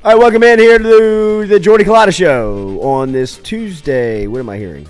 All right, welcome in here to the Jordy Culotta Show on this Tuesday. What am I hearing?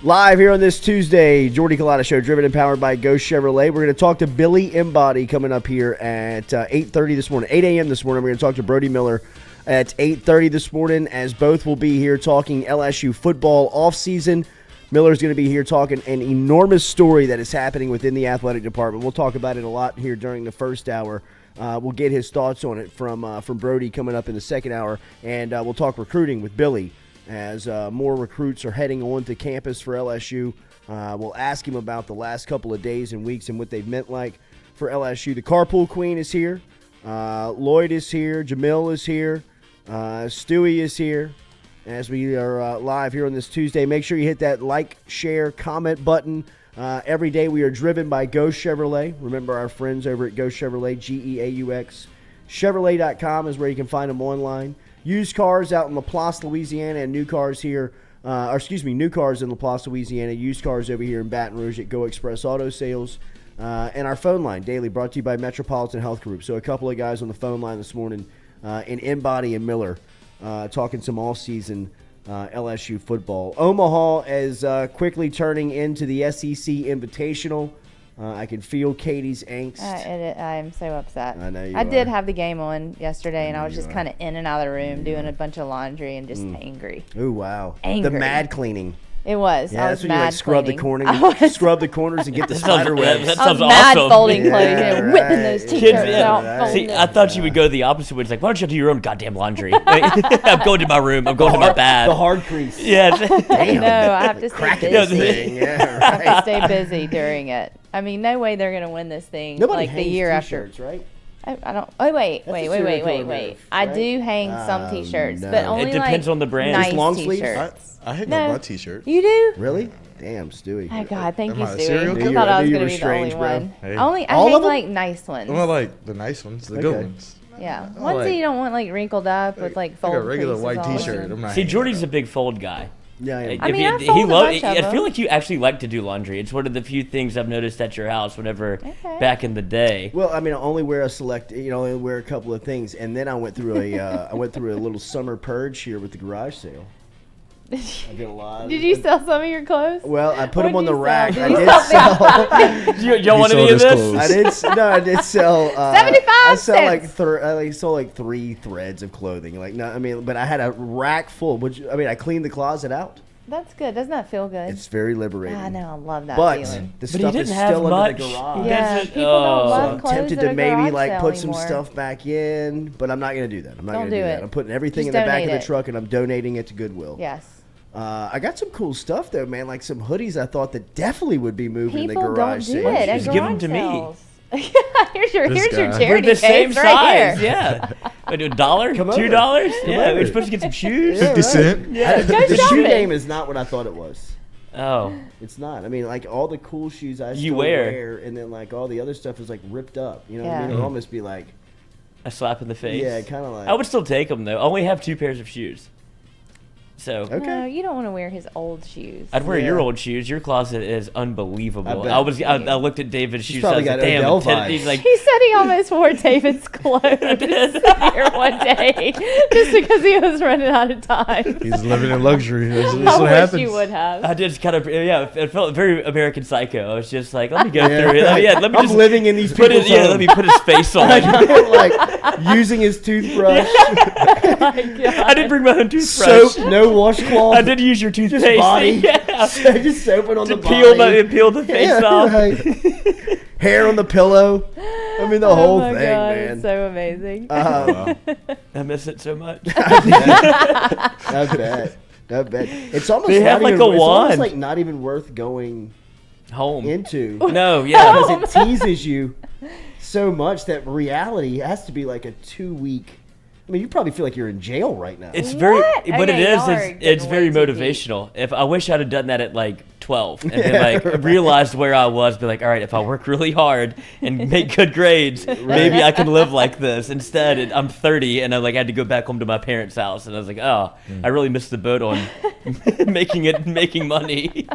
Live here on this Tuesday, Jordy Culotta Show, driven and powered by Ghost Chevrolet. We're going to talk to Billy Embody coming up here at 8:30 this morning, 8 a.m. this morning. We're going to talk to Brody Miller at 8:30 this morning, as both will be here talking LSU football offseason. Miller's going to be here talking an enormous story that is happening within the athletic department. We'll talk about it a lot here during the first hour. We'll get his thoughts on it from Brody coming up in the second hour, and we'll talk recruiting with Billy as more recruits are heading on to campus for LSU. We'll ask him about the last couple of days and weeks and what they've meant like for LSU. The Carpool Queen is here. Lloyd is here. Jamil is here. Stewie is here. As we are live here on this Tuesday, make sure you hit that like, share, comment button. Every day we are driven by Ghost Chevrolet. Remember our friends over at Ghost Chevrolet, G-E-A-U-X. Chevrolet.com is where you can find them online. Used cars out in LaPlace, Louisiana, and new cars here. New cars in LaPlace, Louisiana. Used cars over here in Baton Rouge at Go Express Auto Sales. And our phone line, daily, brought to you by Metropolitan Health Group. So a couple of guys on the phone line this morning in Embody and Miller. Talking some all-season LSU football. Omaha is quickly turning into the SEC Invitational. I can feel Katie's angst. I am so upset. I know you I are. did have the game on yesterday, and I was just kind of in and out of the room doing a bunch of laundry and just angry. Ooh, wow. Angry. The mad cleaning. It was. Yeah, I was that's when you mad scrub cleaning. the corners, scrub the corners and get the spider webs. That I was sounds mad awesome. folding clothes, Yeah, whipping right. those Kids, t-shirts yeah, out. right. folding See, I thought you would go the opposite way. It's like, why don't you do your own goddamn laundry? I'm going to my room. I'm going to my bath. The hard crease. Yeah. Damn. No, I have to stay Cracking busy. this thing. Yeah, I have to right. stay busy during it. I mean, no way they're going to win this thing Nobody like the hangs year after. t-shirts, right? I don't. Oh, wait. That's a serial killer move, I right? do hang some t-shirts, no. but only It depends like on the brand. nice Just long sleeves? t-shirts. I hang No. up my t-shirt. You do? Really? Damn, Stewie. Oh God, thank Am you, I a serial Stewie. killer? I thought I I was knew you gonna were be the strange, only bro. one. Hey. I All hang of them? like nice ones. Well, like the nice ones, the good Okay. ones. Yeah, I ones that like- you don't want like wrinkled up with like Like fold a regular creases white all over t-shirt. them. I'm not See, hanging Jordy's it a up. big fold guy. Yeah, I am. I mean, I fold a bunch of I feel them. like you actually like to do laundry. It's one of the few things I've noticed at your house whenever Okay. back in the day. Well, I mean, I only wear only wear a couple of things, and then I went through a little summer purge here with the garage sale. I did a lot. Did you sell some of your clothes? Well, I put them What'd on the you rack. sell? I Did you did sell. You don't want He any of sold his this? clothes. I did sell. 75 I sell like cents. I sold like 3 threads of clothing. Like no, I mean, but I had a rack full. Which I mean, I cleaned the closet out. That's good. Doesn't that feel good? It's very liberating. I know. I love that But feeling. the But he stuff didn't is have still much. under the garage. Yeah, That's it. people don't Oh. So love I'm clothes tempted at to a maybe garage like sale put some anymore. stuff back in, but I'm not gonna do that. I'm not Don't gonna do do that. it. I'm putting everything Just in the back of donate the it. truck and I'm donating it to Goodwill. Yes. I got some cool stuff though, man. Like some hoodies I thought that definitely would be moving in the People don't garage do sale. it at Just give 'em garage to me. sales. here's your This guy. We're charity the same case right size. here. Yeah. Wait, $1? Come over. $2? Come Yeah, over. we're supposed to get some shoes. Yeah, 50 cent. Yeah. Go The shoe shopping. game is not what I thought it was. Oh. It's not. I mean, like all the cool shoes I You still wear. and then like all the other stuff is like ripped up. You know what I Yeah. mean? It would almost be like, A slap in the face. yeah, kind of like. I would still take them though. I only have 2 pairs of shoes. So Okay. No, you don't want to wear his old shoes. I'd wear your Yeah. old shoes. Your closet is unbelievable. I bet. I looked at David's shoes. I probably was like, got damn. Odell and Ted- vibes. he's like, He said he almost wore David's clothes here one day just because he was running out of time. He's living in luxury. That's I what wish happens. you would have. I just kind of, yeah, it felt very American Psycho. I was just like, let me go Yeah. through it. Let me I'm just living in these put it. people's Yeah, homes. let me put his face on. like using his toothbrush, Oh my God. I didn't bring my own toothbrush. soap, no washcloth. I did use your toothpaste. body. Yeah. Just soap it on To the peel body. peel the face Yeah, off. right. Hair on the pillow. I mean, the Oh whole my thing, God, man. it's so amazing. Wow. I miss it so much. I bet. It's almost They not have, like, even, a it's almost wand. like not even worth going Home. into No, yeah. because it teases you so much that reality has to be like a 2-week. I mean, you probably feel like you're in jail right now. It's very, What? what it Okay, is, y'all are it's getting very way too deep. motivational. If I wish I'd have done that at like 12 and then like realized where I was, be like, all right, if I work really hard and make good grades, maybe I can live like this. Instead, I'm 30 and I like had to go back home to my parents' house, and I was like, oh, I really missed the boat on making money.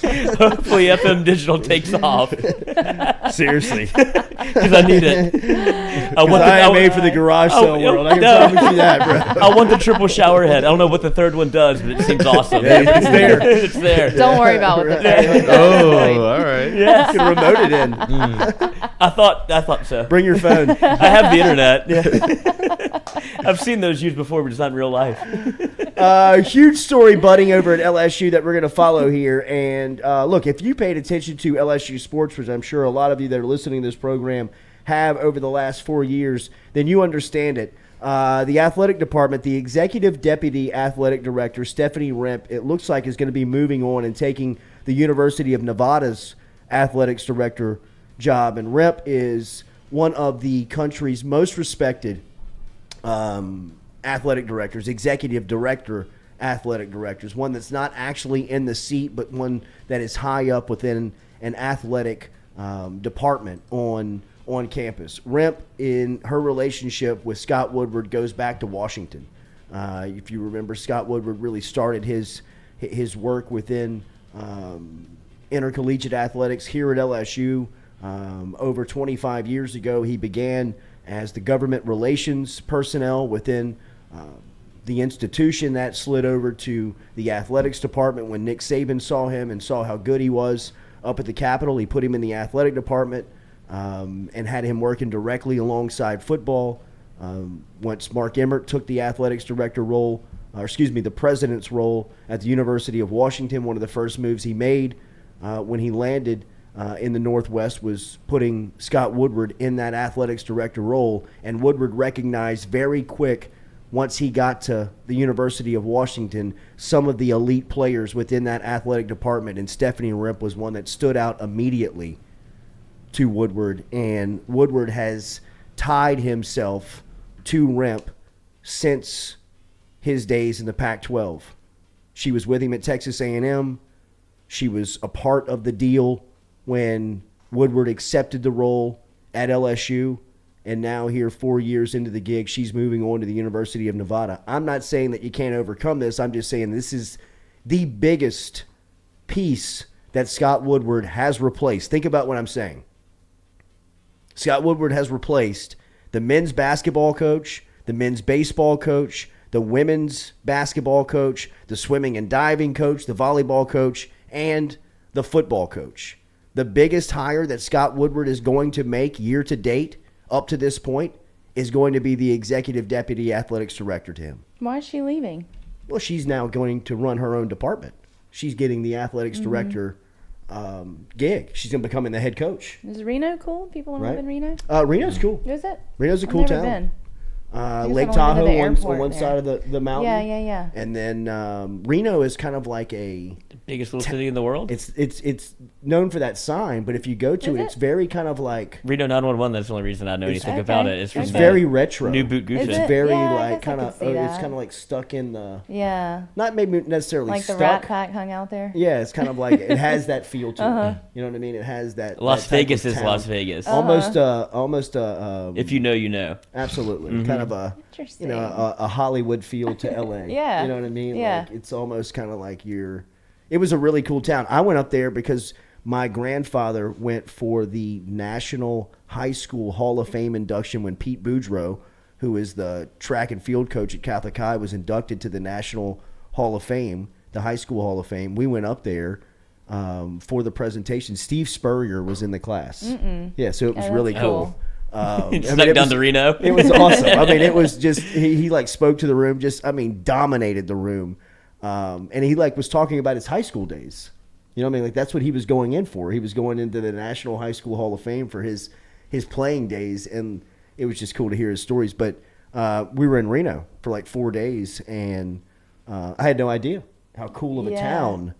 Hopefully, FM Digital takes off. Seriously. Because I need it. I am made for the garage sale world. I can promise you that, bro. I want the triple shower head. I don't know what the third one does, but it seems awesome. It's there. It's there. Don't worry about what the third one does. Oh, all right. Yeah. You can remote it in. I thought so. Bring your phone. I have the internet. I've seen those used before, but it's not in real life. Huge story budding over at LSU that we're going to follow here. And look, if you paid attention to LSU sports, which I'm sure a lot of you that are listening to this program have over the last 4 years, then you understand it. The athletic department, the executive deputy athletic director, Stephanie Remp, it looks like is going to be moving on and taking the University of Nevada's athletics director job. And Remp is one of the country's most respected athletic directors, executive director athletic directors, one that's not actually in the seat, but one that is high up within an athletic department on campus. Remp, in her relationship with Scott Woodward, goes back to Washington. If you remember, Scott Woodward really started his work within intercollegiate athletics here at LSU. Over 25 years ago, he began as the government relations personnel within the institution. That slid over to the athletics department when Nick Saban saw him and saw how good he was up at the Capitol. He put him in the athletic department and had him working directly alongside football. Once Mark Emmert took the athletics director role, the president's role at the University of Washington, one of the first moves he made when he landed in the Northwest was putting Scott Woodward in that athletics director role. And Woodward recognized very quick, once he got to the University of Washington, some of the elite players within that athletic department. And Stephanie Remp was one that stood out immediately to Woodward. And Woodward has tied himself to Remp since his days in the Pac-12. She was with him at Texas A&M. She was a part of the deal when Woodward accepted the role at LSU, and now here 4 years into the gig, she's moving on to the University of Nevada. I'm not saying that you can't overcome this. I'm just saying this is the biggest piece that Scott Woodward has replaced. Think about what I'm saying. Scott Woodward has replaced the men's basketball coach, the men's baseball coach, the women's basketball coach, the swimming and diving coach, the volleyball coach, and the football coach. The biggest hire that Scott Woodward is going to make year to date up to this point is going to be the executive deputy athletics director to him. Why is she leaving? Well, she's now going to run her own department. She's getting the athletics director gig. She's going to become the head coach. Is Reno cool? People want to live in Reno? Reno's cool. Is it? Reno's a I've cool never town. Been. Lake I've only been to the Tahoe on airport one there. side of the mountain. Yeah. And then Reno is kind of like a Biggest little city in the world? it's known for that sign, but if you go to Is it, it's it? very kind of like Reno 911, that's the only reason I know anything okay. about it. It's from it's the very retro. New Boot Goose. Is It's it? very Yeah, I like guess I kind could of see it's that. kind of like stuck in the Yeah. not maybe necessarily Like the stuck. Rat Pack hung out there? Yeah, it's kind of like it has that feel to it. You know what I mean? It has that. Las that type Vegas of is town. Las Vegas. Almost If you know, you know. absolutely kind of a Interesting. a Hollywood feel to LA. Yeah. You know what I mean? Yeah. Like it's almost kind of like it was a really cool town. I went up there because my grandfather went for the National High School Hall of Fame induction when Pete Boudreaux, who is the track and field coach at Catholic High, was inducted to the National Hall of Fame, the High School Hall of Fame. We went up there for the presentation. Steve Spurrier was in the class. Yeah, so it was Oh, really that's cool. Snuck down to Reno. It was awesome. I mean, it was just he like spoke to the room, dominated the room, and he was talking about his high school days. You know what I mean? Like that's what he was going in for. He was going into the National High School Hall of Fame for his playing days, and it was just cool to hear his stories. But we were in Reno for like 4 days, and I had no idea how cool of a town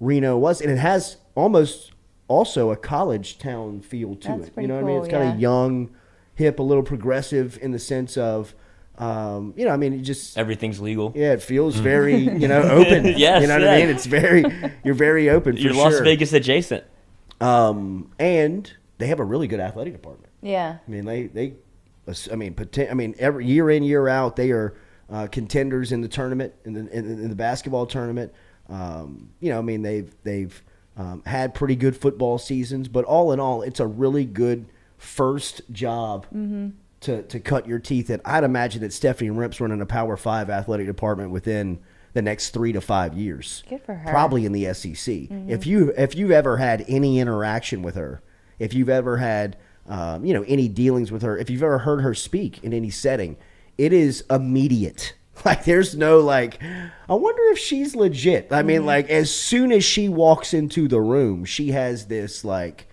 Reno was, and it has almost also a college town feel to That's it. pretty You know what I mean? cool, It's kind yeah. of young, hip, a little progressive in the sense of, it just Everything's legal. it feels very open. Yes, you know what I mean? It's you're very open. For You're sure. Las Vegas adjacent. And they have a really good athletic department. Yeah. I mean, every year in, year out, they are contenders in the tournament, in the basketball tournament. They've had pretty good football seasons, but all in all, it's a really good first job to cut your teeth in. I'd imagine that Stephanie Rimp's running a Power 5 athletic department within the next 3 to 5 years. Good for her. Probably in the SEC. If you've ever had any interaction with her, if you've ever had any dealings with her, if you've ever heard her speak in any setting, it is immediate. Like, there's no, like, I wonder if she's legit. I mean, like, as soon as she walks into the room, she has this, like,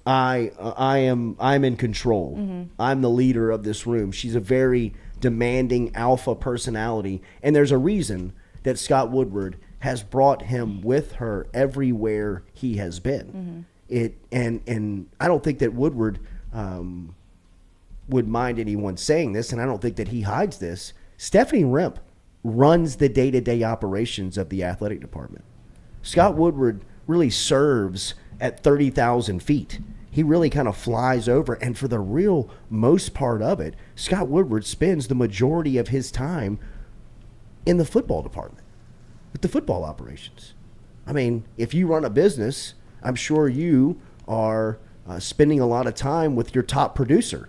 I'm in control. I'm the leader of this room. She's a very demanding alpha personality, and there's a reason that Scott Woodward has brought him with her everywhere he has been. And I don't think that Woodward would mind anyone saying this, and I don't think that he hides this. Stephanie Rimp runs the day-to-day operations of the athletic department. Scott Woodward really serves at 30,000 feet. He really kind of flies over, and for the real most part of it, Scott Woodward spends the majority of his time in the football department with the football operations. I mean, if you run a business, I'm sure you are spending a lot of time with your top producer,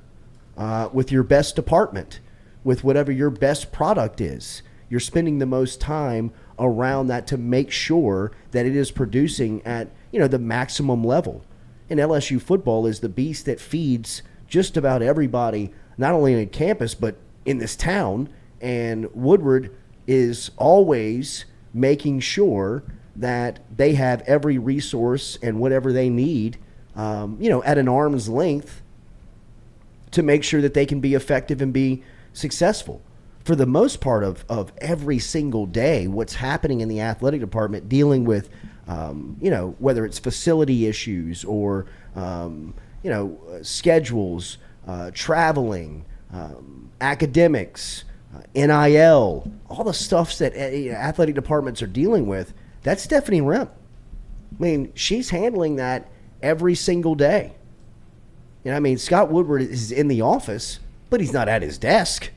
with your best department, with whatever your best product is. You're spending the most time around that to make sure that it is producing at, the maximum level. And LSU football is the beast that feeds just about everybody, not only on campus, but in this town. And Woodward is always making sure that they have every resource and whatever they need, at an arm's length to make sure that they can be effective and be successful. For the most part of every single day, what's happening in the athletic department, dealing with, whether it's facility issues or, schedules, traveling, academics, NIL, all the stuff that athletic departments are dealing with, that's Stephanie Rimp. I mean, she's handling that every single day. Scott Woodward is in the office, but he's not at his desk.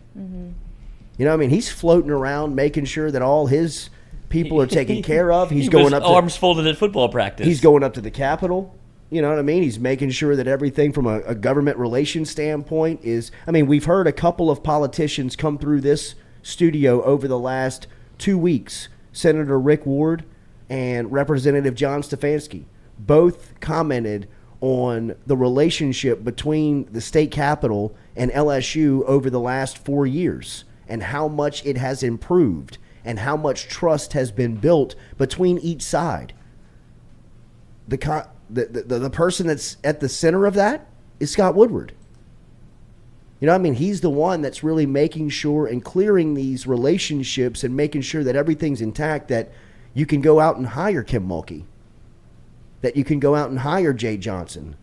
He's floating around making sure that all his people are taken care of. He's going up arms folded at football practice. He's going up to the Capitol. He's making sure that everything from a government relations standpoint is, we've heard a couple of politicians come through this studio over the last 2 weeks. Senator Rick Ward and Representative John Stefanski both commented on the relationship between the state capitol and LSU over the last 4 years and how much it has improved and how much trust has been built between each side. The person that's at the center of that is Scott Woodward. He's the one that's really making sure and clearing these relationships and making sure that everything's intact, that you can go out and hire Kim Mulkey, that you can go out and hire Jay Johnson,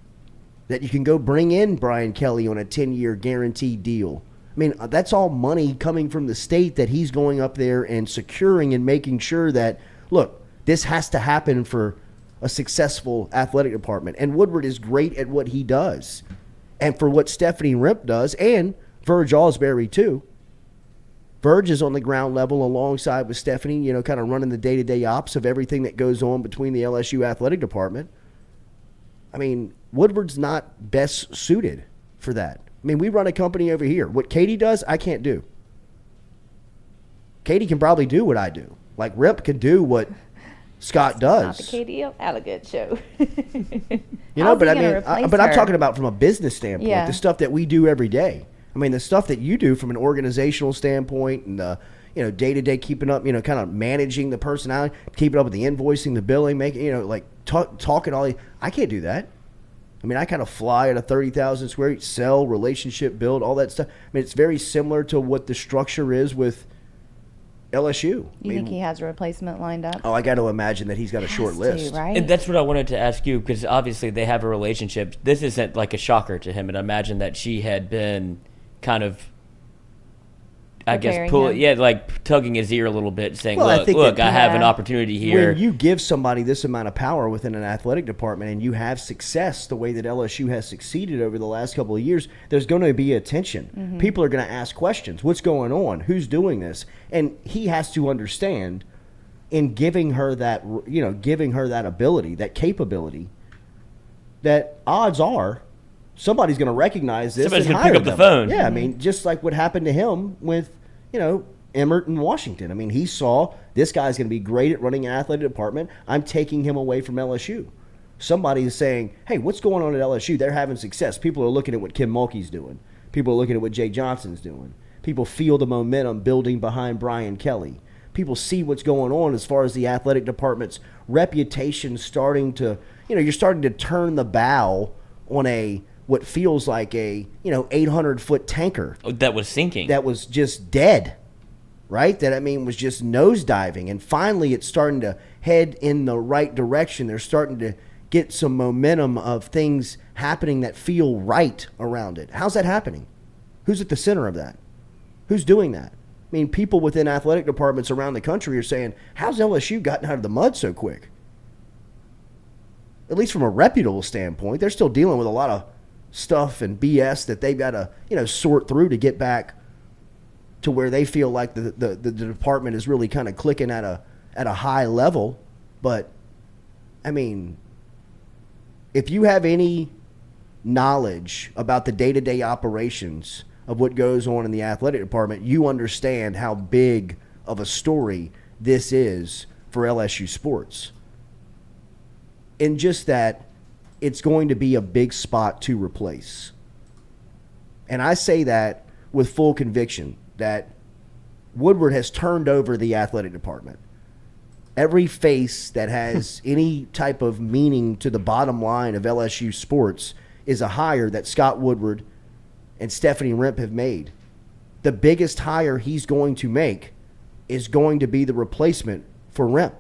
that you can go bring in Brian Kelly on a 10-year guaranteed deal. That's all money coming from the state that he's going up there and securing and making sure that, look, this has to happen for a successful athletic department. And Woodward is great at what he does. And for what Stephanie Rimp does, and Verge Osbury too. Verge is on the ground level alongside with Stephanie, kind of running the day-to-day ops of everything that goes on between the LSU athletic department. Woodward's not best suited for that. We run a company over here. What Katie does, I can't do. Katie can probably do what I do. Like, Rimp can do what Scott does. Not the Katie Allgood show. But I'm talking about from a business standpoint, the stuff that we do every day. The stuff that you do from an organizational standpoint and the, day-to-day keeping up, kind of managing the personality, keeping up with the invoicing, the billing, making, talking all. I can't do that. I kind of fly at a 30,000 square feet, sell, relationship, build, all that stuff. it's very similar to what the structure is with LSU. You think he has a replacement lined up? Oh, I got to imagine that he's got a short list. Right? And that's what I wanted to ask you, because obviously they have a relationship. This isn't like a shocker to him, and I imagine that she had been kind of, tugging his ear a little bit, saying, look, I have an opportunity here. When you give somebody this amount of power within an athletic department and you have success the way that LSU has succeeded over the last couple of years, there's going to be attention. People are going to ask questions. What's going on? Who's doing this? And he has to understand in giving her that, giving her that ability, that capability, that odds are somebody's going to recognize this. Somebody's and going to pick hire up the them. phone. Yeah, I mean, just like what happened to him with, Emmert in Washington. I mean, he saw this guy's going to be great at running an athletic department. I'm taking him away from LSU. Somebody is saying, hey, what's going on at LSU? They're having success. People are looking at what Kim Mulkey's doing. People are looking at what Jay Johnson's doing. People feel the momentum building behind Brian Kelly. People see what's going on as far as the athletic department's reputation starting to, you're starting to turn the bow on what feels like a 800-foot tanker That was sinking. that was just dead, right? That, was just nosediving. And finally it's starting to head in the right direction. They're starting to get some momentum of things happening that feel right around it. How's that happening? Who's at the center of that? Who's doing that? I mean, people within athletic departments around the country are saying, how's LSU gotten out of the mud so quick? At least from a reputable standpoint, they're still dealing with a lot of stuff and BS that they've got to, sort through to get back to where they feel like the department is really kind of clicking at a high level. But, if you have any knowledge about the day-to-day operations of what goes on in the athletic department, you understand how big of a story this is for LSU sports. And just that it's going to be a big spot to replace. And I say that with full conviction that Woodward has turned over the athletic department. Every face that has any type of meaning to the bottom line of LSU sports is a hire that Scott Woodward and Stephanie Remp have made. The biggest hire he's going to make is going to be the replacement for Remp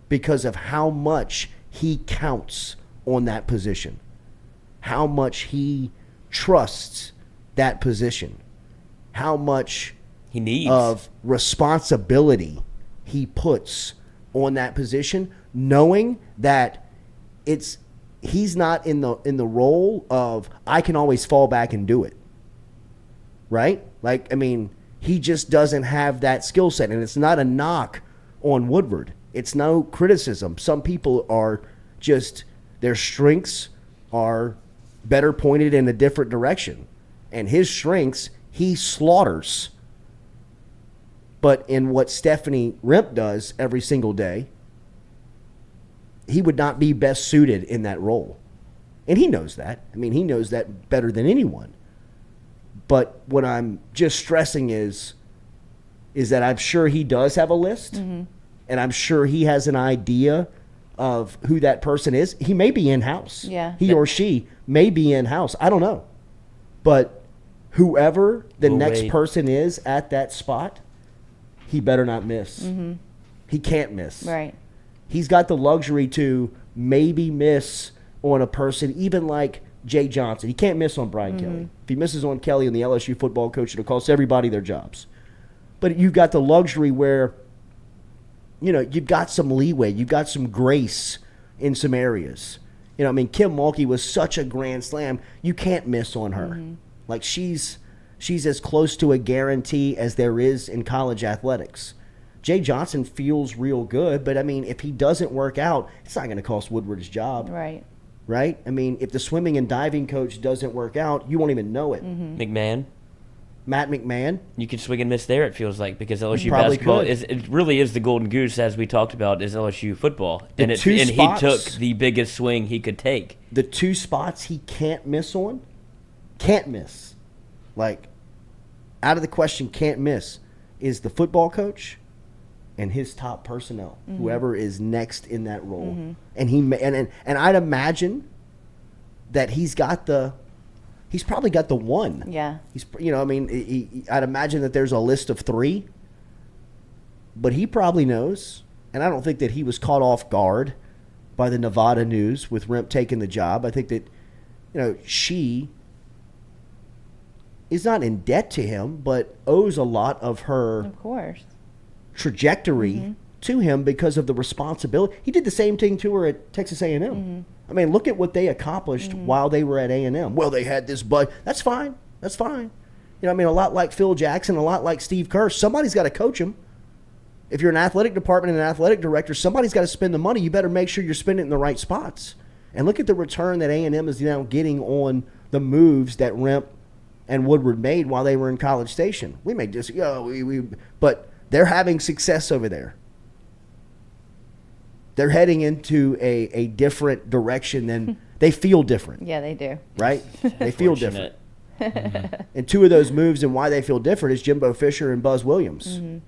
because of how much he counts on that position, how much he trusts that position, how much he needs of responsibility he puts on that position, knowing that he's not in the role of I can always fall back and do it. Right? He just doesn't have that skill set, and it's not a knock on Woodward. It's no criticism. Some people are just their strengths are better pointed in a different direction, and his strengths he slaughters. But in what Stephanie Remp does every single day, he would not be best suited in that role. And he knows that. He knows that better than anyone. But what I'm just stressing is that I'm sure he does have a list, and I'm sure he has an idea of who that person is. He may be in-house. Yeah. He or she may be in-house. I don't know. But whoever the next person is at that spot, he better not miss. He can't miss. Right. He's got the luxury to maybe miss on a person even like Jay Johnson. He can't miss on Brian Kelly. If he misses on Kelly and the LSU football coach, it'll cost everybody their jobs. But you've got the luxury where, you've got some leeway. You've got some grace in some areas. Kim Mulkey was such a grand slam. You can't miss on her. She's as close to a guarantee as there is in college athletics. Jay Johnson feels real good, but if he doesn't work out, it's not going to cost Woodward his job. Right. Right? If the swimming and diving coach doesn't work out, you won't even know it. Matt McMahon. You could swing and miss there, it feels like, because LSU Probably basketball could. it really is the golden goose, as we talked about, is LSU football. The And two he spots- took the biggest swing he could take. The two spots he can't miss on, can't miss. Out of the question, can't miss, is the football coach and his top personnel, whoever is next in that role. And I'd imagine that he's probably got the one. Yeah. I'd imagine that there's a list of 3, but he probably knows, and I don't think that he was caught off guard by the Nevada news with Remp taking the job. I think that, she is not in debt to him, but owes a lot of her Of course. trajectory to him because of the responsibility. He did the same thing to her at Texas A&M. Look at what they accomplished while they were at A&M. Well, they had this That's fine. A lot like Phil Jackson, a lot like Steve Kerr. Somebody's got to coach him. If you're an athletic department and an athletic director, somebody's got to spend the money. You better make sure you're spending it in the right spots. And look at the return that A&M is now getting on the moves that Remp and Woodward made while they were in College Station. We may just, but they're having success over there. They're heading into a different direction than they feel different. Yeah, they do. Right? They feel different. And two of those moves and why they feel different is Jimbo Fisher and Buzz Williams. And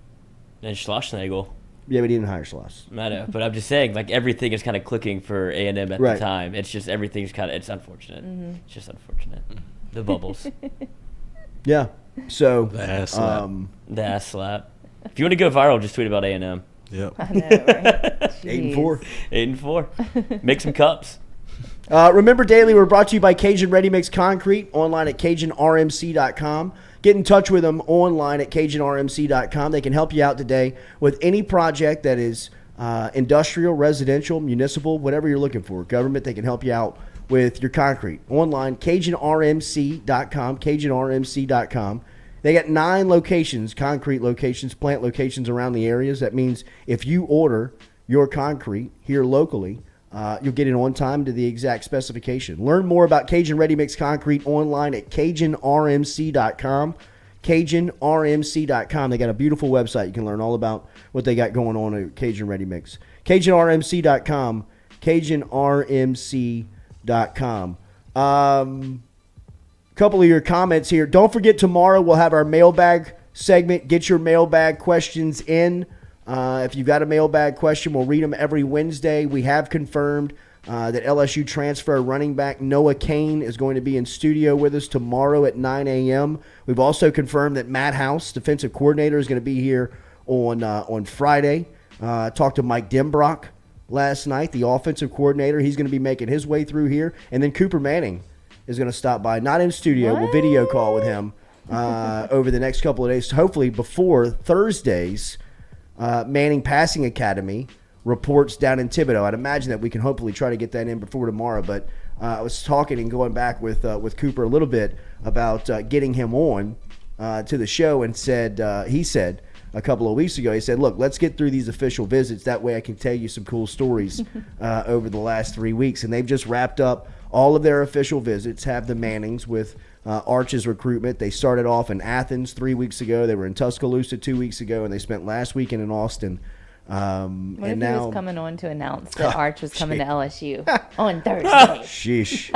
Schlossnagel. Yeah, we didn't hire Schloss. I know, but I'm just saying, like, everything is kind of clicking for A&M at the time. It's just everything's kind of, it's unfortunate. It's just unfortunate. The bubbles. Yeah. So The ass slap. The ass slap. If you want to go viral, just tweet about A&M. Yep. I know, right? 8-4. 8-4. Make some cups. Remember Daily, we're brought to you by Cajun Ready Mix Concrete, online at CajunRMC.com. Get in touch with them online at CajunRMC.com. They can help you out today with any project that is industrial, residential, municipal, whatever you're looking for. Government, they can help you out with your concrete. Online, CajunRMC.com, CajunRMC.com. They got 9 locations, concrete locations, plant locations around the areas. That means if you order your concrete here locally, you'll get it on time to the exact specification. Learn more about Cajun Ready Mix Concrete online at CajunRMC.com. CajunRMC.com. They got a beautiful website. You can learn all about what they got going on at Cajun Ready Mix. CajunRMC.com. CajunRMC.com. Couple of your comments here. Don't forget, tomorrow we'll have our mailbag segment. Get your mailbag questions in. If you've got a mailbag question, we'll read them every Wednesday. We have confirmed that LSU transfer running back Noah Kane is going to be in studio with us tomorrow at 9 a.m. We've also confirmed that Matt House, defensive coordinator, is going to be here on Friday. Talked to Mike Denbrock last night, the offensive coordinator. He's going to be making his way through here. And then Cooper Manning is going to stop by, not in studio. We'll video call with him over the next couple of days, hopefully before Thursday's Manning Passing Academy reports down in Thibodeau. I'd imagine that we can hopefully try to get that in before tomorrow. But I was talking and going back with Cooper a little bit about getting him on to the show, and he said a couple of weeks ago, he said, look, let's get through these official visits. That way I can tell you some cool stories over the last 3 weeks. And they've just wrapped up all of their official visits, have the Mannings with Arch's recruitment. They started off in Athens 3 weeks ago. They were in Tuscaloosa 2 weeks ago, and they spent last weekend in Austin. What and if now, he was coming on to announce that Arch was coming to LSU on Thursday? Sheesh.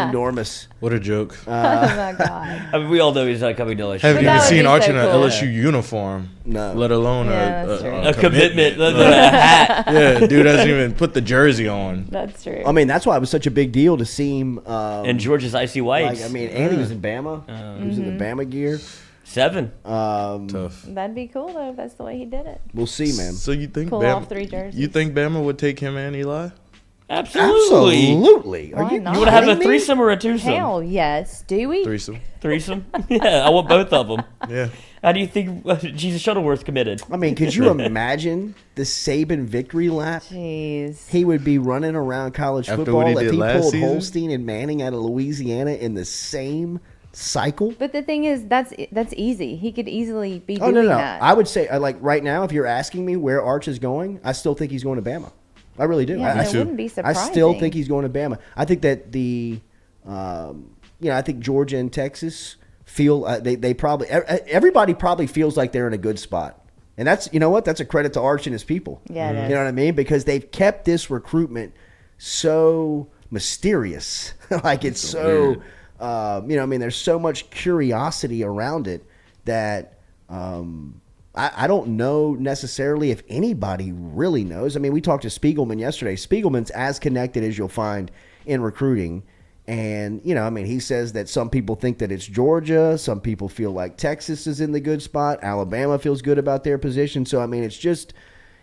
Enormous. What a joke. Oh, my God. I mean, we all know he's not coming to LSU. Haven't that even would seen be Arch so in an cool. LSU uniform. No. Let alone Yeah, that's true. A commitment. A hat. Yeah, dude hasn't even put the jersey on. That's true. I mean, that's why it was such a big deal to see him. And George's icy whites. and he was in Bama. He was in the Bama gear. 7. Tough. That'd be cool, though, if that's the way he did it. We'll see, man. So you think Pull off 3 jerseys. You think Bama would take him and Eli? Absolutely. Absolutely. Why Are you not? You want to have a kidding me? threesome or a twosome? Hell yes. Do we? Threesome. Threesome? Yeah, I want both of them. Yeah. How do you think Jesus Shuttleworth committed? I mean, could you imagine the Saban victory lap? Jeez. He would be running around college After football what he if did he last pulled season? Holstein and Manning out of Louisiana in the same cycle. But the thing is, that's easy. He could easily be Oh, doing no. that. I would say, like, right now, if you're asking me where Arch is going, I still think he's going to Bama. I really do. Yeah, I, it wouldn't be I surprising. still think he's going to Bama. I think that I think Georgia and Texas feel they probably everybody probably feels like they're in a good spot, and that's that's a credit to Arch and his people. Yeah, it is. You know what I mean? Because they've kept this recruitment so mysterious, like it's so there's so much curiosity around it that. I don't know necessarily if anybody really knows. I mean, we talked to Spiegelman yesterday. Spiegelman's as connected as you'll find in recruiting. And, he says that some people think that it's Georgia. Some people feel like Texas is in the good spot. Alabama feels good about their position. So, I mean, it's just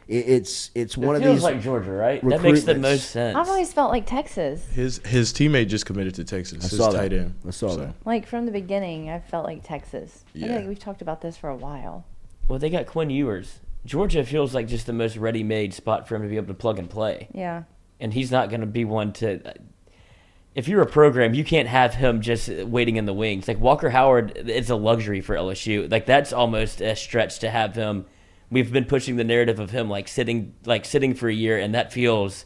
it's one of It feels these. like Georgia, right? That makes the recruitments. most sense. I've always felt like Texas. His teammate just committed to Texas. His saw that. tight end. I saw that. Like, from the beginning, I felt like Texas. I feel Yeah. like we've talked about this for a while. Well, they got Quinn Ewers. Georgia feels like just the most ready-made spot for him to be able to plug and play. Yeah. And he's not going to be one to... If you're a program, you can't have him just waiting in the wings. Like, Walker Howard is a luxury for LSU. Like, that's almost a stretch to have him we've been pushing the narrative of him sitting for a year, and that feels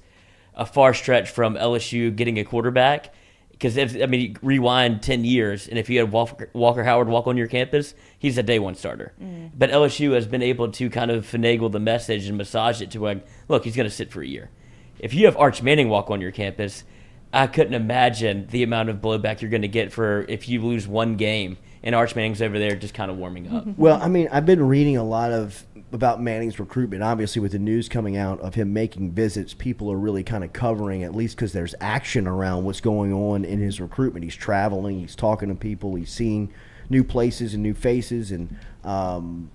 a far stretch from LSU getting a quarterback. Because rewind 10 years, and if you had Walker Howard walk on your campus, he's a day one starter. But LSU has been able to kind of finagle the message and massage it to look, he's going to sit for a year. If you have Arch Manning walk on your campus, I couldn't imagine the amount of blowback you're going to get for if you lose one game and Arch Manning's over there just kind of warming up. Well, I've been reading a lot about Manning's recruitment. Obviously, with the news coming out of him making visits, people are really kind of covering, at least because there's action around what's going on in his recruitment. He's traveling, he's talking to people, he's seeing new places and new faces, and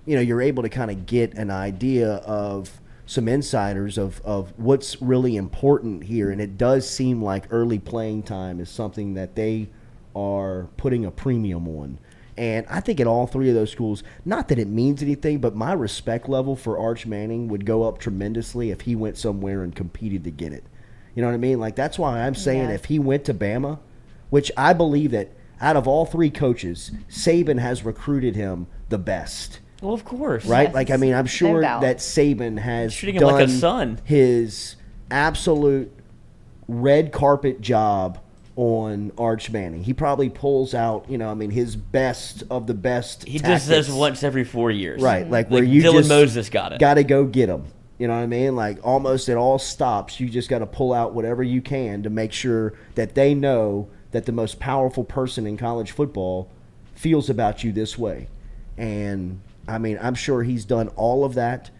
you're able to kind of get an idea of some insiders of what's really important here. And it does seem like early playing time is something that they are putting a premium on. And I think at all three of those schools, not that it means anything, but my respect level for Arch Manning would go up tremendously if he went somewhere and competed to get it. You know what I mean? That's why I'm saying if he went to Bama, which I believe that out of all three coaches, Saban has recruited him the best. Well, of course. Right? Yes. I'm sure doubt. that Saban has Treating him done like a son. his absolute red carpet job on Arch Manning. He probably pulls out, his best of the best. He tactics. does this once every 4 years. Right, where you Dylan just Moses got it. got to go get him. You know what I mean? Almost at all stops, you just got to pull out whatever you can to make sure that they know that the most powerful person in college football feels about you this way. And I'm sure he's done all of that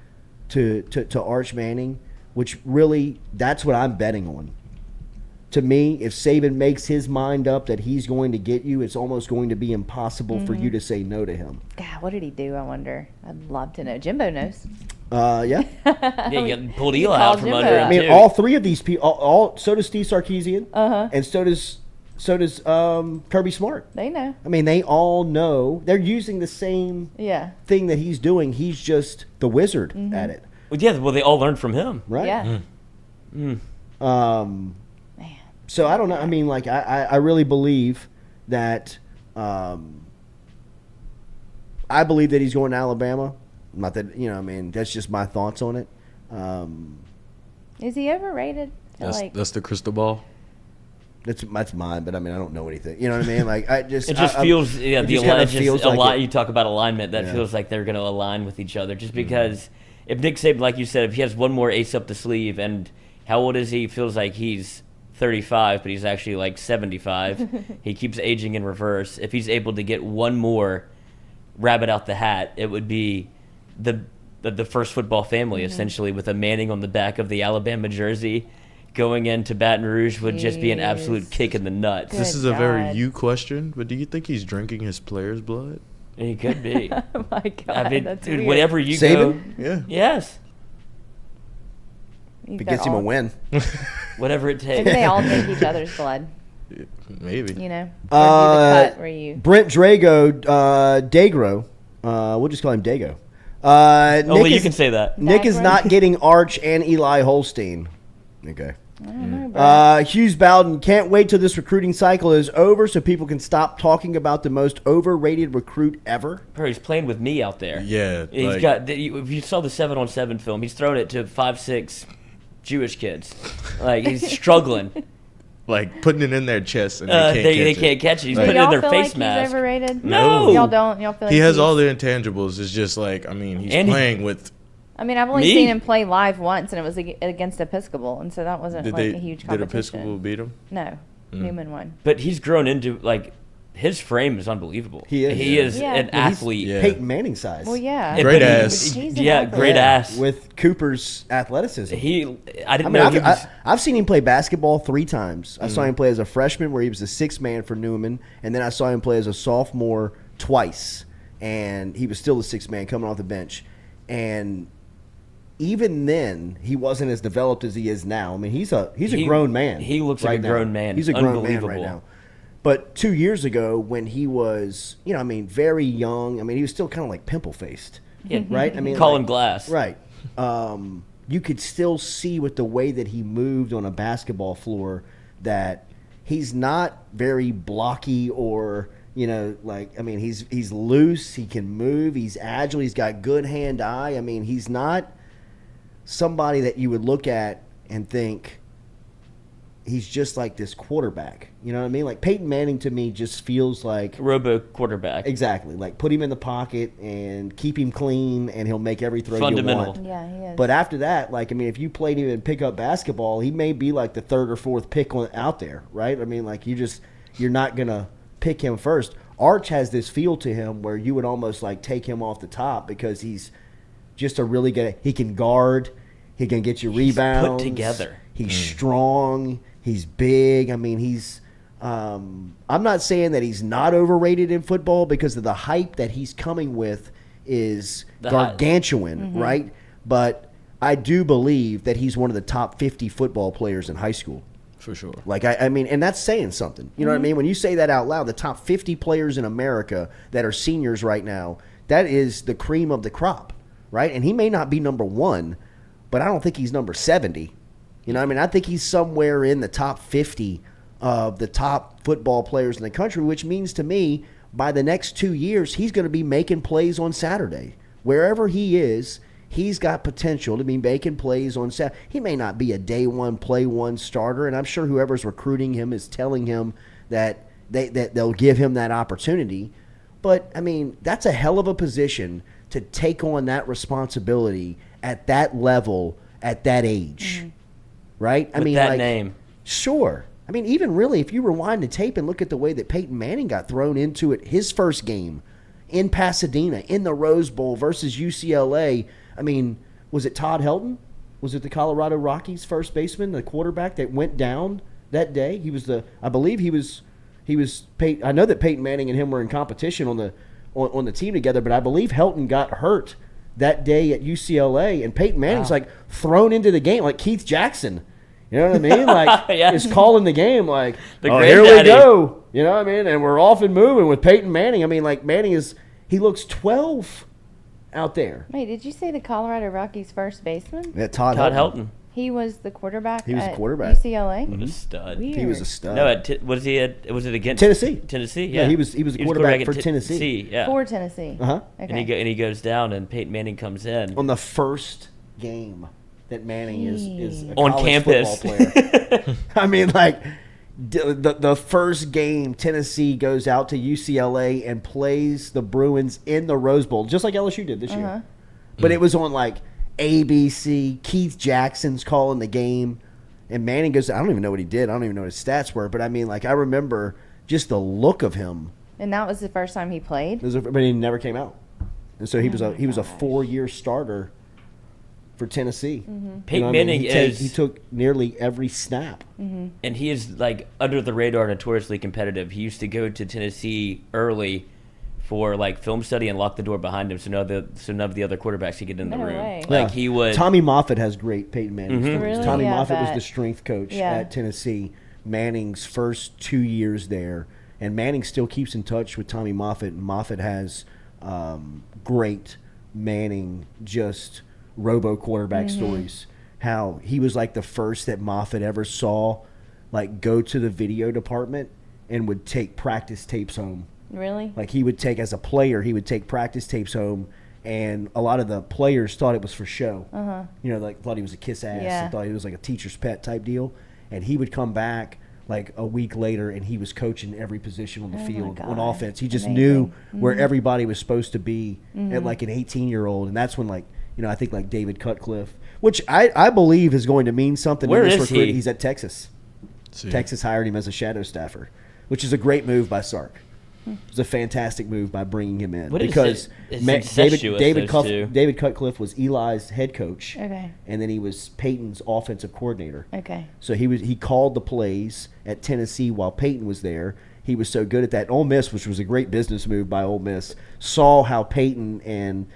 to Arch Manning, which really, that's what I'm betting on. To me, if Saban makes his mind up that he's going to get you, it's almost going to be impossible for you to say no to him. God, what did he do? I wonder. I'd love to know. Jimbo knows. Yeah. Yeah, you pulled Eli called out from Jimbo under out. him, too. All three of these people, so does Steve Sarkisian, and so does Kirby Smart. They know. They all know. They're using the same Yeah. thing that he's doing. He's just the wizard at it, Well, they all learned from him. right? Yeah. Um, Man. So I don't know. I really believe that. I believe that he's going to Alabama. Not that that's just my thoughts on it. Is he overrated? That's the crystal ball. That's mine, but I don't know anything. You know what I mean? It just feels, the just feels like lot. it. You talk about alignment, that feels like they're going to align with each other. Just because if Nick Saban, like you said, if he has one more ace up the sleeve, and how old is he? Feels like he's 35, but he's actually 75. He keeps aging in reverse. If he's able to get one more rabbit out the hat, it would be the first football family, essentially, with a Manning on the back of the Alabama jersey. Going into Baton Rouge would just be an absolute kick in the nuts. Good This is a very God. you question, but do you think he's drinking his players' blood? He could be. Oh my God, that's dude, weird. whenever you Saban? go, Yeah. yes, If it gets him a win. whatever it takes. Maybe they all drink each other's blood. Maybe. Or do the cut where you. Brent Dagro. We'll just call him Dago. Only you can say that. Nick is Dagro. not getting Arch and Eli Holstein. Okay. I don't know, bro. Hughes Bowden, can't wait till this recruiting cycle is over so people can stop talking about the most overrated recruit ever. Bro, he's playing with me out there. Yeah. He's got. If you saw the 7-on-7 film, he's throwing it to 5'6" Jewish kids. He's struggling. Putting it in their chest and They can't catch it. He's Do putting it in y'all their feel face like mask. he's overrated? No. Y'all don't? Y'all feel like He has he's- all the intangibles. It's just he's And playing with. I've only Me? seen him play live once, and it was against Episcopal, and so that wasn't Did a huge competition. Did Episcopal beat him? No, Newman won. But he's grown into his frame is unbelievable. He is. He is Yeah. an Yeah, he's athlete. Yeah. Peyton Manning size. Well, yeah. Great But he- ass. He's an Yeah, athlete. great ass. With Cooper's athleticism. I didn't know he was. I've seen him play basketball 3 times. I saw him play as a freshman where he was the 6th man for Newman, and then I saw him play as a sophomore twice, and he was still the 6th man coming off the bench. And even then, he wasn't as developed as he is now. He's a grown man. He looks like a now. grown man. He's a grown man Unbelievable. right now. But 2 years ago, when he was, very young, he was still kind of like pimple-faced, Yeah. right? Colin Glass. Right. You could still see with the way that he moved on a basketball floor that he's not very blocky or, Like, I mean, he's loose. He can move. He's agile. He's got good hand-eye. I mean, he's not somebody that you would look at and think he's just like this quarterback. You know what I mean? Like, Peyton Manning to me just feels like robo quarterback. Exactly. Like, put him in the pocket and keep him clean, and he'll make every throw Fundamental. you want. Yeah, he is. But after that, like, I mean, if you played him in pickup basketball, he may be like the third or fourth pick out there, right? I mean, like, you're not going to pick him first. Arch has this feel to him where you would almost like take him off the top because he's just a really good. He can guard. He can get you rebounds. Put together. He's strong. He's big. I mean, he's. I'm not saying that he's not overrated in football because of the hype that he's coming with is gargantuan, right? But I do believe that he's one of the top 50 football players in high school. For sure. Like, I mean, and that's saying something. You know what I mean? When you say that out loud, the top 50 players in America that are seniors right now, that is the cream of the crop, right? And he may not be number 1, but I don't think he's number 70. You know what I mean? I think he's somewhere in the top 50 of the top football players in the country, which means to me, by the next 2 years, he's going to be making plays on Saturday. Wherever he is, he's got potential to be making plays on Saturday. He may not be a day one, play one starter, and I'm sure whoever's recruiting him is telling him that they'll give him that opportunity. But, I mean, that's a hell of a position to take on that responsibility at that level, at that age, right? I With mean, that like, name. Sure. I mean, even really, if you rewind the tape and look at the way that Peyton Manning got thrown into it, his first game in Pasadena, in the Rose Bowl versus UCLA, I mean, was it Todd Helton? Was it the Colorado Rockies first baseman, the quarterback that went down that day? He was I believe he was I know that Peyton Manning and him were in competition on the team together, but I believe Helton got hurt that day at UCLA, and Peyton Manning's like thrown into the game like Keith Jackson. You know what I mean? Like, Yeah. is calling the game like, The here we granddaddy. go. You know what I mean? And we're off and moving with Peyton Manning. I mean, like, he looks 12 out there. Wait, did you say the Colorado Rockies first baseman? Yeah, Todd Helton. He was the quarterback. He was the at quarterback. UCLA. What a stud. Weird. He was a stud. No, was it against Tennessee. Tennessee, Yeah, yeah. he was a quarterback for at Tennessee. Yeah. For Tennessee. Uh-huh. Okay. And he goes down, and Peyton Manning comes in. On the first game that Manning is a On college campus. football player. I mean, like, the first game, Tennessee goes out to UCLA and plays the Bruins in the Rose Bowl, just like LSU did this year. But it was on, like, ABC. Keith Jackson's calling the game. And Manning goes, I don't even know what he did. I don't even know what his stats were. But, I mean, like, I remember just the look of him. And that was the first time he played? But he never came out. And so he was a 4-year starter for Tennessee. Peyton You know what I Manning mean? He took nearly every snap. and he is like under the radar, notoriously competitive. He used to go to Tennessee early for like film study and lock the door behind him, so none of the other quarterbacks could get in the No room. way. Like he would. Tommy Moffitt has great Peyton Manning stories. Really? Tommy Yeah, I Moffitt was bet. the strength coach Yeah. at Tennessee. Manning's first 2 years there, and Manning still keeps in touch with Tommy Moffitt. And Moffitt has great Manning just robo quarterback stories. How he was like the first that Moffitt ever saw, like go to the video department and would take practice tapes home. Really? Like he would take, as a player, he would take practice tapes home, and a lot of the players thought it was for show. You know, like thought he was a kiss ass Yeah. and thought he was like a teacher's pet type deal. And he would come back like a week later, and he was coaching every position on the Oh my field on God. offense. He just Amazing. knew where everybody was supposed to be at like an 18-year-old, and that's when like. You know, I think like David Cutcliffe, which I believe is going to mean something. Where in this is he? He's at Texas. See. Texas hired him as a shadow staffer, which is a great move by Sark. It's a fantastic move by bringing him in What is because it? It's incestuous, those two. David Cutcliffe was Eli's head coach, Okay. and then he was Peyton's offensive coordinator. Okay. So he called the plays at Tennessee while Peyton was there. He was so good at that. Ole Miss, which was a great business move by Ole Miss, saw how Peyton and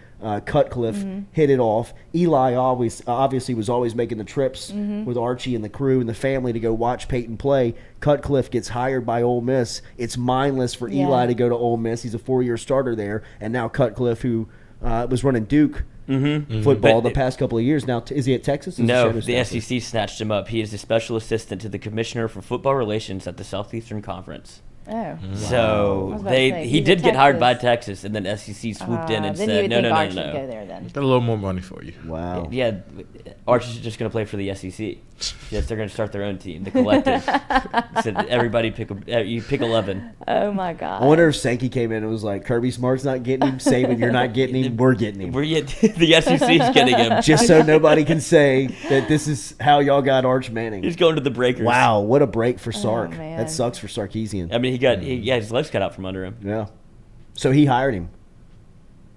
Cutcliffe hit it off. Eli obviously was always making the trips with Archie and the crew and the family to go watch Peyton play. Cutcliffe gets hired by Ole Miss. It's mindless for Yeah. Eli to go to Ole Miss. He's a 4-year starter there. And now Cutcliffe, who was running Duke football But- the past couple of years, now is he at Texas? As a No, shadow the staffer? SEC snatched him up. He is the special assistant to the commissioner for football relations at the Southeastern Conference. Oh. I So was about to say, he he's did in get hired by Texas. Texas, and then SEC swooped in and Then you said, would no, think no, no, Arch no, should go no. there then. Got a little more money for you. Wow. Yeah, Arch is just going to play for the SEC. Yes, they're going to start their own team, the collective. Said everybody you pick 11. Oh my God. I wonder if Sankey came in and was like, Kirby Smart's not getting him, Saban, you're not getting him, we're getting him. The SEC's getting him. Just so nobody can say that this is how y'all got Arch Manning. He's going to the Breakers. Wow, what a break for Sark. man. That sucks for Sarkeesian. I mean, he had his legs cut out from under him. Yeah. So he hired him.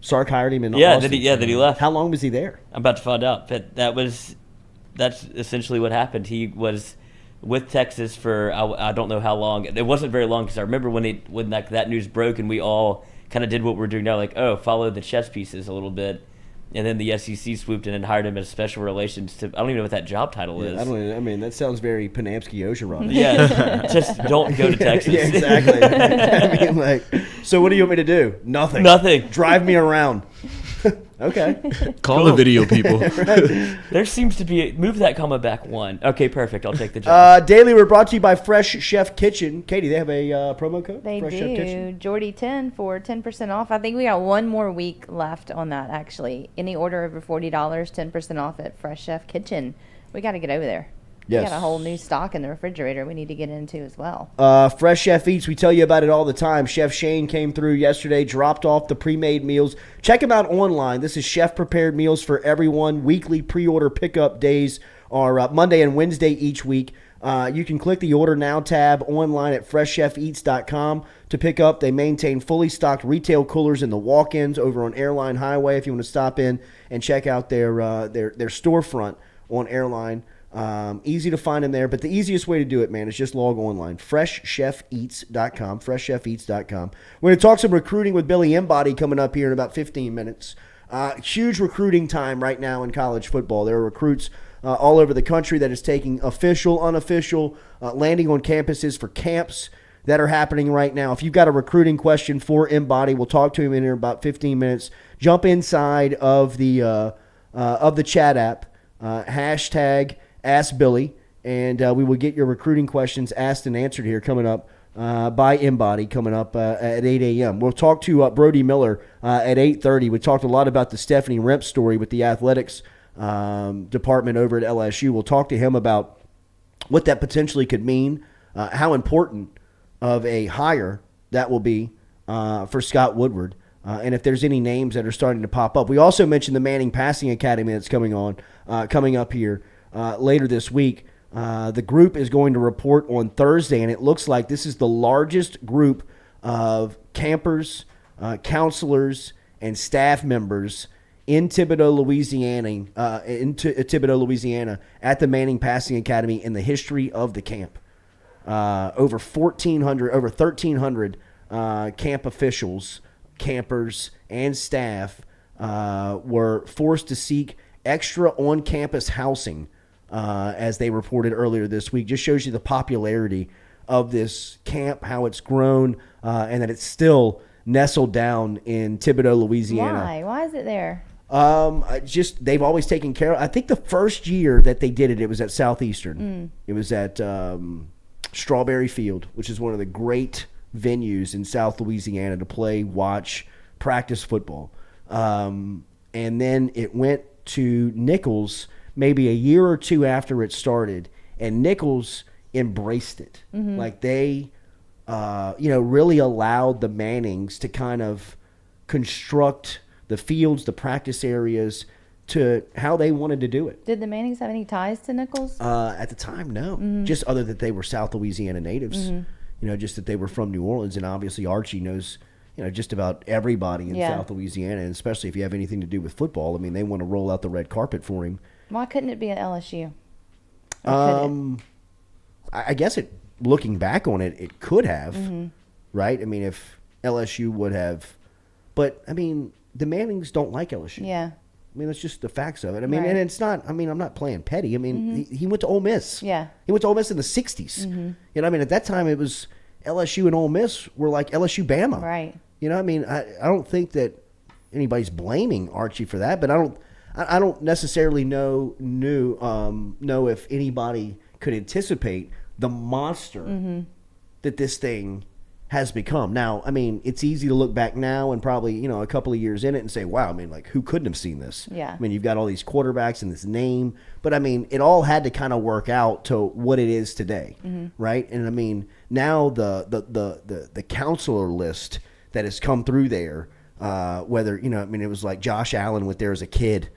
Sark hired him in Yeah, Austin. then he left. How long was he there? I'm about to find out. But that's essentially what happened. He was with Texas for I don't know how long. It wasn't very long because I remember when that news broke and we all kind of did what we're doing now, like follow the chess pieces a little bit. And then the SEC swooped in and hired him as special relations to. I don't even know what that job title is. I mean, that sounds very Panamsky Oceanrock. Yeah, just don't go to Texas. Yeah, exactly. I mean, like, so what do you want me to do? Nothing. Nothing. Drive me around. Okay. Call the video people. There seems to be move that comma back one. Okay, perfect. I'll take the job. Daily, we're brought to you by Fresh Chef Kitchen. Katie, they have a promo code? They Fresh Chef do. Kitchen? Jordy 10 for 10% off. I think we got one more week left on that, actually. Any order over $40, 10% off at Fresh Chef Kitchen. We got to get over there. Yes. We got a whole new stock in the refrigerator we need to get into as well. Fresh Chef Eats, we tell you about it all the time. Chef Shane came through yesterday, dropped off the pre-made meals. Check him out online. This is chef-prepared meals for everyone. Weekly pre-order pickup days are Monday and Wednesday each week. You can click the Order Now tab online at freshchefeats.com to pick up. They maintain fully stocked retail coolers in the walk-ins over on Airline Highway if you want to stop in and check out their storefront on Airline. Easy to find them there, but the easiest way to do it, man, is just log online. freshchefeats.com, freshchefeats.com. We're going to talk some recruiting with Billy Embody coming up here in about 15 minutes. Huge recruiting time right now in college football. There are recruits all over the country that is taking official, unofficial, landing on campuses for camps that are happening right now. If you've got a recruiting question for Embody, we'll talk to him in about 15 minutes. Jump inside of the chat app, hashtag Ask Billy, and we will get your recruiting questions asked and answered here coming up by Embody coming up at 8 a.m. We'll talk to Brody Miller at 8:30. We talked a lot about the Stephanie Remp story with the athletics department over at LSU. We'll talk to him about what that potentially could mean, how important of a hire that will be for Scott Woodward, and if there's any names that are starting to pop up. We also mentioned the Manning Passing Academy that's coming up here later this week. The group is going to report on Thursday, and it looks like this is the largest group of campers, counselors, and staff members in Thibodaux, Louisiana, at the Manning Passing Academy in the history of the camp. Over 1,300 camp officials, campers, and staff were forced to seek extra on-campus housing, as they reported earlier this week. Just shows you the popularity of this camp, how it's grown, and that it's still nestled down in Thibodaux, Louisiana. Why is it there? They've always taken care of. I think the first year that they did it, it was at Southeastern. It was at Strawberry Field, which is one of the great venues in South Louisiana to play, watch, practice football. And then it went to Nichols maybe a year or two after it started, and Nichols embraced it. Like they, really allowed the Mannings to kind of construct the fields, the practice areas to how they wanted to do it. Did the Mannings have any ties to Nichols? At the time, no. Just other that they were South Louisiana natives. Just that they were from New Orleans, and obviously Archie knows, just about everybody in South Louisiana, and especially if you have anything to do with football. I mean, they want to roll out the red carpet for him. Why couldn't it be at LSU? I guess looking back on it, it could have, right? I mean, if LSU would have, but I mean, the Mannings don't like LSU. Yeah. I mean, that's just the facts of it. I mean, Right. and it's not, I'm not playing petty. I mean, he went to Ole Miss. Yeah. He went to Ole Miss in the 60s. I mean, at that time, it was LSU and Ole Miss were like LSU Bama. Right. I mean, I don't think that anybody's blaming Archie for that, but I don't necessarily know if anybody could anticipate the monster that this thing has become. Now, I mean, it's easy to look back now and probably, a couple of years in it and say, wow, I mean, like, who couldn't have seen this? Yeah. I mean, you've got all these quarterbacks and this name, but I mean, it all had to kind of work out to what it is today, right? And I mean, now the counselor list that has come through there, whether, it was like Josh Allen went there as a kid.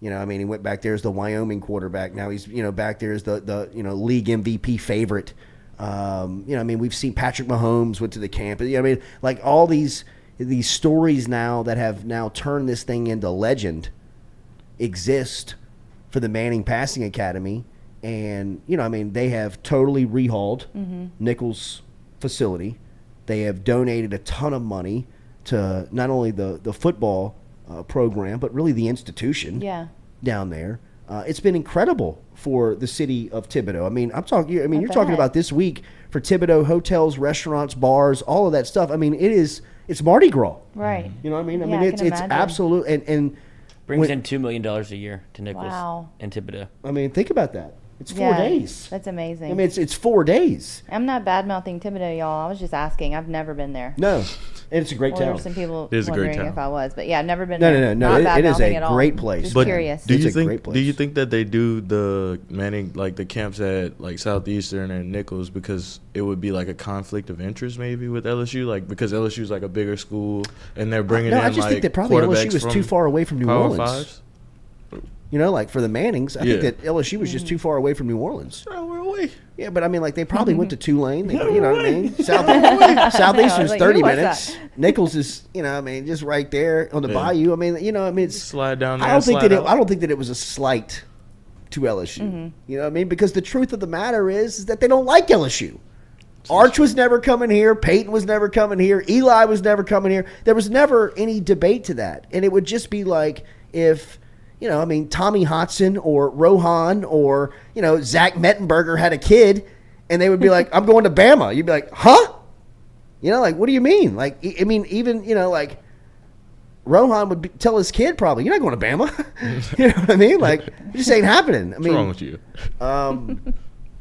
He went back there as the Wyoming quarterback. Now he's, back there as the league MVP favorite. We've seen Patrick Mahomes went to the camp. Like all these stories now that have now turned this thing into legend exist for the Manning Passing Academy. And, they have totally rehauled Nichols' facility. They have donated a ton of money to not only the football program, but really the institution down there. It's been incredible for the city of Thibodaux. You're talking about this week for Thibodaux, hotels, restaurants, bars, all of that stuff. It's Mardi Gras. Right. You know what I mean? Yeah, It's absolute and Brings in $2 million a year to Nichols Wow. and Thibodaux. Think about that. It's 4 days. That's amazing. It's 4 days. I'm not bad-mouthing Thibodaux, y'all. I was just asking. I've never been there. No. And it's a great Well, there town. were some people It is a great wondering town. if I was, but yeah, I've never been No, there. no. Not It is bad-mouthing a at all. great place. Just But curious. Do It's you a think? great place. Do you think that they do the Manning like the camps at like Southeastern and Nichols because it would be like a conflict of interest maybe with LSU, like because LSU is like a bigger school and they're bringing in I just think that probably LSU was too far away from New Power Orleans. Fives? Like for the Mannings, I think Yeah. that LSU was just too far away from New Orleans. Oh, we're away. Yeah, but they probably went to Tulane. You know what I mean? Southeastern's like, 30 who was minutes. Nichols is, just right there on the Yeah. bayou. it's. Slide down there. I don't think slide that out. I don't think that it was a slight to LSU. You know what I mean? Because the truth of the matter is that they don't like LSU. Arch was never coming here. Peyton was never coming here. Eli was never coming here. There was never any debate to that. And it would just be like if, Tommy Hodson or Rohan or, Zach Mettenberger had a kid and they would be like, I'm going to Bama. You'd be like, huh? What do you mean? Even, Rohan would tell his kid probably, you're not going to Bama. You know what I mean? It just ain't happening. What's wrong with you?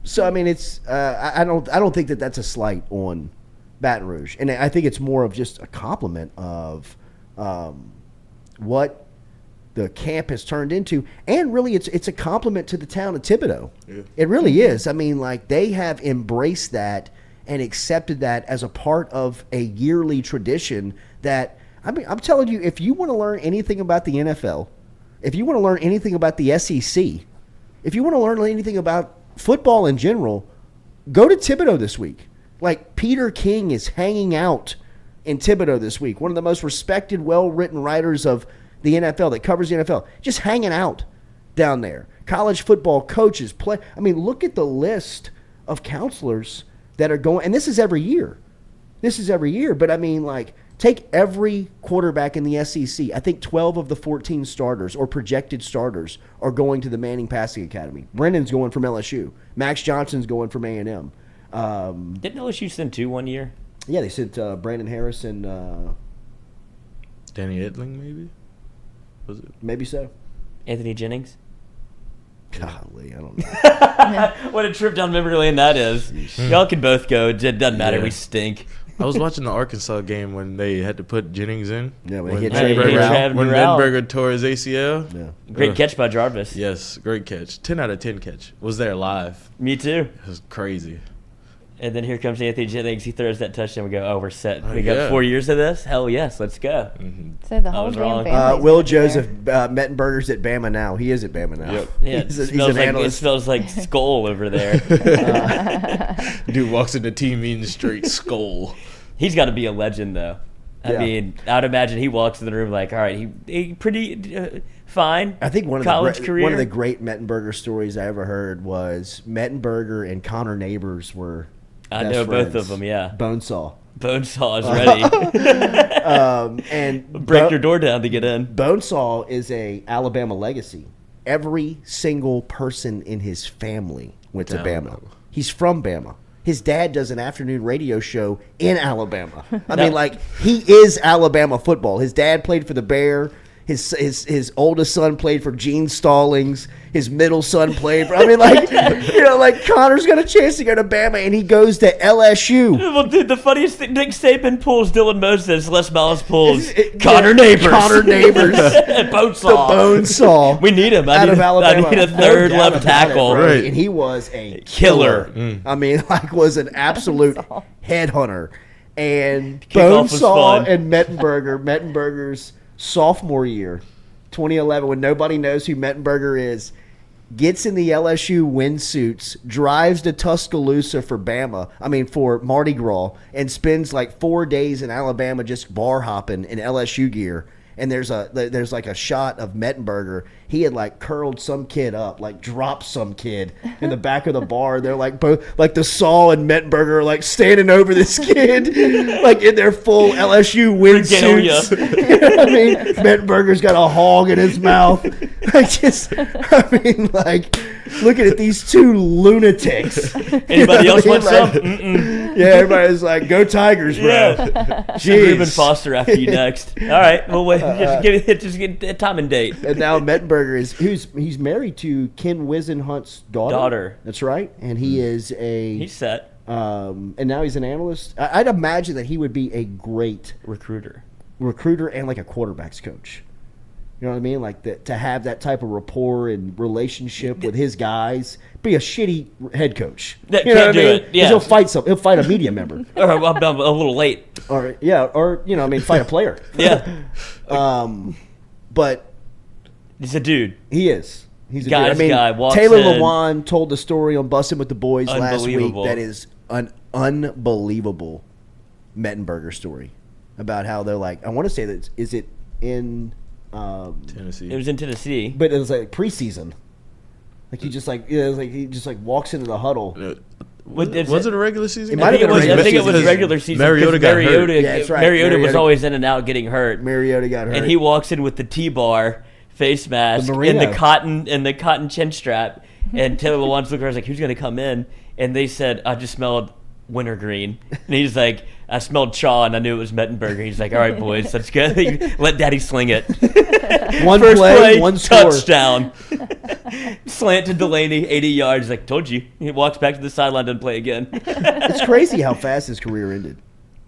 So it's I don't think that that's a slight on Baton Rouge, and I think it's more of just a compliment of what the camp has turned into, and really it's a compliment to the town of Thibodaux. Yeah. It really is. They have embraced that and accepted that as a part of a yearly tradition. That I'm telling you, if you want to learn anything about the NFL, if you want to learn anything about the SEC, if you want to learn anything about football in general, go to Thibodaux this week. Peter King is hanging out in Thibodaux this week. One of the most respected, well-written writers of the NFL that covers the NFL. Just hanging out down there. College football coaches play. Look at the list of counselors that are going, and this is every year. But take every quarterback in the SEC. I think 12 of the 14 starters or projected starters are going to the Manning Passing Academy. Brennan's going from LSU. Max Johnson's going from A&M. Didn't LSU send 2 one year? Yeah, they sent Brandon Harris and Danny Edling maybe? Was it? maybe so. Anthony Jennings? Golly, I don't know. What a trip down memory lane that is. Y'all can both go. It doesn't matter. Yeah. We stink. I was watching the Arkansas game when they had to put Jennings in. Yeah, when when he hit Trav When Durrell. Mettenberger tore his ACL. Yeah. Great Ugh. catch by Jarvis. Yes, great catch. 10 out of 10 catch. Was there live. Me too. It was crazy. And then here comes Anthony Jennings. He throws that touchdown. We go, oh, we're set. Oh, We got yeah. 4 years of this? Hell yes, let's go. So the I whole was damn wrong. family's Will gonna be there. Joseph Mettenberger's at Bama now. He is at Bama now. Yep. Yeah, he's it, an smells like, it analyst. smells like skull over there. Dude walks into team meeting straight skull. He's got to be a legend, though. I Yeah. mean, I'd imagine he walks in the room like, all right, he pretty fine. I think one of college the career. one of the great Mettenberger stories I ever heard was Mettenberger and Connor Neighbors were. I best know both friends. of them. Yeah, Bonesaw. Bonesaw is ready. And Break your door down to get in. Bonesaw is a Alabama legacy. Every single person in his family went to Bama. Alabama. He's from Bama. His dad does an afternoon radio show in Alabama. I mean, he is Alabama football. His dad played for the Bear. His oldest son played for Gene Stallings. His middle son played for. I mean, like like Connor's got a chance to go to Bama, and he goes to LSU. Well, dude, the funniest thing, Nick Saban pulls Dylan Moses, Les Miles pulls Connor Neighbors. Connor Neighbors. Bone saw. The bone saw. We need him. Out of Alabama. I need a No third doubt left about it, tackle. bro. Right. And he was a Killer. I mean, like, was an absolute headhunter. And Kickoff was Bonesaw fun. and Mettenberger's sophomore year, 2011, when nobody knows who Mettenberger is, gets in the LSU windsuits, drives to Tuscaloosa for for Mardi Gras, and spends like 4 days in Alabama just bar hopping in LSU gear. And there's like a shot of Mettenberger. He had like curled some kid up, like dropped some kid in the back of the bar. They're like both, like the Saul and Mettenberger are like standing over this kid, like in their full LSU windsuits. You know what I mean? Mettenberger's got a hog in his mouth. Looking at these two lunatics. Anybody else want some? Yeah, everybody's like, "Go Tigers, bro!" Yeah. Jeez. Ruben Foster after you next. All right. Well, wait, just give a time and date. And now Mettenberger he's married to Ken Wisenhunt's daughter. That's right, and he is He's set. and now he's an analyst. I'd imagine that he would be a great Recruiter and like a quarterback's coach. You know what I mean? Like to have that type of rapport and relationship with his guys. Be a shitty head coach. That You know can't what I do mean? it, yeah. 'Cause he'll fight a media member. Or I'm a little late. Or fight a player. Yeah. But He's a dude. he is. He's a Guy's dude. I mean, guy walks Taylor in. Lewan told the story on Bussin' with the Boys last week. Unbelievable. That is an unbelievable Mettenberger story about how they're like. I want to say that is it in Tennessee. It was in Tennessee. but it was like preseason. Like he just walks into the huddle. Was Was it a regular season? It might have been I think it was season. regular season. Mariota because got hurt. Mariota, Yeah, that's right. Mariota was Mariota- always in and out getting hurt. Mariota got hurt, And he walks in with the T-bar face mask The and merino. the cotton chin strap. And Taylor Lewan's looking around like, who's going to come in? And they said, I just smelled wintergreen. And he's like, I smelled chaw and I knew it was Mettenberger. He's like, all right, boys, let's go. Let Daddy sling it. one First play, one score. touchdown. Slant to Delaney, 80 yards. Like, told you. He walks back to the sideline, doesn't play again. It's crazy how fast his career ended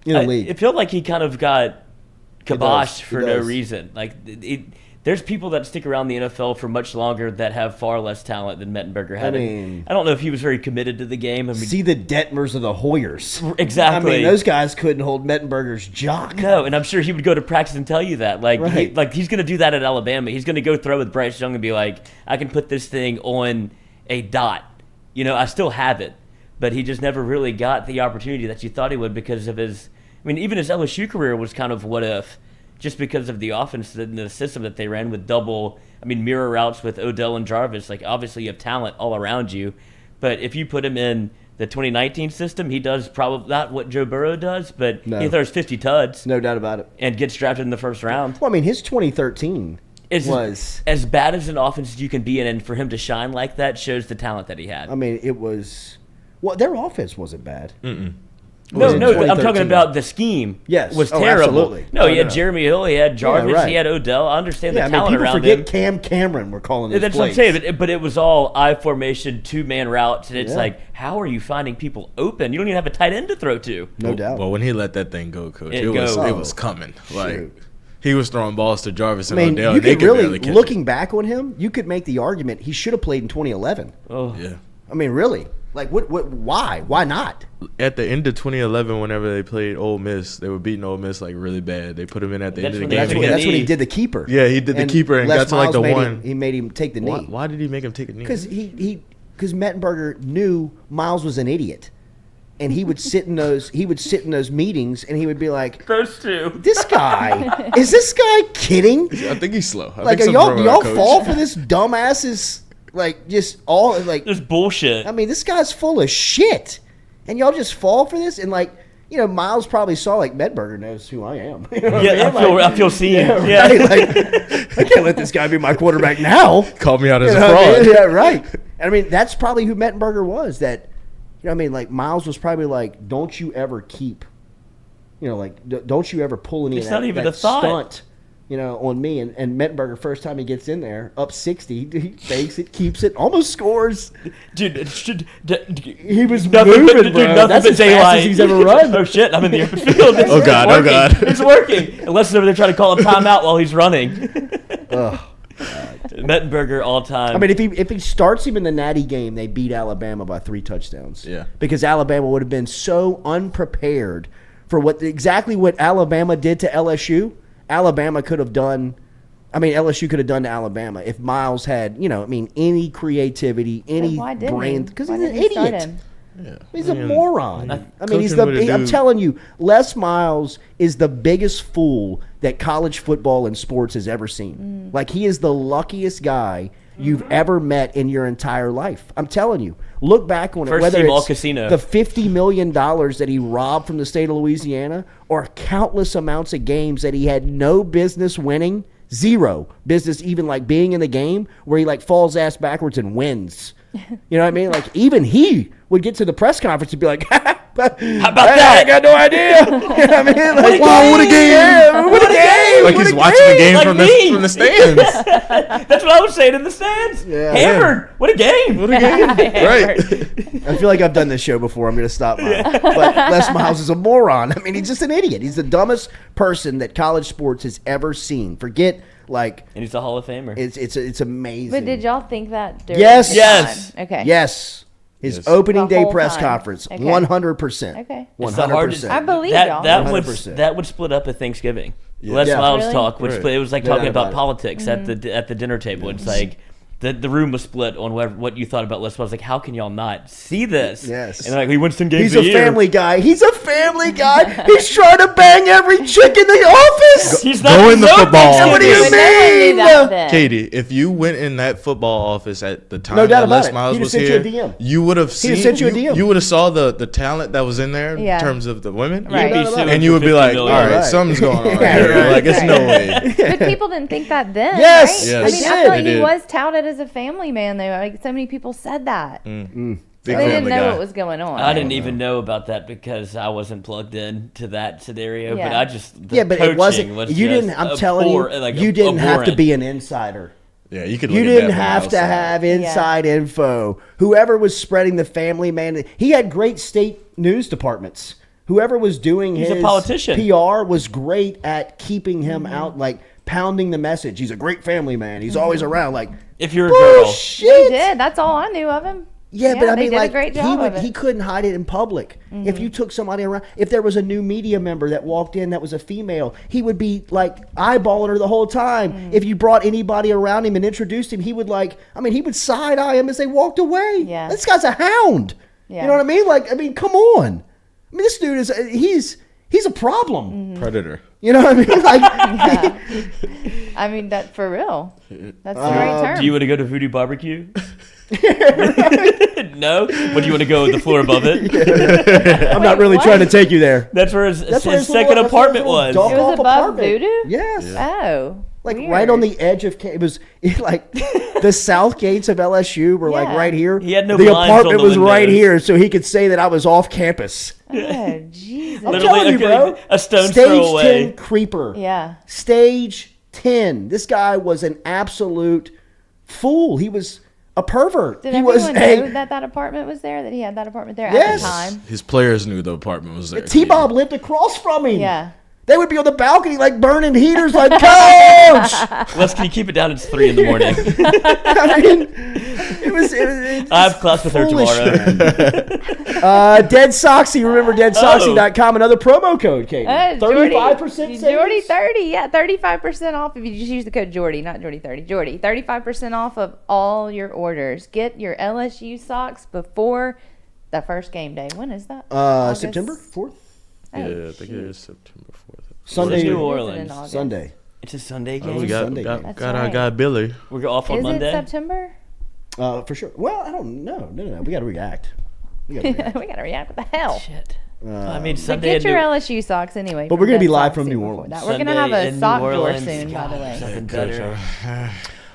in the league. It felt like he kind of got kiboshed He for does. no reason. Like, there's people that stick around the NFL for much longer that have far less talent than Mettenberger had. I mean- I don't know if he was very committed to the game. I mean, See the Detmers of the Hoyers. exactly. I mean, those guys couldn't hold Mettenberger's jock. No, and I'm sure he would go to practice and tell you that. Like, Right. he's going to do that at Alabama. He's going to go throw with Bryce Young and be like, I can put this thing on a dot. You know, I still have it. But he just never really got the opportunity that you thought he would because of his – I mean, even his LSU career was kind of what if, just because of the offense and the system that they ran with mirror routes with Odell and Jarvis. Like, obviously you have talent all around you. But if you put him in the 2019 system, he does probably not what Joe Burrow does, but No. he throws 50 tuds. No doubt about it. And gets drafted in the first round. Well, I mean, his 2013 It's was. as bad as an offense as you can be in, and for him to shine like that shows the talent that he had. I mean, it was. Well, their offense wasn't bad. No, in I'm talking 2013. about the scheme. Yes. Was Oh, terrible. absolutely. No, he Oh, had no. Jeremy Hill, he had Jarvis, right. he had Odell. I understand Yeah, I the mean, talent people around forget him. Cam Cameron. We're calling this. That's what I'm saying, but it was all I formation, 2-man routes, and it's Yeah. like, how are you finding people open? You don't even have a tight end to throw to. No doubt. Well, when he let that thing go, Coach, It it go. was coming. Like Shoot. he was throwing balls to Jarvis I and mean, Odell. you And they could could barely really, catch looking back on him, you could make the argument he should have played in 2011. Oh, it. Yeah. I mean, really. Like, why? Why not? At the end of 2011, whenever they played Ole Miss, they were beating Ole Miss like really bad. They put him in at the That's end of when the they game. took a That's when he knee. did the keeper. Yeah, he did the keeper and Les got to like the Miles one. He made him take the knee. Why did he make him take a knee? Because because Mettenberger knew Miles was an idiot, and he would sit in those meetings and he would be like, those two. "This guy is this guy kidding? I think he's slow. I Like, think are something y'all wrong do with our y'all coach. fall for this dumbass's like just all like? There's bullshit. I mean, this guy's full of shit, and y'all just fall for this and like." You know, Miles probably saw like Mettenberger knows who I am. You know what Yeah, I mean? I feel seen. Yeah, Yeah. right. Like, I can't let this guy be my quarterback now. Called me out as You a know what I fraud. mean? Yeah, right. And I mean, that's probably who Mettenberger was. That, you know what I mean? Like, Miles was probably like, don't you ever keep, you know, like, don't you ever pull any It's of that, not even that a thought. stunt, on me. And Mettenberger, first time he gets in there, up 60, he fakes it, keeps it, almost scores. Dude, He was nothing moving, but, bro. dude, nothing That's but as fast daylight. as he's ever run. Oh shit, I'm in the open field. It's Oh, God, oh, working. God. It's working. Unless he's over there trying to call a timeout while he's running. Mettenberger all time. I mean, if he starts him in the Natty game, they beat Alabama by 3 touchdowns. Yeah. Because Alabama would have been so unprepared for exactly what Alabama did to LSU. Alabama could have done. I mean, LSU could have done to Alabama if Miles had, any creativity, any Why didn't brain. he? Because Why he's an didn't he start idiot. him? Yeah. He's a moron. I mean, he's coaching with a I'm dude- telling you, Les Miles is the biggest fool that college football and sports has ever seen. Like, he is the luckiest guy you've ever met in your entire life. I'm telling you. Look back on it. First Whether team all it's casino. the $50 million that he robbed from the state of Louisiana or countless amounts of games that he had no business winning, zero business even like being in the game where he like falls ass backwards and wins. You know what I mean? Like, even he would get to the press conference and be like, how about that? I got no idea. You know what I mean? Like, Wow, what a game. Yeah, what a game. Like what he's a watching the game Like from me. the stands. That's what I was saying in the stands. Yeah. Hammered. What a game. What a game. Right. I feel like I've done this show before. I'm going to stop mine. But Les Miles is a moron. I mean, he's just an idiot. He's the dumbest person that college sports has ever seen. Forget, like, And he's a Hall of Famer. it's amazing. But did y'all think that during Yes. the Yes. time? Okay. Yes. His Yes. opening The day whole press time. conference, Okay. 100%. Okay. It's the hardest. 100%. I believe that, y'all. that would 100%. that would split up at Thanksgiving. Yeah. Les Yeah. Miles Really? talk would Right. split. It was like No talking doubt about about it. politics at the dinner table. It's like the room was split on what you thought about Les Miles. Like, how can y'all not see this? Yes. And like, we won some games. He's a a year. family guy. He's a family guy. He's trying to bang every chick in the office. He's Go not in the no football Thanksgiving. What do you But no one knew mean? that then. Katie, if you went in that football office at the time No doubt that about Les it. Miles He'd have was sent you here, a DM. you would have seen. sent you a DM. You would have saw the talent that was in there Yeah. in terms of the women. Right. You'd be suing And for you would be 50 like, million. all right, Right. something's going on Yeah, here. right. Like, it's no way. But people didn't think that then. Yes. Right? Yes. I mean, They I did. feel like They he did. was touted as a family man, though. Like, so many people said that. Big They didn't family know guy. what was going on. I didn't even know about that because I wasn't plugged in to that scenario. But Yeah. I just the Yeah, but it coaching wasn't. was You just didn't. I'm telling you, like, you didn't have to abhorrent. be an insider. Yeah, you could. You look at didn't that from have to outside. have inside info. Whoever was spreading the family man, he had great state news departments. Whoever was doing He's a his politician. PR was great at keeping him out, like pounding the message. He's a great family man. He's always around. Like, If you're a girl, bullshit. They did. That's all I knew of him. Yeah, but I they mean, did like, a great job of it. he couldn't hide it in public. If you took somebody around, if there was a new media member that walked in that was a female, he would be like eyeballing her the whole time. If you brought anybody around him and introduced him, he would he would side eye him as they walked away. Yeah. This guy's a hound. Yeah. You know what I mean? Like, I mean, come on. I mean, this dude is he's a problem. Predator. You know what I mean? Like, I mean, that for real. That's the right term. do you want to go to Voodoo Barbecue? No, but do you want to go with the floor above it? I'm not really what? trying to take you there. That's where his where his little- second that's where apartment his little was. dog It was off above apartment. Voodoo? Yes. Oh. Like weird. right on the edge of it was like the south gates of LSU were like Yeah. right here. He had no the blinds apartment on the was right windows. here, so he could say that I was off campus. Oh, Jesus. I'm Literally, telling you, bro. a stone's Stage throw away. 10 creeper. Yeah. Stage 10. This guy was an absolute fool. He was a pervert. Did he was everyone know that apartment was there? That he had that apartment there Yes. at the time? His players knew the apartment was there. T-Bob lived across from him. Yeah. They would be on the balcony like burning heaters like, Coach! Les, can you keep it down? It's 3 a.m. I mean, it was I have class with her foolish, tomorrow. man. Dead Soxy, remember deadsoxy.com, another promo code, Katie. 35% savings. Jordy 30, yeah, 35% off if you just use the code Jordy, not Jordy 30. Jordy, 35% off of all your orders. Get your LSU socks before the first game day. When is that? August? September 4th? Oh, Yeah, I think shoot. it is September 4th. Sunday. New Is it in Orleans. August? Sunday. It's a Sunday Oh, game. we a got Sunday game. That's got our right. guy Billy. We're off on Is Monday. it September? For sure. Well, I don't know. No. We got to react. We gotta react. What the hell? Shit. I mean, But Sunday. get your in New- LSU socks anyway. But from we're gonna be Dead live Soxy from New before Orleans. that. We're gonna Sunday have a in New sock drawer Orleans. soon, by the way. Nothing better.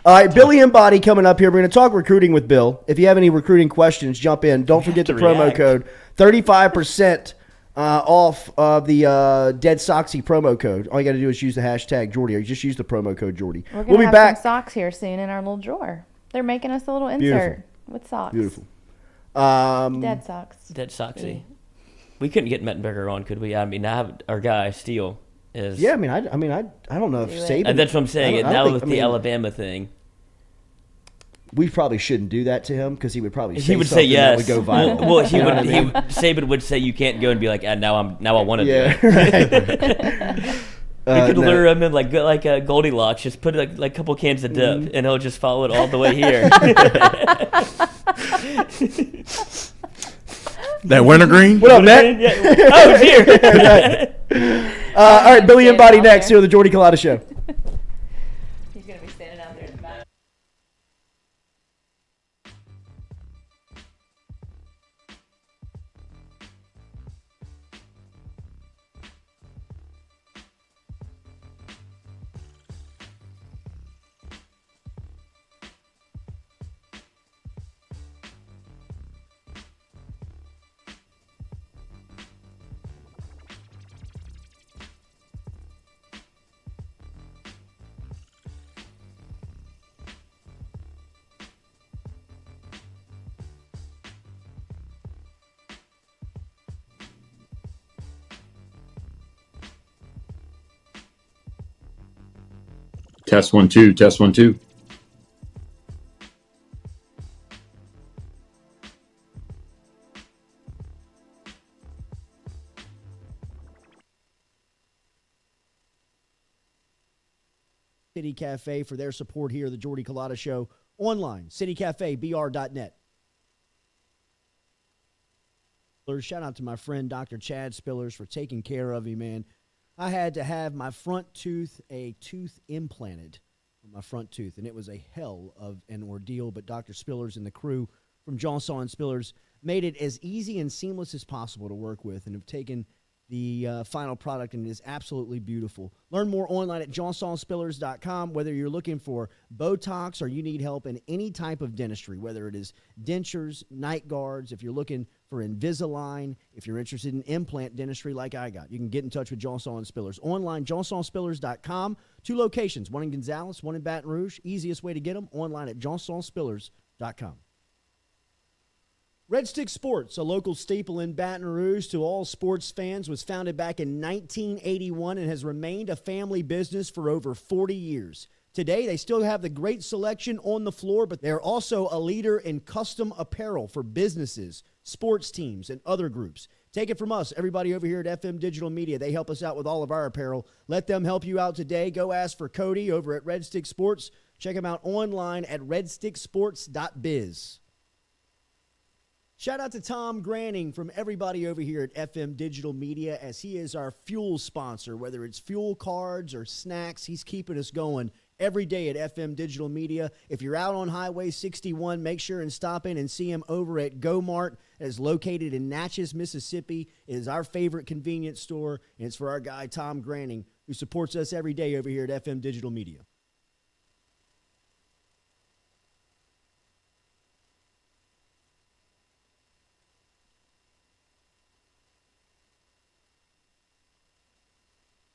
All right, Billy Embody coming up here. We're going to talk recruiting with Bill. If you have any recruiting questions, jump in. Don't forget the to promo react. code. 35% off of the Dead Soxy promo code. All you got to do is use the hashtag Jordy, or you just use the promo code Jordy. We're We'll gonna be have back. some socks here soon in our little drawer. They're making us a little insert Beautiful. with socks. Beautiful. Dead socks. Dead Soxy. We couldn't get Mettenberger on, could we? I mean, now our guy Steele is. Yeah, I mean, I don't know if Do it. Saban. That's what I'm saying. I don't Now think- with I the mean, Alabama thing, we probably shouldn't do that to him because he would probably he would say something that yes. would go viral. Well, he You know would. what I mean? Saban would say you can't go and be like, now I want to do Yeah, it. right. We could No. lure him in like Goldilocks. Just put like a couple cans of dip, Mm-hmm. and he'll just follow it all the way here. That wintergreen? What up, Matt? Yeah. Oh, it's here. All right, Billy Stand Embody out next there. here on the Jordy Culotta Show. He's gonna be standing out there in the back. Test 1 2. Test 1 2. City Cafe for their support here, the Jordy Culotta Show. Online, citycafebr.net. Shout out to my friend Dr. Chad Spillers for taking care of me, man. I had to have my front tooth, a tooth implanted on my front tooth, and it was a hell of an ordeal, but Dr. Spillers and the crew from Johnsaw and Spillers made it as easy and seamless as possible to work with and have taken the final product, and it is absolutely beautiful. Learn more online at johnsonspillers.com. Whether you're looking for Botox or you need help in any type of dentistry, whether it is dentures, night guards, if you're looking for Invisalign, if you're interested in implant dentistry like I got, you can get in touch with Johnson and Spillers. Online, johnsonspillers.com. 2 locations, one in Gonzales, one in Baton Rouge. Easiest way to get them, online at johnsonspillers.com. Red Stick Sports, a local staple in Baton Rouge to all sports fans, was founded back in 1981 and has remained a family business for over 40 years. Today, they still have the great selection on the floor, but they're also a leader in custom apparel for businesses, sports teams, and other groups. Take it from us, everybody over here at FM Digital Media. They help us out with all of our apparel. Let them help you out today. Go ask for Cody over at Red Stick Sports. Check him out online at redsticksports.biz. Shout out to Tom Granning from everybody over here at FM Digital Media, as he is our fuel sponsor. Whether it's fuel cards or snacks, he's keeping us going every day at FM Digital Media. If you're out on Highway 61, make sure and stop in and see him over at Go Mart. It is located in Natchez, Mississippi. It is our favorite convenience store, and it's for our guy Tom Granning, who supports us every day over here at FM Digital Media.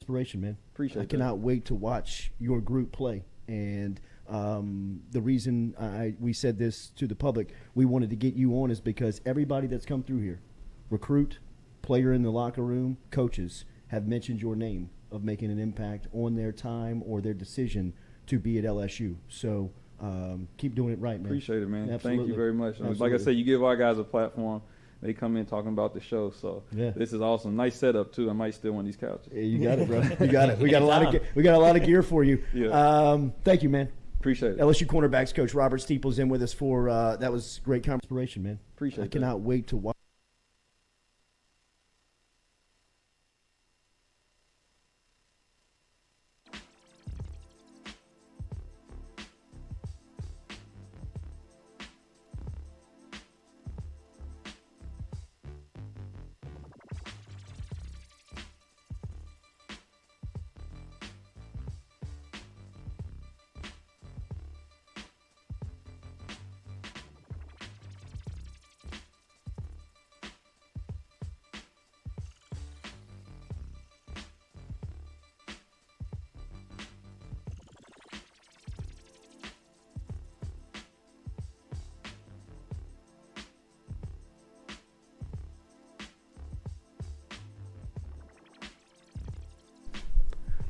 Inspiration, man. Appreciate I cannot wait to watch your group play. And the reason we said this to the public, we wanted to get you on, is because everybody that's come through here, recruit, player in the locker room, coaches, have mentioned your name of making an impact on their time or their decision to be at LSU. So keep doing it right, man. Appreciate it, man. Absolutely. Thank you very much. Like I Absolutely. said, you give our guys a platform. They come in talking about the show, so Yeah. this is awesome. Nice setup too. I might steal one of these couches. Yeah, you got it, bro. You got it. We got a lot of gear for you. Yeah. Thank you, man. Appreciate it. LSU cornerbacks coach Robert Steeple's in with us for that was great inspiration, man. Appreciate I that. cannot wait to watch.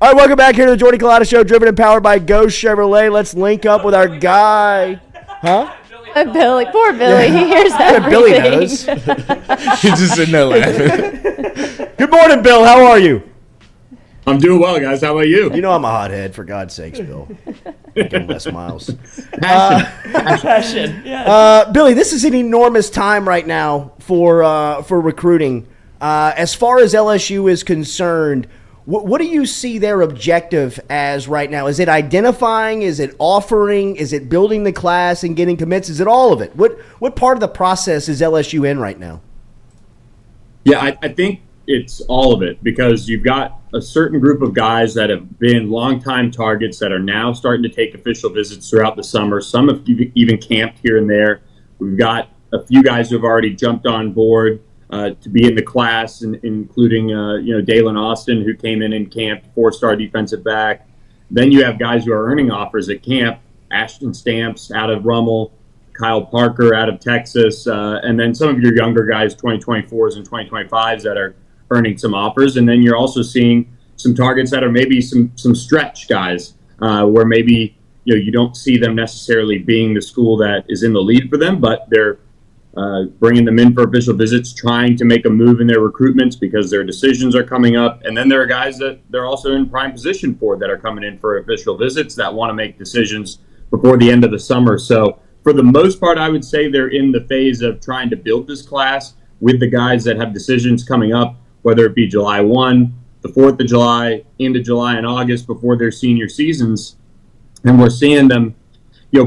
All right, welcome back here to the Jordy Culotta Show, driven and powered by Go Chevrolet. Let's link up with our guy. Huh? Billy, poor Billy. He hears everything. Billy knows. He's just sitting there laughing. Good morning, Bill. How are you? I'm doing well, guys. How about you? You know I'm a hothead, for God's sakes, Bill. Give him Les Miles. Passion. Yeah. Billy, this is an enormous time right now for recruiting. As far as LSU is concerned, what do you see their objective as right now? Is it identifying? Is it offering? Is it building the class and getting commits? Is it all of it? What part of the process is LSU in right now? Yeah, I think it's all of it because you've got a certain group of guys that have been longtime targets that are now starting to take official visits throughout the summer. Some have even camped here and there. We've got a few guys who have already jumped on board to be in the class, including Dalen Austin, who came in and camped, 4-star defensive back. Then you have guys who are earning offers at camp, Ashton Stamps out of Rummel, Kyle Parker out of Texas, and then some of your younger guys, 2024s and 2025s, that are earning some offers. And then you're also seeing some targets that are maybe some stretch guys, where maybe you don't see them necessarily being the school that is in the lead for them, but they're bringing them in for official visits, trying to make a move in their recruitments because their decisions are coming up. And then there are guys that they're also in prime position for that are coming in for official visits that want to make decisions before the end of the summer. So for the most part, I would say they're in the phase of trying to build this class with the guys that have decisions coming up, whether it be July 1, the 4th of July, into July and August before their senior seasons. And we're seeing them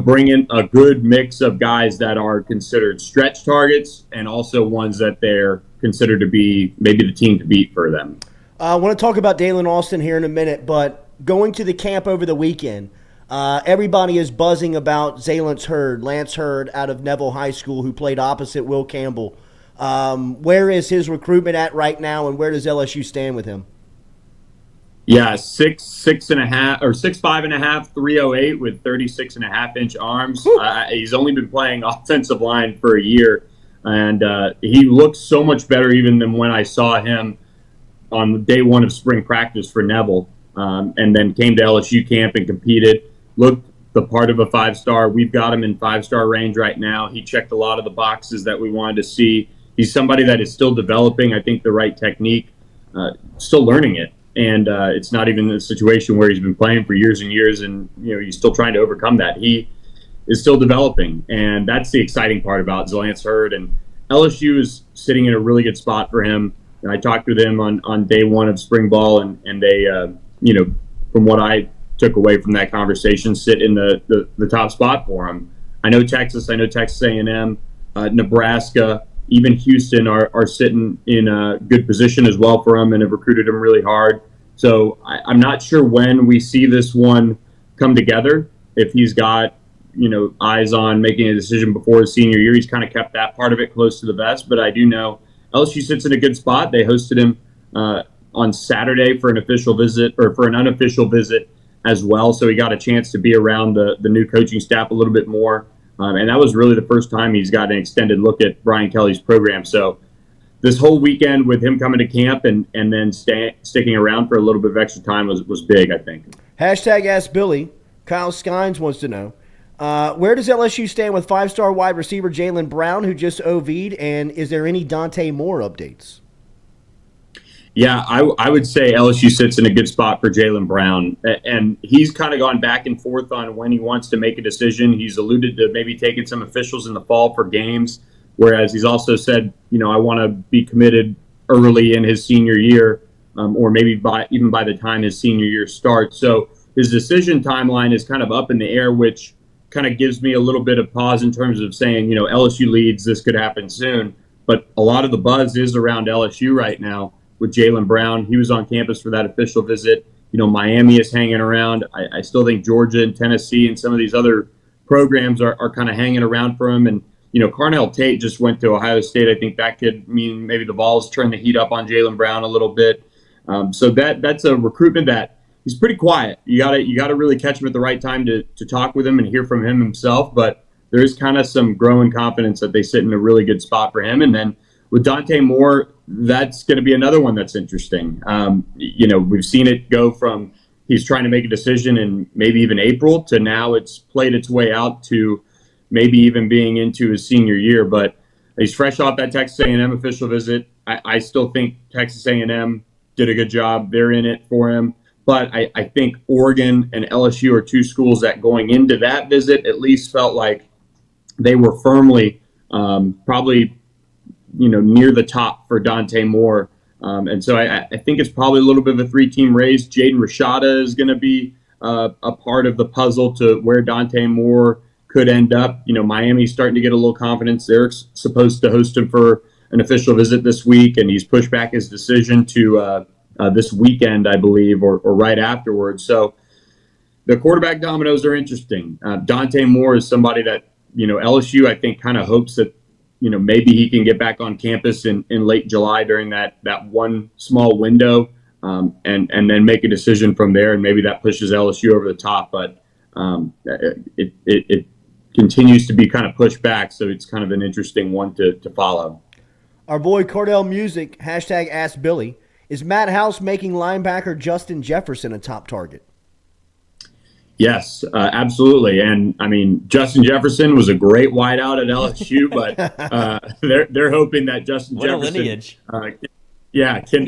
bring in a good mix of guys that are considered stretch targets and also ones that they're considered to be maybe the team to beat for them. I want to talk about Dalen Austin here in a minute, but going to the camp over the weekend, everybody is buzzing about Lance Hurd out of Neville High School, who played opposite Will Campbell. Where is his recruitment at right now, and where does LSU stand with him? Yeah, 6'5", 308 with 36.5-inch arms. He's only been playing offensive line for a year, and he looks so much better even than when I saw him on day one of spring practice for Neville, and then came to LSU camp and competed. Looked the part of a 5-star. We've got him in 5-star range right now. He checked a lot of the boxes that we wanted to see. He's somebody that is still developing, I think, the right technique, still learning it. And it's not even a situation where he's been playing for years and years and, he's still trying to overcome that. He is still developing, and that's the exciting part about Lance Hurd. And LSU is sitting in a really good spot for him. And I talked with him on day one of spring ball, and they, from what I took away from that conversation, sit in the top spot for him. I know Texas A&M, Nebraska, even Houston are sitting in a good position as well for him and have recruited him really hard. So I'm not sure when we see this one come together. If he's got, eyes on making a decision before his senior year, he's kind of kept that part of it close to the vest. But I do know LSU sits in a good spot. They hosted him on Saturday for an official visit, or for an unofficial visit as well. So he got a chance to be around the new coaching staff a little bit more. And that was really the first time he's got an extended look at Brian Kelly's program. So this whole weekend with him coming to camp and then sticking around for a little bit of extra time was big, I think. Hashtag Ask Billy. Kyle Skynes wants to know, where does LSU stand with 5-star wide receiver Jalen Brown, who just OV'd, and is there any Dante Moore updates? Yeah, I would say LSU sits in a good spot for Jalen Brown, and he's kind of gone back and forth on when he wants to make a decision. He's alluded to maybe taking some officials in the fall for games, whereas he's also said, I want to be committed early in his senior year, or maybe even by the time his senior year starts. So his decision timeline is kind of up in the air, which kind of gives me a little bit of pause in terms of saying, LSU leads, this could happen soon. But a lot of the buzz is around LSU right now. With Jalen Brown, he was on campus for that official visit. Miami is hanging around. I still think Georgia and Tennessee and some of these other programs are kind of hanging around for him. And, Carnell Tate just went to Ohio State. I think that could mean maybe the Vols turn the heat up on Jalen Brown a little bit. So that's a recruitment that he's pretty quiet. You gotta really catch him at the right time to talk with him and hear from him himself. But there is kind of some growing confidence that they sit in a really good spot for him. And then with Dante Moore, that's going to be another one that's interesting. We've seen it go from he's trying to make a decision in maybe even April, to now it's played its way out to maybe even being into his senior year. But he's fresh off that Texas A&M official visit. I still think Texas A&M did a good job. They're in it for him. But I think Oregon and LSU are two schools that going into that visit at least felt like they were firmly probably, near the top for Dante Moore. And so I think it's probably a little bit of a 3-team race. Jaden Rashada is going to be a part of the puzzle to where Dante Moore could end up. Miami's starting to get a little confidence. They're supposed to host him for an official visit this week, and he's pushed back his decision to this weekend, I believe, or right afterwards. So the quarterback dominoes are interesting. Dante Moore is somebody that, LSU, I think, kind of hopes that, maybe he can get back on campus in late July during that one small window, and then make a decision from there. And maybe that pushes LSU over the top. But it continues to be kind of pushed back. So it's kind of an interesting one to follow. Our boy Cordell Music, hashtag Ask Billy. Is Matt House making linebacker Justin Jefferson a top target? Yes, absolutely. And I mean, Justin Jefferson was a great wideout at LSU, but they're hoping that Justin what Jefferson, a lineage.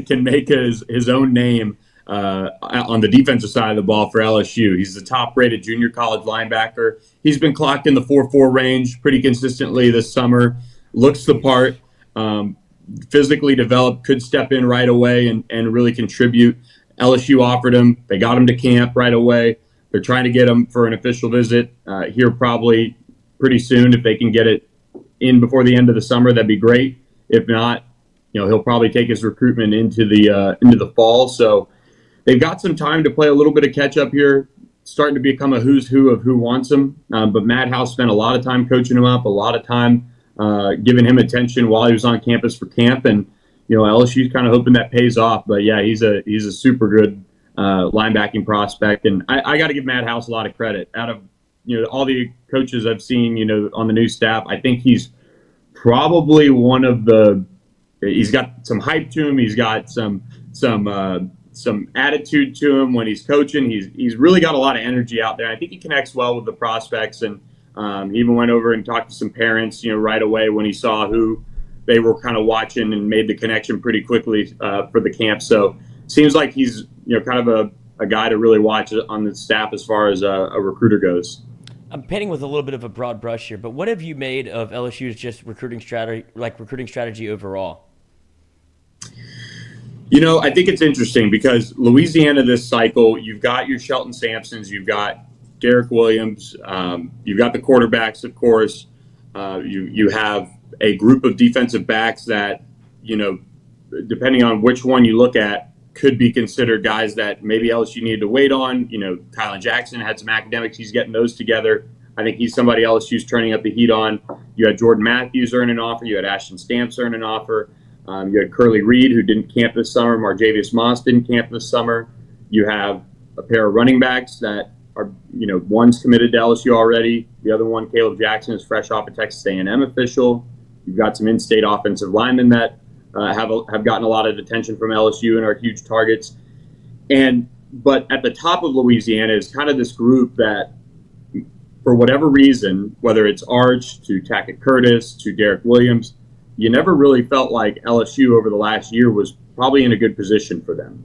Can make his own name on the defensive side of the ball for LSU. He's the top-rated junior college linebacker. He's been clocked in the 4.4 range pretty consistently this summer. Looks the part. Physically developed, could step in right away and really contribute. LSU offered him. They got him to camp right away. They're trying to get him for an official visit here probably pretty soon. If they can get it in before the end of the summer, that'd be great. If not, he'll probably take his recruitment into the fall. So they've got some time to play a little bit of catch up here, starting to become a who's who of who wants him. But Matt House spent a lot of time coaching him up, a lot of time giving him attention while he was on campus for camp, and LSU's kind of hoping that pays off. But yeah, he's a super good linebacking prospect, and I got to give Matt House a lot of credit. Out of all the coaches I've seen on the new staff, I think he's probably one of the. He's got some hype to him. He's got some attitude to him when he's coaching. He's really got a lot of energy out there. I think he connects well with the prospects, and he even went over and talked to some parents, right away when he saw who they were kind of watching, and made the connection pretty quickly for the camp. So seems like he's kind of a guy to really watch on the staff as far as a recruiter goes. I'm painting with a little bit of a broad brush here, but what have you made of LSU's just recruiting strategy overall? I think it's interesting because Louisiana this cycle, you've got your Shelton Sampsons, you've got Derek Williams, you've got the quarterbacks, of course. You have a group of defensive backs that, depending on which one you look at, could be considered guys that maybe LSU needed to wait on. Kylan Jackson had some academics. He's getting those together. I think he's somebody LSU's turning up the heat on. You had Jordan Matthews earn an offer. You had Ashton Stamps earn an offer. You had Curly Reed, who didn't camp this summer. Marjavius Moss didn't camp this summer. You have a pair of running backs that are, one's committed to LSU already. The other one, Caleb Jackson, is fresh off a Texas A&M official. You've got some in-state offensive linemen that have gotten a lot of attention from LSU and are huge targets. But at the top of Louisiana is kind of this group that, for whatever reason, whether it's Arch to Tackett Curtis to Derek Williams, you never really felt like LSU over the last year was probably in a good position for them.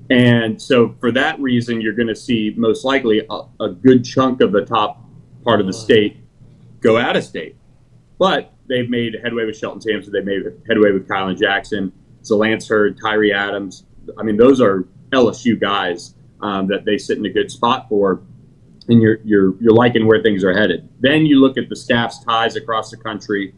And so for that reason, you're going to see most likely a good chunk of the top part of the state go out of state. But they've made headway with Shelton Sampson. They've made headway with Kylan Jackson, Lance Hurd, Tyree Adams. I mean, those are LSU guys that they sit in a good spot for, and you're liking where things are headed. Then you look at the staff's ties across the country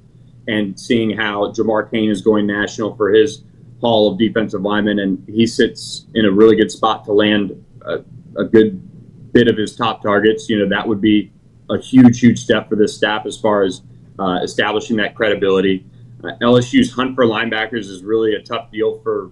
and seeing how Jamar Cain is going national for his haul of defensive linemen, and he sits in a really good spot to land a good bit of his top targets. That would be a huge step for this staff as far as establishing that credibility. LSU's hunt for linebackers is really a tough deal for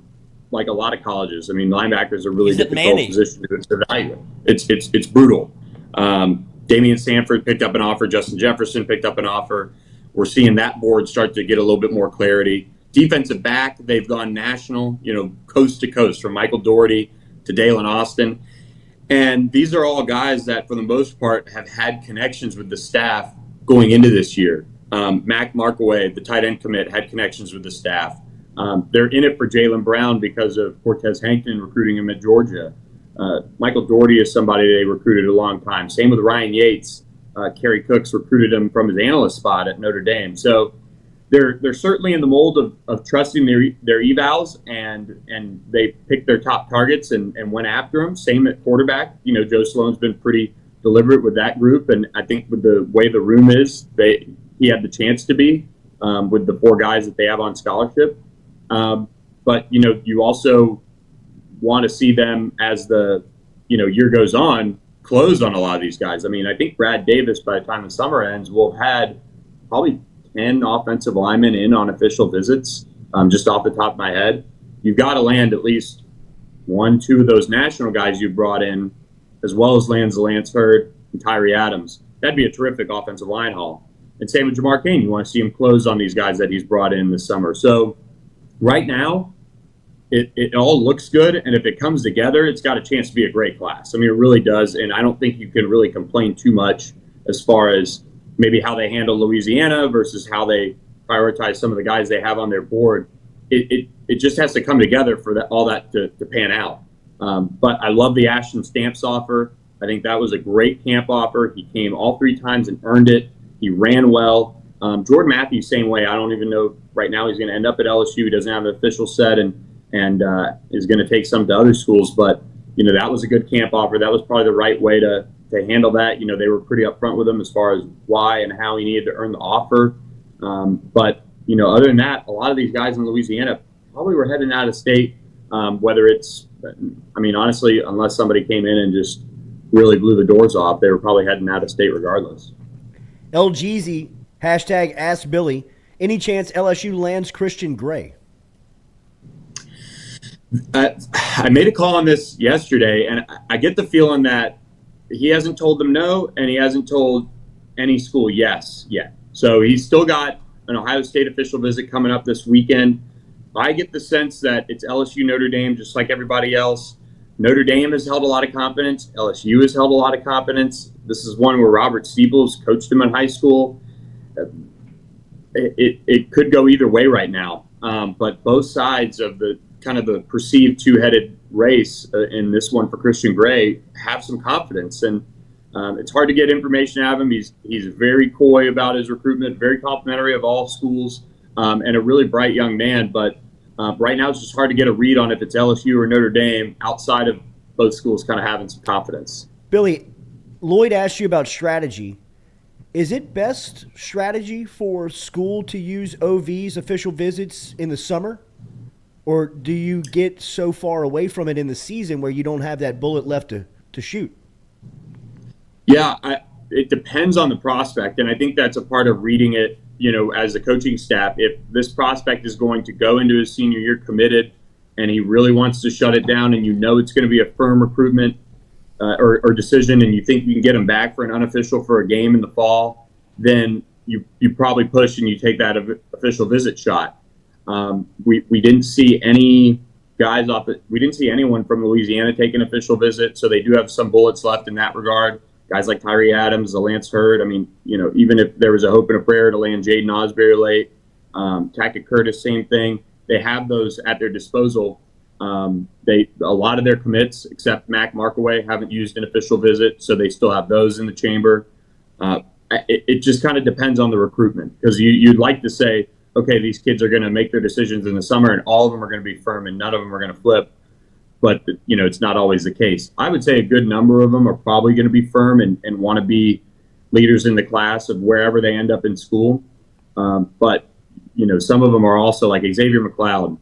like a lot of colleges. I mean, linebackers are really difficult position to evaluate. It's brutal. Damian Sanford picked up an offer. Justin Jefferson picked up an offer. We're seeing that board start to get a little bit more clarity. Defensive back, they've gone national, coast to coast, from Michael Doherty to Dalen Austin. And these are all guys that, for the most part, have had connections with the staff going into this year. Mac Markaway, the tight end commit, had connections with the staff. They're in it for Jaylen Brown because of Cortez Hankton recruiting him at Georgia. Michael Doherty is somebody they recruited a long time. Same with Ryan Yates. Kerry Cooks recruited him from his analyst spot at Notre Dame. So they're certainly in the mold of trusting their evals, and they picked their top targets and went after them. Same at quarterback. Joe Sloan's been pretty deliberate with that group, and I think with the way the room is, he had the chance to be with the 4 guys that they have on scholarship. But you also want to see them as the year goes on close on a lot of these guys. I mean, I think Brad Davis, by the time the summer ends, will have had probably 10 offensive linemen in on official visits, just off the top of my head. You've got to land at least 1-2 of those national guys you brought in, as well as Lance Hurd and Tyree Adams. That'd be a terrific offensive line haul. And same with Jamar Cain. You want to see him close on these guys that he's brought in this summer. So right now, it all looks good, and if it comes together, it's got a chance to be a great class. I mean, it really does, and I don't think you can really complain too much as far as maybe how they handle Louisiana versus how they prioritize some of the guys they have on their board. It just has to come together for all that to pan out. But I love the Ashton Stamps offer. I think that was a great camp offer. He came all 3 times and earned it. He ran well. Jordan Matthews, same way. I don't even know right now he's going to end up at LSU. He doesn't have an official set and is going to take some to other schools. But, that was a good camp offer. That was probably the right way to handle that. They were pretty upfront with him as far as why and how he needed to earn the offer. But, other than that, a lot of these guys in Louisiana probably were heading out of state, whether it's, honestly, unless somebody came in and just really blew the doors off, they were probably heading out of state regardless. LGZ, hashtag Ask Billy. Any chance LSU lands Christian Gray? I made a call on this yesterday, and I get the feeling that he hasn't told them no, and he hasn't told any school yes yet. So he's still got an Ohio State official visit coming up this weekend. I get the sense that it's LSU Notre Dame, just like everybody else. Notre Dame has held a lot of confidence. LSU has held a lot of confidence. This is one where Robert Steeples coached him in high school. It could go either way right now. But both sides of the kind of the perceived 2-headed race in this one for Christian Gray have some confidence. And it's hard to get information out of him. He's very coy about his recruitment, very complimentary of all schools, and a really bright young man. But right now it's just hard to get a read on if it's LSU or Notre Dame outside of both schools kind of having some confidence. Billy, Lloyd asked you about strategy. Is it best strategy for school to use OVs, official visits, in the summer? Or do you get so far away from it in the season where you don't have that bullet left to shoot? Yeah, it depends on the prospect. And I think that's a part of reading it, as a coaching staff. If this prospect is going to go into his senior year committed and he really wants to shut it down, and it's going to be a firm recruitment or decision, and you think you can get him back for an unofficial for a game in the fall, then you probably push and you take that official visit shot. We didn't see any guys we didn't see anyone from Louisiana take an official visit, so they do have some bullets left in that regard. Guys like Tyree Adams, Lance Hurd. Even if there was a hope and a prayer to land Jaden Osbury late, Tackett Curtis, same thing. They have those at their disposal. A lot of their commits, except Mac Markaway, haven't used an official visit, so they still have those in the chamber. It just kind of depends on the recruitment, because you'd like to say, okay, these kids are going to make their decisions in the summer and all of them are going to be firm and none of them are going to flip. But, it's not always the case. I would say a good number of them are probably going to be firm and want to be leaders in the class of wherever they end up in school. But, some of them are also like Xavier McLeod.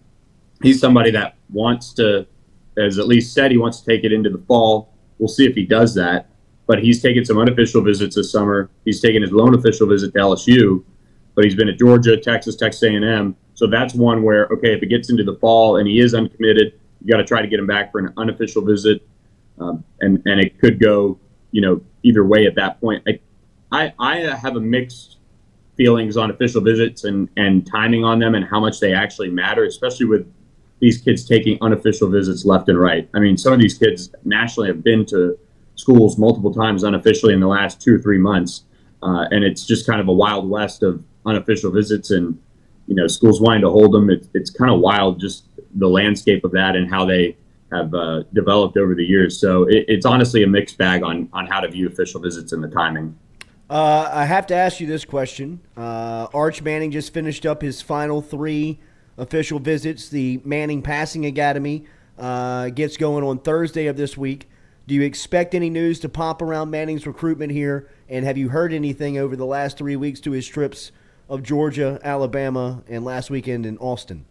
He's somebody that wants to, as at least said, he wants to take it into the fall. We'll see if he does that. But he's taken some unofficial visits this summer. He's taken his lone official visit to LSU. But he's been at Georgia, Texas A&M. So that's one where, okay, if it gets into the fall and he is uncommitted, you got to try to get him back for an unofficial visit. And it could go, either way at that point. I have a mixed feelings on official visits and timing on them and how much they actually matter, especially with these kids taking unofficial visits left and right. I mean, some of these kids nationally have been to schools multiple times unofficially in the last 2 or 3 months. And it's just kind of a wild west of unofficial visits and, schools wanting to hold them. It's kind of wild, just the landscape of that and how they have developed over the years. So it's honestly a mixed bag on how to view official visits and the timing. I have to ask you this question. Arch Manning just finished up his final 3 official visits. The Manning Passing Academy gets going on Thursday of this week. Do you expect any news to pop around Manning's recruitment here? And have you heard anything over the last 3 weeks to his trips of Georgia, Alabama, and last weekend in Austin?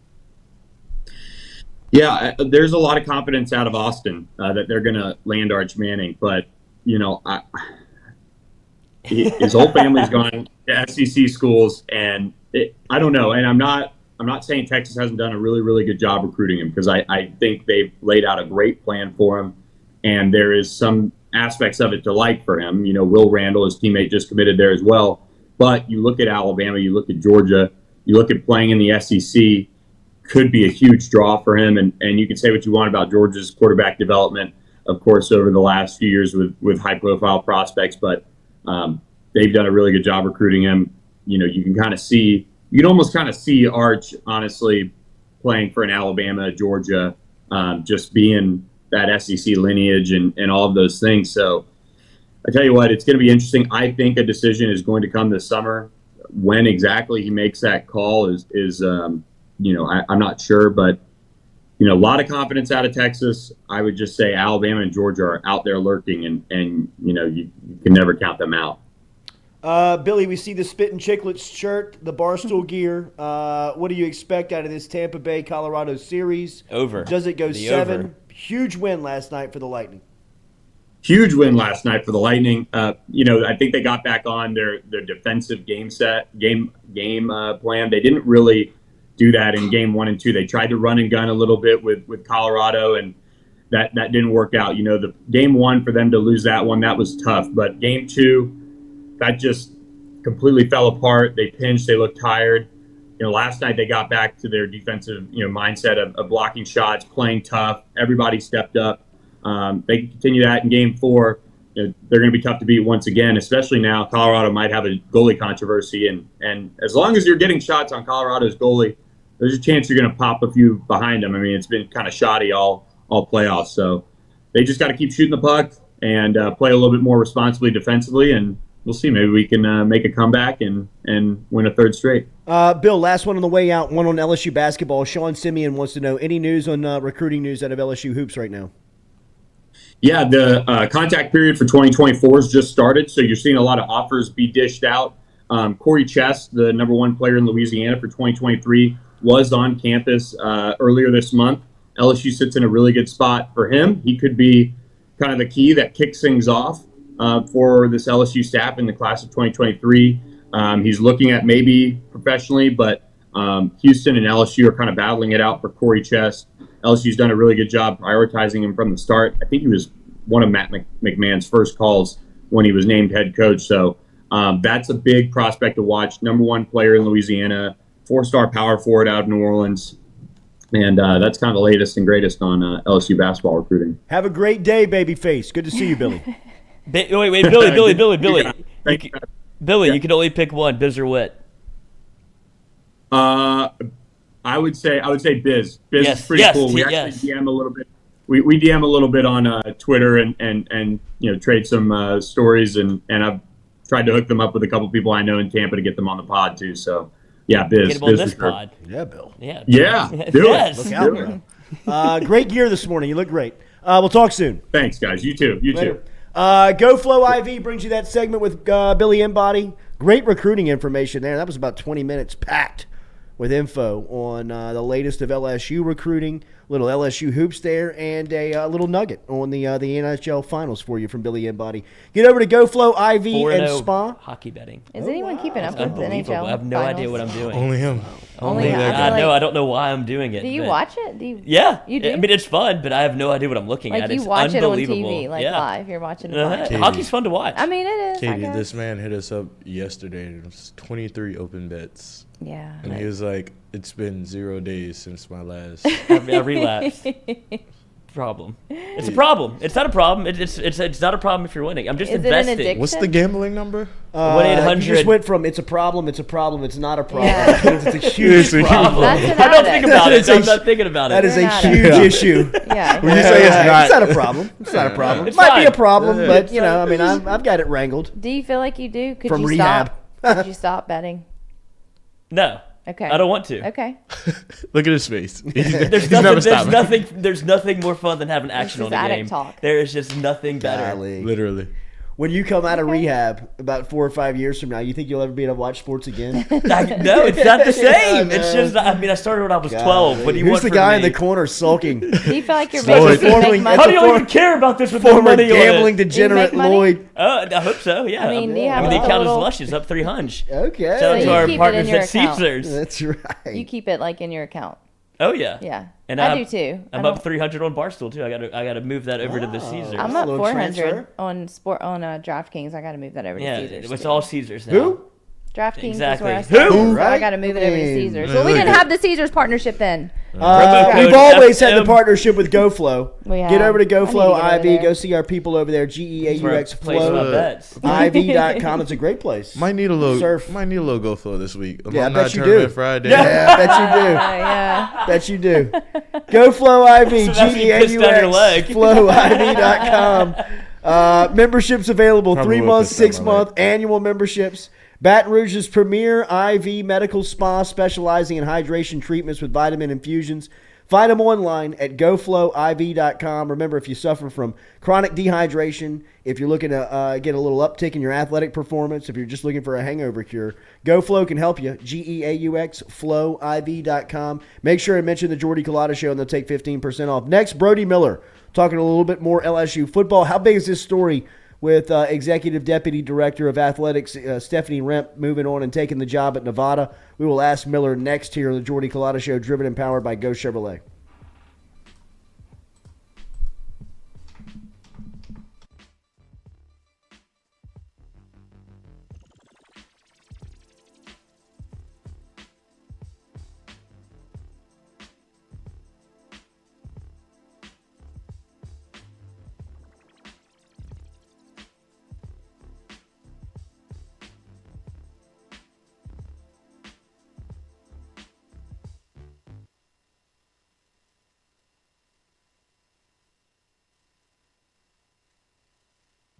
Yeah, there's a lot of confidence out of Austin that they're going to land Arch Manning. But, his whole family's gone to SEC schools. And I don't know. And I'm not saying Texas hasn't done a really, really good job recruiting him, because I think they've laid out a great plan for him. And there is some aspects of it to like for him. Will Randall, his teammate, just committed there as well. But you look at Alabama, you look at Georgia, you look at playing in the SEC, could be a huge draw for him. And you can say what you want about Georgia's quarterback development, of course, over the last few years with high-profile prospects. But they've done a really good job recruiting him. You can almost kind of see Arch, honestly, playing for an Alabama, Georgia, just being that SEC lineage and all of those things. So I tell you what, it's going to be interesting. I think a decision is going to come this summer. When exactly he makes that call is I'm not sure, but a lot of confidence out of Texas. I would just say Alabama and Georgia are out there lurking, and you can never count them out. Billy, we see the Spittin' Chicklets shirt, the Barstool gear. What do you expect out of this Tampa Bay, Colorado series? Over. Does it go The 7? over. Huge win last night for the Lightning. Huge win last night for the Lightning. I think they got back on their defensive game plan. They didn't really do that in game 1 and 2. They tried to run and gun a little bit with Colorado, and that didn't work out. The game 1, for them to lose that one, that was tough. But game 2, that just completely fell apart. They pinched. They looked tired. Last night they got back to their defensive, mindset of blocking shots, playing tough. Everybody stepped up. They can continue that in game 4. They're going to be tough to beat once again, especially now Colorado might have a goalie controversy. And as long as you're getting shots on Colorado's goalie, there's a chance you're going to pop a few behind them. I mean, it's been kind of shoddy all playoffs. So they just got to keep shooting the puck and play a little bit more responsibly defensively, and we'll see. Maybe we can make a comeback and win a 3rd straight. Bill, last one on the way out, one on LSU basketball. Sean Simeon wants to know, any news on recruiting news out of LSU hoops right now? Yeah, the contact period for 2024 has just started, so you're seeing a lot of offers be dished out. Corey Chess, the number 1 player in Louisiana for 2023, was on campus earlier this month. LSU sits in a really good spot for him. He could be kind of the key that kicks things off for this LSU staff in the class of 2023. He's looking at maybe professionally, but Houston and LSU are kind of battling it out for Corey Chess. LSU's done a really good job prioritizing him from the start. I think he was one of Matt McMahon's first calls when he was named head coach. So that's a big prospect to watch. Number 1 player in Louisiana, 4-star power forward out of New Orleans. And that's kind of the latest and greatest on LSU basketball recruiting. Have a great day, babyface. Good to see you, Billy. Wait, Billy. Billy, Yeah. you can only pick one, Biz or Wit. I would say Biz. Biz Yes, is pretty yes, cool. We yes. actually DM a little bit. We DM a little bit on Twitter and trade some stories, and I've tried to hook them up with a couple people I know in Tampa to get them on the pod too. So yeah, Biz. Get him on Biz this for sure. pod. Yeah, Bill. Yeah. Yeah, do Yes. it. Look out, Do it. bro. Great gear this morning. You look great. We'll talk soon. Thanks, guys. You too. You Later. too. GoFlow IV brings you that segment with Billy Embody. Great recruiting information there. That was about 20 minutes packed with info on the latest of LSU recruiting, little LSU hoops there, and a little nugget on the NHL Finals for you from Billy Embody. Get over to GoFlow IV and 4-0 Spa. hockey betting. Is anyone keeping up with the Unbelievable. NHL? I have no idea what I'm doing. Only him. Only I feel I like- know. I don't know why I'm doing it. Do you but- watch it? Do you? Yeah. You do? I mean, it's fun, but I have no idea what I'm looking Like at. you It's watch it on unbelievable. TV, like yeah. live. You're watching it Uh-huh. live. Katie. Hockey's fun to watch. I mean, it is. I Katie, guess. this man hit us up yesterday. And it was 23 open bets. Yeah. And he was like, it's been 0 days since my last. I relapsed. Problem. It's a problem. It's not a problem. It's not a problem if you're winning. I'm just Is it an investing. addiction? What's the gambling number? 1-800. You just went from it's a problem, it's a problem, it's not a problem. Yeah. It's a huge problem. That's an I don't addict. think about That it. I'm is not thinking about it. That is You're a not huge a- issue. Yeah. When you say it's not- It's not a problem. It's not a problem. It It's might be a fine. problem, Yeah. but, you know, I mean, I've got it wrangled. Do you feel like you do? Could From you rehab. stop? Could you stop betting? No. Okay. I don't want to. Okay. Look at his face. He's There's never nothing. stopping. There's nothing more fun than having action is on a addict game. talk. There is just nothing better. Golly. Literally. When you come out of Okay. rehab about 4 or 5 years from now, you think you'll ever be able to watch sports again? No, it's not the same. Yeah, It's man. just. I mean, I started when I was 12. What do you Who's want the from guy in me? the corner sulking? Do you feel like you're Lloyd. making Formerly- make money? How do you Former- even care about this with no Former money gambling on it? degenerate money? Lloyd. I hope so. Yeah. I mean, do you have I mean, the a account is little- luscious, up 300. Okay. Shout out So to you our keep it in partners your at account. Caesars. That's right. You keep it like in your account. Oh yeah. Yeah. And I do too. I'm I up don't- 300 on Barstool too. I gotta move that over to the Oh. Caesars. I'm A up little 400 transfer? on DraftKings. I got to move that over to yeah, Caesars. it's too. all Caesars now. Who? DraftKings Exactly. is where I Who? started, so I Right? got to move it over to I mean, Caesars. man, Well, we look didn't at- have the Caesars partnership then. Promo We've code always had the FM. partnership with GoFlow. We Get have. over to I need to GoFlow get over IV. there. Go see our people over there. That's where I GEAUX place my Flow. bets. IV.com. It's a great place. Might need a little. Surf. Might need a little go flow this week. Yeah, I Alumni bet you tournament do. Friday. Yeah, I bet you do. Yeah. Bet you do. GoFlow IV. So that's when you piss down your leg. FlowIV.com. Memberships available. Probably 3 will months, piss down 6 my leg. month annual memberships. Baton Rouge's premier IV medical spa specializing in hydration treatments with vitamin infusions. Find them online at goflowiv.com. Remember, if you suffer from chronic dehydration, if you're looking to get a little uptick in your athletic performance, if you're just looking for a hangover cure, GoFlow can help you. GEAUX, flowiv.com. Make sure and mention the Jordy Culotta Show, and they'll take 15% off. Next, Brody Miller, talking a little bit more LSU football. How big is this story with Executive Deputy Director of Athletics Stephanie Remp moving on and taking the job at Nevada? We will ask Miller next here on the Jordy Culotta Show, driven and powered by Go Chevrolet.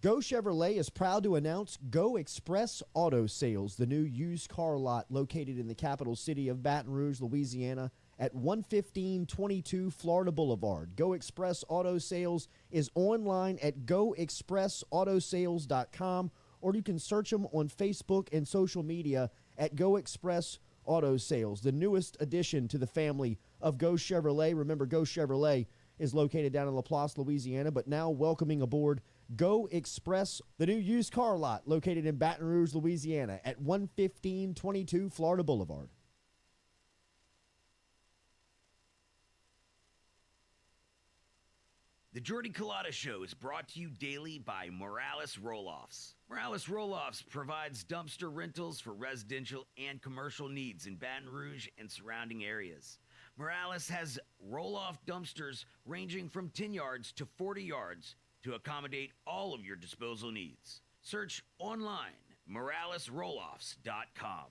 Go Chevrolet is proud to announce Go Express Auto Sales, the new used car lot located in the capital city of Baton Rouge, Louisiana, at 11522 Florida Boulevard. Go Express Auto Sales is online at goexpressautosales.com, or you can search them on Facebook and social media at Go Express Auto Sales, the newest addition to the family of Go Chevrolet. Remember, Go Chevrolet is located down in Laplace, Louisiana, but now welcoming aboard Go Express, the new used car lot located in Baton Rouge, Louisiana at 11522 Florida Boulevard. The Jordy Culotta Show is brought to you daily by Morales Roll-Offs. Morales Roll-Offs provides dumpster rentals for residential and commercial needs in Baton Rouge and surrounding areas. Morales has roll-off dumpsters ranging from 10 yards to 40 yards to accommodate all of your disposal needs. Search online, moralesrolloffs.com.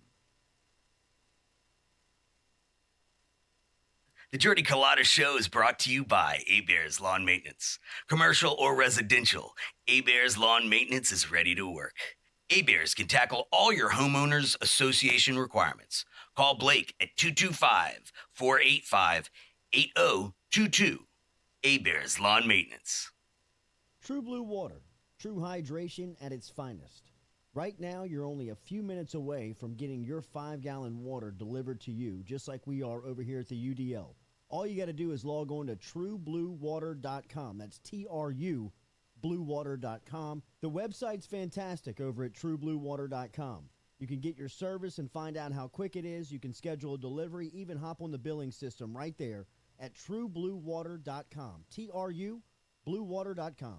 The Jordy Culotta Show is brought to you by A-Bears Lawn Maintenance. Commercial or residential, A-Bears Lawn Maintenance is ready to work. A-Bears can tackle all your homeowners association requirements. Call Blake at 225-485-8022. A-Bears Lawn Maintenance. True Blue Water, true hydration at its finest. Right now, you're only a few minutes away from getting your 5-gallon water delivered to you, just like we are over here at the UDL. All you got to do is log on to truebluewater.com. That's TRU, bluewater.com. The website's fantastic over at truebluewater.com. You can get your service and find out how quick it is. You can schedule a delivery, even hop on the billing system right there at truebluewater.com. TRU bluewater.com.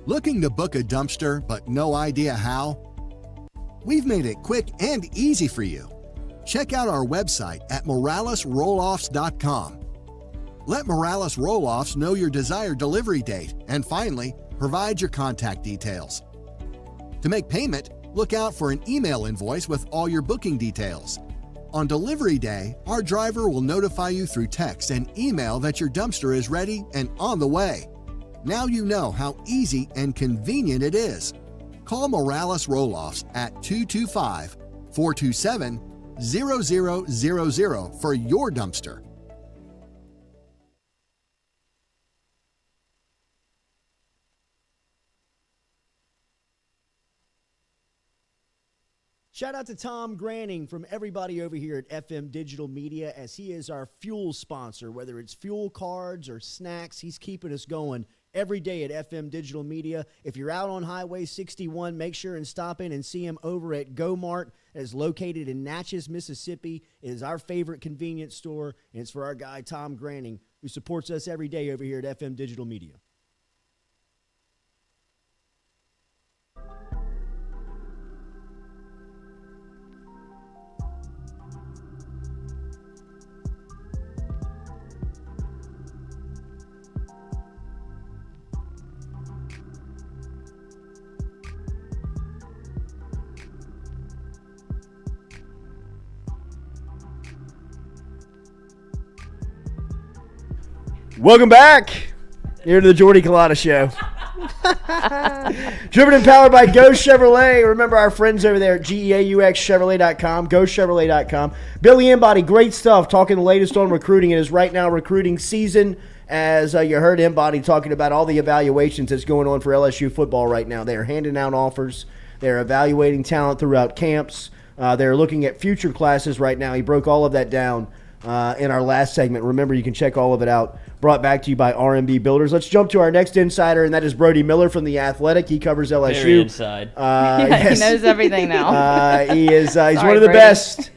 Looking to book a dumpster but no idea how? We've made it quick and easy for you. Check out our website at moralesrolloffs.com. Let Morales Roll-Offs know your desired delivery date, and finally, provide your contact details. To make payment, look out for an email invoice with all your booking details. On delivery day, our driver will notify you through text and email that your dumpster is ready and on the way. Now you know how easy and convenient it is. Call Morales Roll-Offs at 225-427-0000 for your dumpster. Shout out to Tom Granning from everybody over here at FM Digital Media, as he is our fuel sponsor. Whether it's fuel cards or snacks, he's keeping us going every day at FM Digital Media. If you're out on Highway 61, make sure and stop in and see him over at Go Mart. It is located in Natchez, Mississippi. It is our favorite convenience store, and it's for our guy Tom Granning, who supports us every day over here at FM Digital Media. Welcome back here to the Jordy Culotta Show. Driven and powered by Go Chevrolet. Remember our friends over there at GEAUXChevrolet.com, GoChevrolet.com. Billy Embody, great stuff, talking the latest on recruiting. It is right now recruiting season, as you heard Embody talking about all the evaluations that's going on for LSU football right now. They are handing out offers. They're evaluating talent throughout camps. They're looking at future classes right now. He broke all of that down in our last segment. Remember, you can check all of it out. Brought back to you by RMB Builders. Let's jump to our next insider, and that is Brody Miller from The Athletic. He covers LSU. Very inside. Yes. He knows everything now. He is. He's Sorry, one of the Brody. best.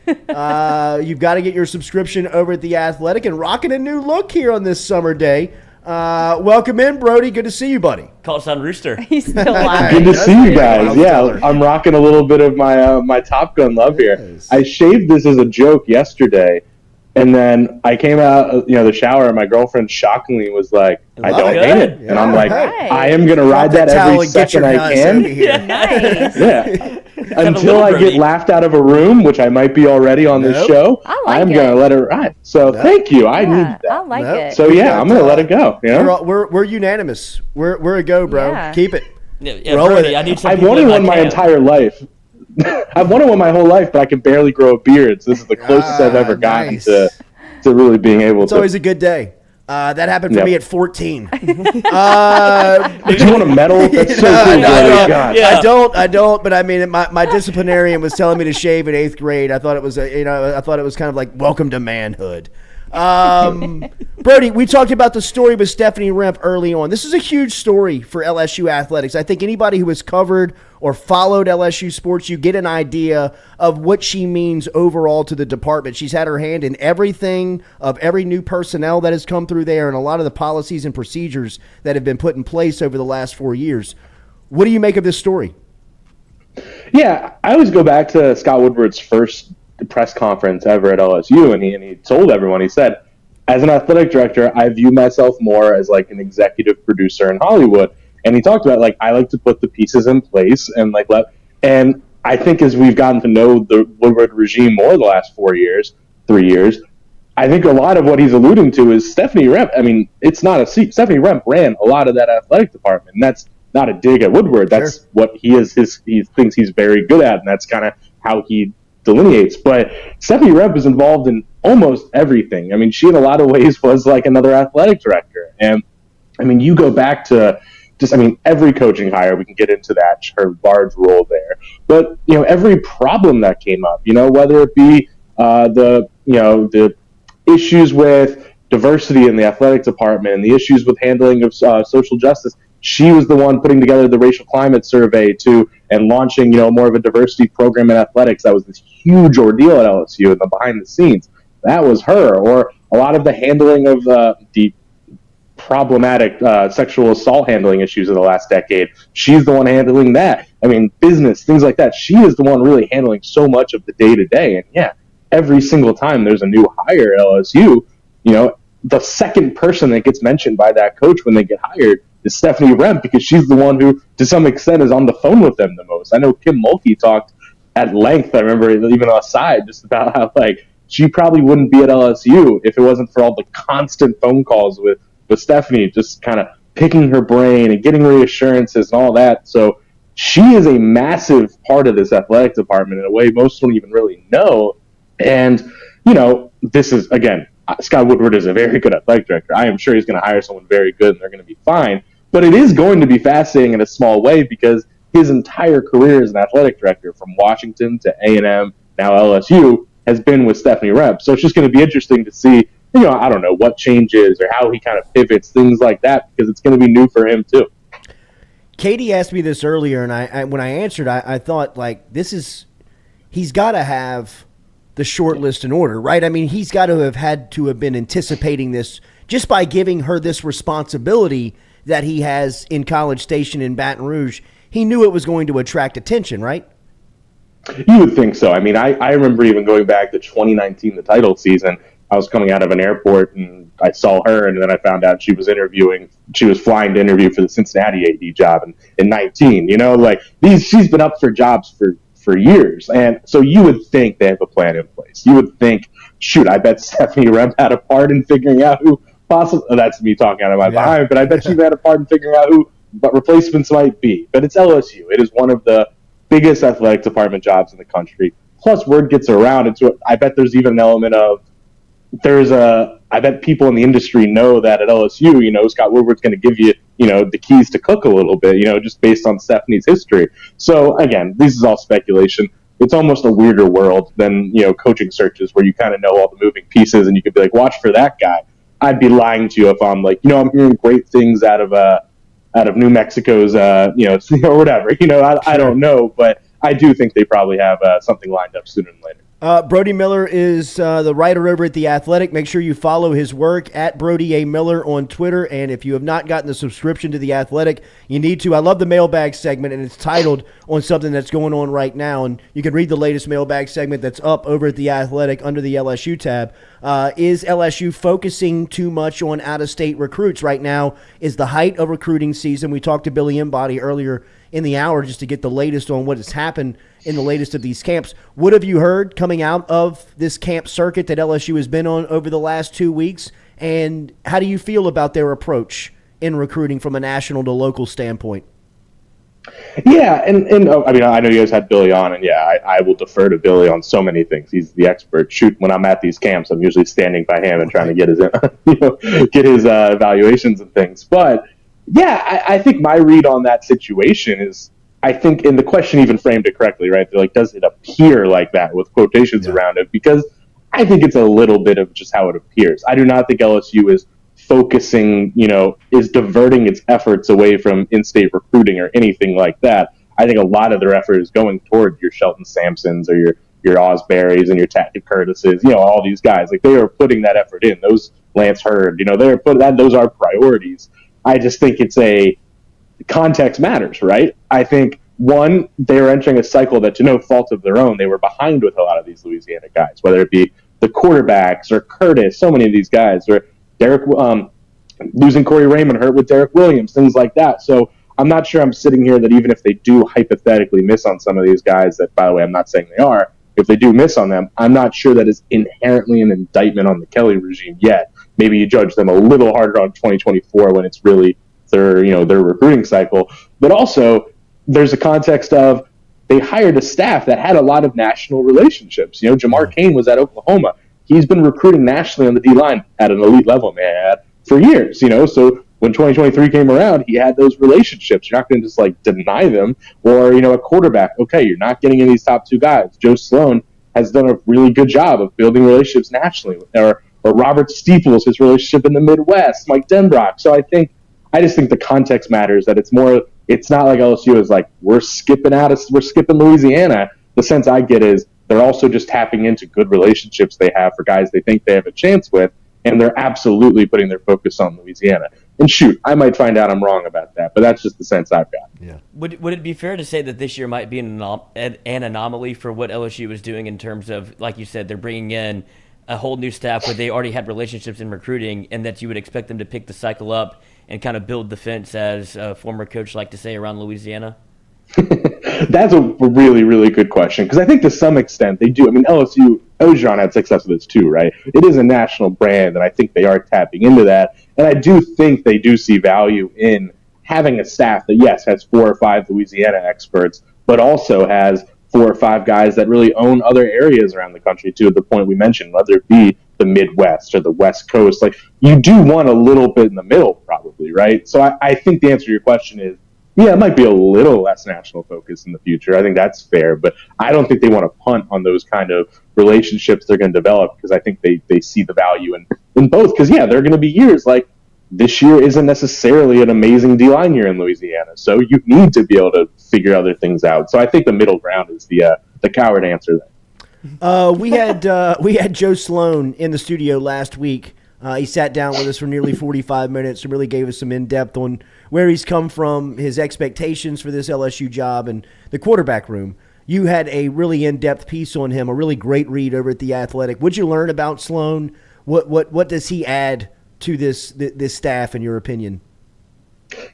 You've got to get your subscription over at The Athletic, and rocking a new look here on this summer day. Welcome in, Brody. Good to see you, buddy. Call us on Rooster. He's still laughing. Good to see you guys. Wild Yeah, color. I'm rocking a little bit of my Top Gun love here. Yes. I shaved this as a joke yesterday, and then I came out, the shower, and my girlfriend shockingly was like, "I don't Good. hate it," and I'm like, Right. "I am gonna ride that towel every and get your second I nuts can." over here. Nice. Yeah. a Until little I Brody. get laughed out of a room, which I might be already on this Nope. show, I like I'm it. gonna let it ride. So thank you. I Yeah, needed that. I like Nope. it. So yeah, I'm gonna let it go. You know? We're unanimous. We're a go, bro. Yeah. Keep it. Yeah, Roll with Brody, it. I need some I've people wanted in one my camp. entire life. I've wanted one my whole life, but I can barely grow a beard. So this is the closest I've ever gotten nice. to really being able It's to. always a good day. That happened for Yep. me at 14. Did you want a medal? That's so No, cool, no, Jordy. no. God. Yeah. I don't. But I mean, my disciplinarian was telling me to shave in 8th grade. I thought it was I thought it was kind of like welcome to manhood. Brody, we talked about the story with Stephanie Remp early on. This is a huge story for LSU athletics. I think anybody who has covered or followed LSU sports, you get an idea of what she means overall to the department. She's had her hand in everything of every new personnel that has come through there and a lot of the policies and procedures that have been put in place over the last 4 years. What do you make of this story? Yeah, I always go back to Scott Woodward's first press conference ever at LSU, and he told everyone, he said, as an athletic director, I view myself more as like an executive producer in Hollywood. And he talked about, like, I like to put the pieces in place and and I think as we've gotten to know the Woodward regime more the last 3 years, I think a lot of what he's alluding to is Stephanie Remp. I mean, it's not a secret. Stephanie Remp ran a lot of that athletic department, and that's not a dig at Woodward. That's what he thinks he's very good at, and that's kind of how he delineates. But Stephanie Remp is involved in almost everything. I mean, she in a lot of ways was like another athletic director. And I mean, you go back to every coaching hire, we can get into that, her large role there. But, every problem that came up, whether it be the issues with diversity in the athletic department and the issues with handling of social justice. She was the one putting together the racial climate survey and launching, more of a diversity program in athletics. That was this huge ordeal at LSU and the behind the scenes. That was her. Or a lot of the handling of the problematic sexual assault handling issues of the last decade. She's the one handling that. I mean, business, things like that. She is the one really handling so much of the day-to-day. And yeah, every single time there's a new hire at LSU, the second person that gets mentioned by that coach when they get hired is Stephanie Remp, because she's the one who, to some extent, is on the phone with them the most. I know Kim Mulkey talked at length, I remember even aside, just about how, she probably wouldn't be at LSU if it wasn't for all the constant phone calls with Stephanie, just kind of picking her brain and getting reassurances and all that. So she is a massive part of this athletic department in a way most don't even really know. And, this is, again, Scott Woodward is a very good athletic director. I am sure he's going to hire someone very good and they're going to be fine. But it is going to be fascinating in a small way because his entire career as an athletic director, from Washington to A&M, now LSU, has been with Stephanie Remp. So it's just going to be interesting to see, I don't know, what changes or how he kind of pivots, things like that, because it's going to be new for him too. Katie asked me this earlier, and I when I answered, I thought, he's got to have the short list in order, right? I mean, he's got to have been anticipating this just by giving her this responsibility that he has in College Station in Baton Rouge. He knew it was going to attract attention, right? You would think so. I mean, I remember even going back to 2019, the title season. I was coming out of an airport and I saw her, and then I found out she was flying to interview for the Cincinnati AD job in 19. She's been up for jobs for years. And so you would think they have a plan in place. You would think, shoot, I bet Stephanie Remp had a part in figuring out who possibly, that's me talking out of my behind, but I bet she had a part in figuring out who replacements might be. But it's LSU. It is one of the biggest athletic department jobs in the country. Plus, word gets around into it. I bet there's even an element of, I bet people in the industry know that at LSU, Scott Woodward's going to give you, the keys to cook a little bit, just based on Stephanie's history. So again, this is all speculation. It's almost a weirder world than, coaching searches where you kind of know all the moving pieces and you could be like, watch for that guy. I'd be lying to you if I'm like, I'm hearing great things out of New Mexico's, or whatever, I don't know, but I do think they probably have something lined up sooner than later. Brody Miller is the writer over at The Athletic. Make sure you follow his work at Brody A. Miller on Twitter. And if you have not gotten the subscription to The Athletic, you need to. I love the mailbag segment, and it's titled on something that's going on right now. And you can read the latest mailbag segment that's up over at The Athletic under the LSU tab. Is LSU focusing too much on out-of-state recruits right now? Is the height of recruiting season. We talked to Billy Embody earlier in the hour just to get the latest on what has happened in the latest of these camps. What have you heard coming out of this camp circuit that LSU has been on over the last 2 weeks? And how do you feel about their approach in recruiting from a national to local standpoint? Yeah, and I mean, I know you guys had Billy on, and I will defer to Billy on so many things. He's the expert. Shoot, when I'm at these camps, I'm usually standing by him and trying to get his evaluations and things. But yeah, I think my read on that situation is, I think, and the question even framed it correctly, right? They're like, does it appear like that with quotations around it? Because I think it's a little bit of just how it appears. I do not think LSU is focusing, is diverting its efforts away from in-state recruiting or anything like that. I think a lot of their effort is going toward your Shelton Sampsons or your Osberries and your Tackett Curtises, all these guys. Like, they are putting that effort in. Those Lance Hurd, those are priorities. I just think it's context matters, right? I think, one, they were entering a cycle that, to no fault of their own, they were behind with a lot of these Louisiana guys, whether it be the quarterbacks or Curtis, so many of these guys, or Derek, losing Corey Raymond, hurt with Derek Williams, things like that. So I'm not sure I'm sitting here that even if they do hypothetically miss on some of these guys, that, by the way, I'm not saying they are, if they do miss on them, I'm not sure that is inherently an indictment on the Kelly regime yet. Maybe you judge them a little harder on 2024 when it's really their recruiting cycle. But also, there's a context of they hired a staff that had a lot of national relationships. Jamar Cain was at Oklahoma. He's been recruiting nationally on the D-line at an elite level, man, for years. So when 2023 came around, he had those relationships. You're not going to just deny them. Or, a quarterback, okay, you're not getting any of these top two guys. Joe Sloan has done a really good job of building relationships nationally, or Robert Steeples, his relationship in the Midwest, Mike Denbrock. So I just think the context matters, that it's not like LSU is like, we're skipping Louisiana. The sense I get is they're also just tapping into good relationships they have for guys they think they have a chance with, and they're absolutely putting their focus on Louisiana. And shoot, I might find out I'm wrong about that, but that's just the sense I've got. Yeah. Would it be fair to say that this year might be an anomaly for what LSU is doing in terms of, like you said, they're bringing in a whole new staff where they already had relationships in recruiting, and that you would expect them to pick the cycle up and kind of build the fence, as a former coach like to say, around Louisiana? That's a really, really good question, because I think to some extent they do. I mean, LSU, Ogeron had success with this too, right? It is a national brand, and I think they are tapping into that. And I do think they do see value in having a staff that, yes, has 4 or 5 Louisiana experts, but also has 4 or 5 guys that really own other areas around the country too, at the point we mentioned, whether it be the Midwest or the West Coast. Like, you do want a little bit in the middle, probably, right? So I think the answer to your question is, yeah, it might be a little less national focus in the future. I think that's fair, but I don't think they want to punt on those kind of relationships they're going to develop, because I think they see the value in both. Because, yeah, there are going to be years like this year isn't necessarily an amazing D-line here in Louisiana, so you need to be able to figure other things out. So I think the middle ground is the coward answer there. We had Joe Sloan in the studio last week. He sat down with us for nearly 45 minutes and really gave us some in-depth on where he's come from, his expectations for this LSU job, and the quarterback room. You had a really in-depth piece on him, a really great read over at The Athletic. What'd you learn about Sloan? What does he add to this staff, in your opinion?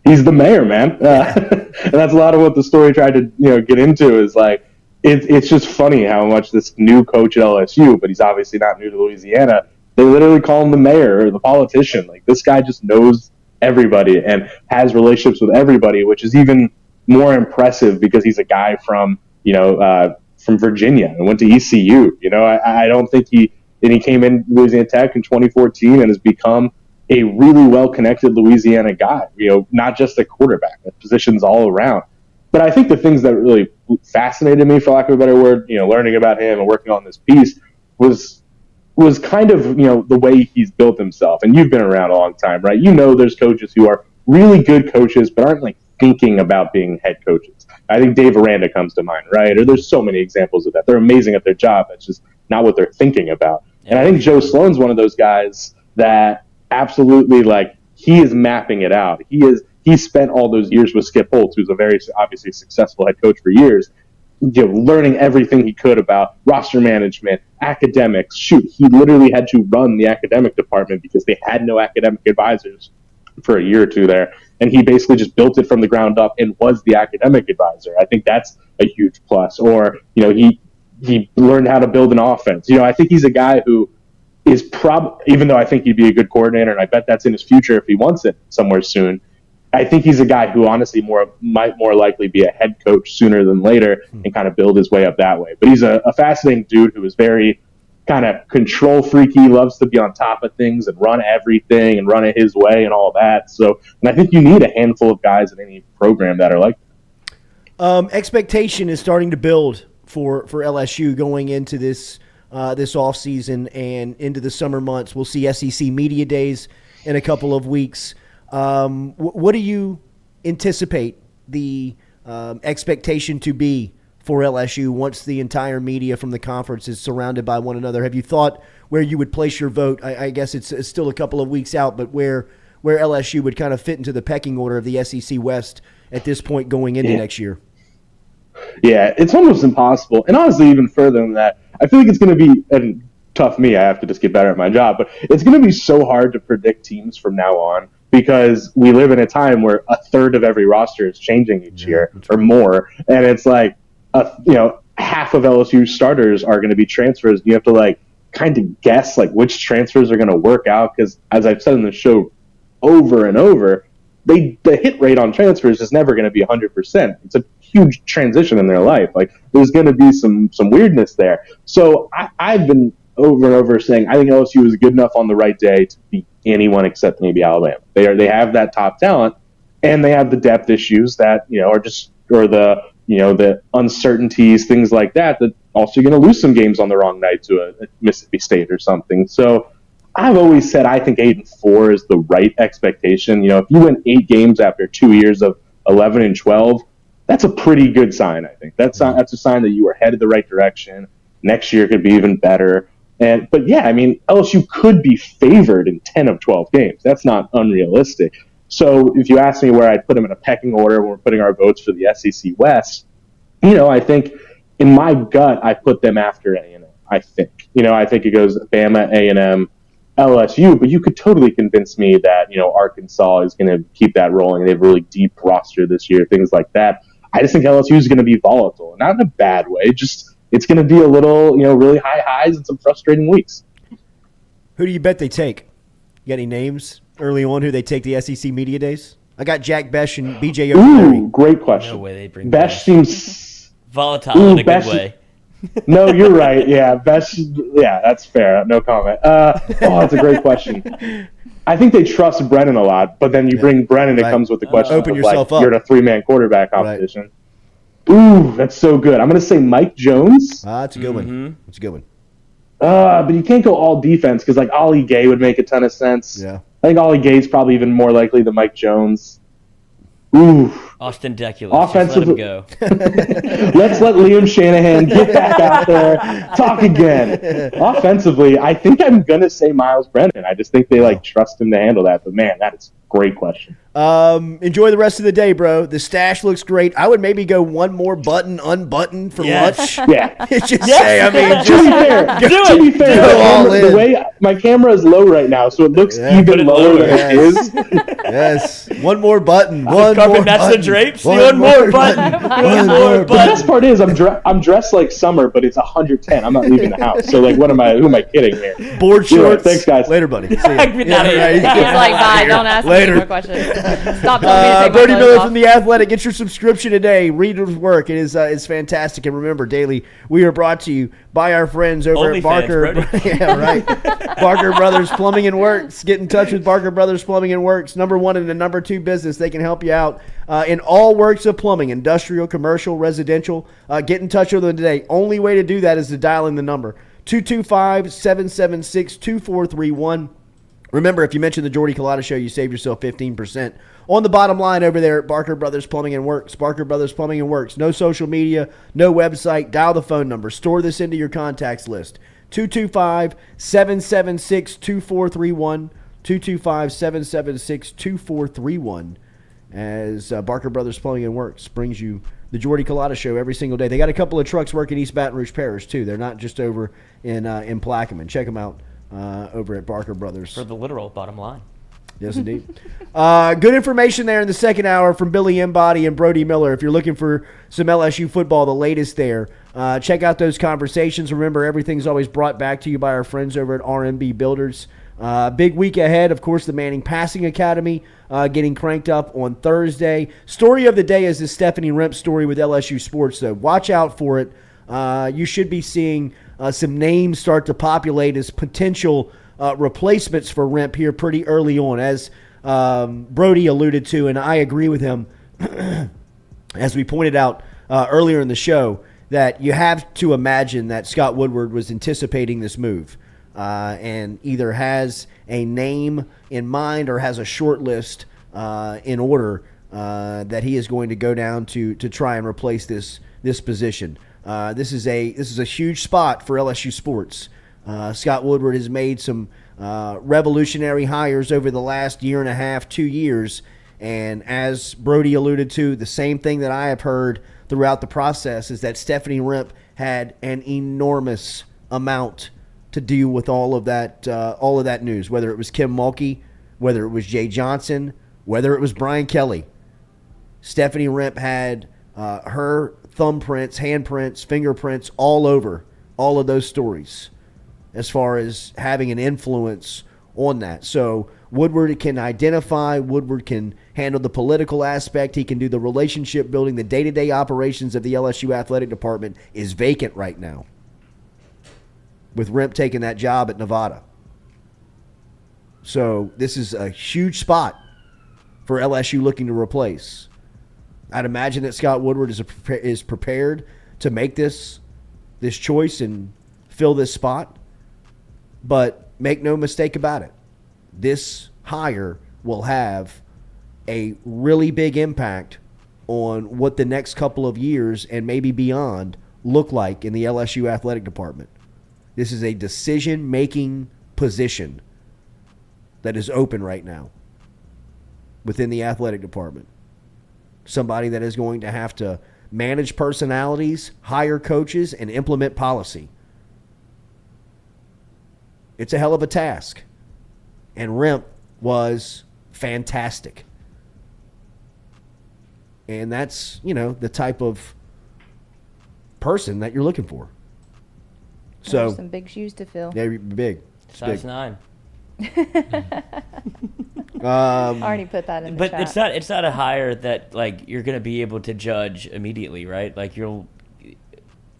He's the mayor, man. And that's a lot of what the story tried to get into, is like, it's just funny how much this new coach at LSU, but he's obviously not new to Louisiana, they literally call him the mayor or the politician. Like, this guy just knows everybody and has relationships with everybody, which is even more impressive because he's a guy from Virginia and went to ECU. I don't think he came in Louisiana Tech in 2014 and has become a really well-connected Louisiana guy, not just a quarterback, positions all around. But I think the things that really fascinated me, for lack of a better word, learning about him and working on this piece was kind of, the way he's built himself. And you've been around a long time, right? There's coaches who are really good coaches, but aren't like thinking about being head coaches. I think Dave Aranda comes to mind, right? Or there's so many examples of that. They're amazing at their job. It's just not what they're thinking about. And I think Joe Sloan's one of those guys that absolutely, like, he is mapping it out. He spent all those years with Skip Holtz, who's a very obviously successful head coach for years, learning everything he could about roster management, academics. Shoot, he literally had to run the academic department because they had no academic advisors for a year or two there. And he basically just built it from the ground up and was the academic advisor. I think that's a huge plus. Or, he learned how to build an offense. I think he's a guy who is even though I think he'd be a good coordinator, and I bet that's in his future if he wants it somewhere soon, I think he's a guy who honestly might more likely be a head coach sooner than later and kind of build his way up that way. But he's a fascinating dude who is very kind of control freaky, loves to be on top of things and run everything and run it his way and all that. So, and I think you need a handful of guys in any program that are like that. Expectation is starting to build for LSU going into this offseason and into the summer months. We'll see SEC Media Days in a couple of weeks. What do you anticipate the expectation to be for LSU once the entire media from the conference is surrounded by one another? Have you thought where you would place your vote? I guess it's still a couple of weeks out, but where LSU would kind of fit into the pecking order of the SEC West at this point going into next year? Yeah, it's almost impossible. And honestly, even further than that, I feel like it's going to be, and tough me, I have to just get better at my job, but it's going to be so hard to predict teams from now on, because we live in a time where a third of every roster is changing each year or more. And it's like, half of LSU starters are going to be transfers. You have to kind of guess which transfers are going to work out. Because as I've said in the show over and over, the hit rate on transfers is never going to be 100%. It's a huge transition in their life. There's going to be some weirdness there. So I've been over and over saying I think LSU is good enough on the right day to beat anyone except maybe Alabama. They have that top talent, and they have the depth issues that or the the uncertainties, things like that, that also you're going to lose some games on the wrong night to a Mississippi State or something. So I've always said I think 8-4 is the right expectation. If you win 8 games after 2 years of 11-12, that's a pretty good sign. I think that's a sign that you are headed the right direction. Next year could be even better. But yeah, I mean, LSU could be favored in 10 of 12 games. That's not unrealistic. So if you ask me where I'd put them in a pecking order when we're putting our votes for the SEC West, I think in my gut I put them after A&M. I think it goes Bama, A&M, LSU, but you could totally convince me that Arkansas is going to keep that rolling. They have a really deep roster this year, things like that. I just think LSU is going to be volatile, not in a bad way. Just it's going to be a little, really high highs and some frustrating weeks. Who do you bet they take? You got any names early on who they take the SEC Media Days? I got Jack Besh and BJ O'Leary. Ooh, great question. No way they bring Besh seems volatile in a good way. No, you're right. Yeah, Besh. Yeah, that's fair. No comment. That's a great question. I think they trust Brennan a lot, but then you bring Brennan, it comes with the question open of, yourself up. You're in a 3-man quarterback competition. Right. Ooh, that's so good. I'm going to say Mike Jones. That's a good one. That's a good one. But you can't go all defense because Ollie Gay would make a ton of sense. Yeah. I think Ollie Gay's probably even more likely than Mike Jones. Ooh. Austin Deculus. Offensively, just let him go. Let's let Liam Shanahan get back out there, talk again. Offensively, I think I'm gonna say Miles Brennan. I just think they trust him to handle that. But man, that is a great question. Enjoy the rest of the day, bro. The stash looks great. I would maybe go one more button unbutton for lunch. Yeah. Just say, I mean, to be fair, the way my camera is low right now, so it looks even lower than it is. Yes. One more button. One carpet more match button. The drapes. One more button. One more button. The best part is I'm dressed like summer, but it's 110. I'm not leaving the house. So who am I kidding here? Board shorts. Thanks, guys. Later, buddy. See ya. He's like, bye. Don't ask me more questions. Stop telling me to take Brody my Miller clothes from The Athletic. Get your subscription today. Read his work. It is fantastic. And remember, daily, we are brought to you by our friends over Only at Barker. Yeah, right. Barker Brothers Plumbing and Works. Get in touch with Barker Brothers Plumbing and Works. Number 1 and the number 2 business. They can help you out in all works of plumbing, industrial, commercial, residential. Get in touch with them today. Only way to do that is to dial in the number 225-776-2431. Remember, if you mention the Jordy Culotta Show, you save yourself 15% on the bottom line over there at Barker Brothers Plumbing and Works. Barker Brothers Plumbing and Works. No social media, no website. Dial the phone number. Store this into your contacts list. 225-776-2431. 225-776-2431. As Barker Brothers Plumbing and Works brings you the Jordy Culotta Show every single day. They got a couple of trucks working East Baton Rouge Parish, too. They're not just over in Plaquemine. Check them out. Over at Barker Brothers. For the literal bottom line. Yes, indeed. Good information there in the second hour from Billy Embody and Brody Miller. If you're looking for some LSU football, the latest there, check out those conversations. Remember, everything's always brought back to you by our friends over at RMB Builders. Big week ahead. Of course, the Manning Passing Academy getting cranked up on Thursday. Story of the day is the Stephanie Remp story with LSU Sports, though. Watch out for it. You should be seeing some names start to populate as potential replacements for Remp here pretty early on, as Brody alluded to, and I agree with him, as we pointed out earlier in the show, that you have to imagine that Scott Woodward was anticipating this move and either has a name in mind or has a short list in order that he is going to go down to try and replace this position. This is a huge spot for LSU sports. Scott Woodward has made some revolutionary hires over the last year and a half, 2 years, and as Brody alluded to, the same thing that I have heard throughout the process is that Stephanie Remp had an enormous amount to do with all of that news, whether it was Kim Mulkey, whether it was Jay Johnson, whether it was Brian Kelly. Stephanie Remp had her thumbprints, handprints, fingerprints all over all of those stories as far as having an influence on that. So Woodward can identify, Woodward can handle the political aspect, he can do the relationship building, the day-to-day operations of the LSU athletic department is vacant right now with Remp taking that job at Nevada. So this is a huge spot for LSU looking to replace. I'd imagine that Scott Woodward is prepared to make this choice and fill this spot. But make no mistake about it, this hire will have a really big impact on what the next couple of years and maybe beyond look like in the LSU athletic department. This is a decision-making position that is open right now within the athletic department. Somebody that is going to have to manage personalities, hire coaches, and implement policy. It's a hell of a task. And Remp was fantastic. And that's, the type of person that you're looking for. So some big shoes to fill. They're big. Size 9. Already put that in the but chat. it's not a hire that like you're gonna be able to judge immediately, right? Like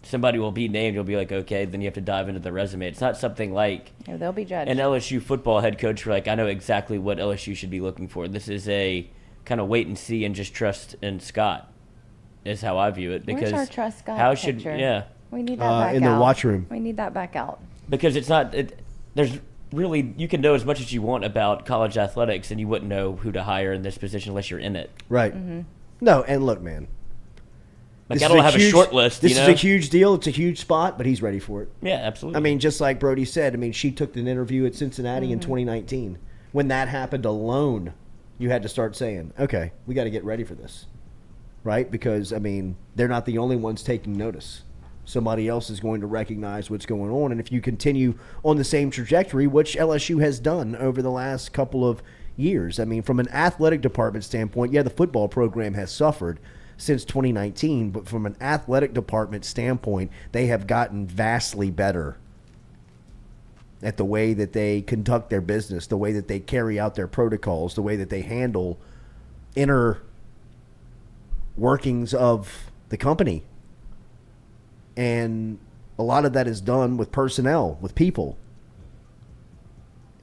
somebody will be named, you'll be like, okay, then you have to dive into the resume. It's not something like They'll be judged. an LSU football head coach where like I know exactly what LSU should be looking for. This is a kind of wait and see and just trust in Scott is how I view it. Because where's our trust Scott how picture? We need that back in out. the watch room. We need that back out. Because it's not there's really, you can know as much as you want about college athletics, and you wouldn't know who to hire in this position unless you're in it. Right. No, and look, man. Like, I don't have a short list. This is a huge deal. It's a huge spot, but he's ready for it. Yeah, absolutely. I mean, just like Brody said, she took an interview at Cincinnati in 2019. When that happened alone, you had to start saying, okay, we got to get ready for this. Right? Because, they're not the only ones taking notice. Somebody else is going to recognize what's going on. And if you continue on the same trajectory, which LSU has done over the last couple of years, from an athletic department standpoint, the football program has suffered since 2019, but from an athletic department standpoint, they have gotten vastly better at the way that they conduct their business, the way that they carry out their protocols, the way that they handle inner workings of the company. And a lot of that is done with personnel, with people.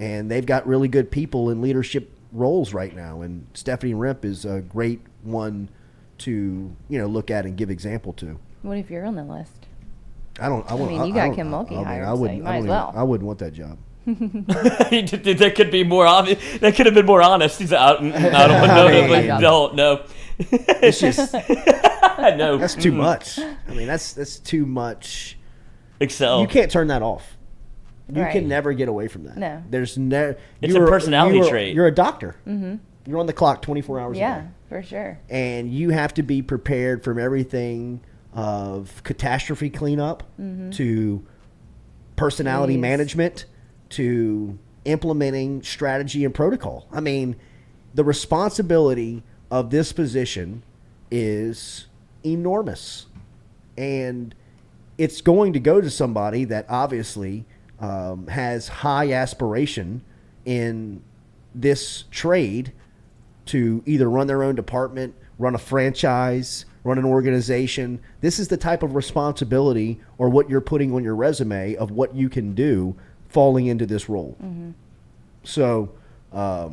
And they've got really good people in leadership roles right now. And Stephanie Remp is a great one to, look at and give example to. What if you're on the list? You got Kim Mulkey hired, so you might as I well. wouldn't want that job. There could be more obvious. They could have been more honest. He's out. Don't know. It's just no. That's too much. That's too much. Excel. You can't turn that off. You Right. can never get away from that. No. There's no. It's a personality trait. You're a doctor. Mm-hmm. You're on the clock 24 hours a day. Yeah, for sure. And you have to be prepared from everything of catastrophe cleanup to personality management to implementing strategy and protocol. The responsibility of this position is enormous. And it's going to go to somebody that obviously has high aspiration in this trade to either run their own department, run a franchise, run an organization. This is the type of responsibility or what you're putting on your resume of what you can do falling into this role. So I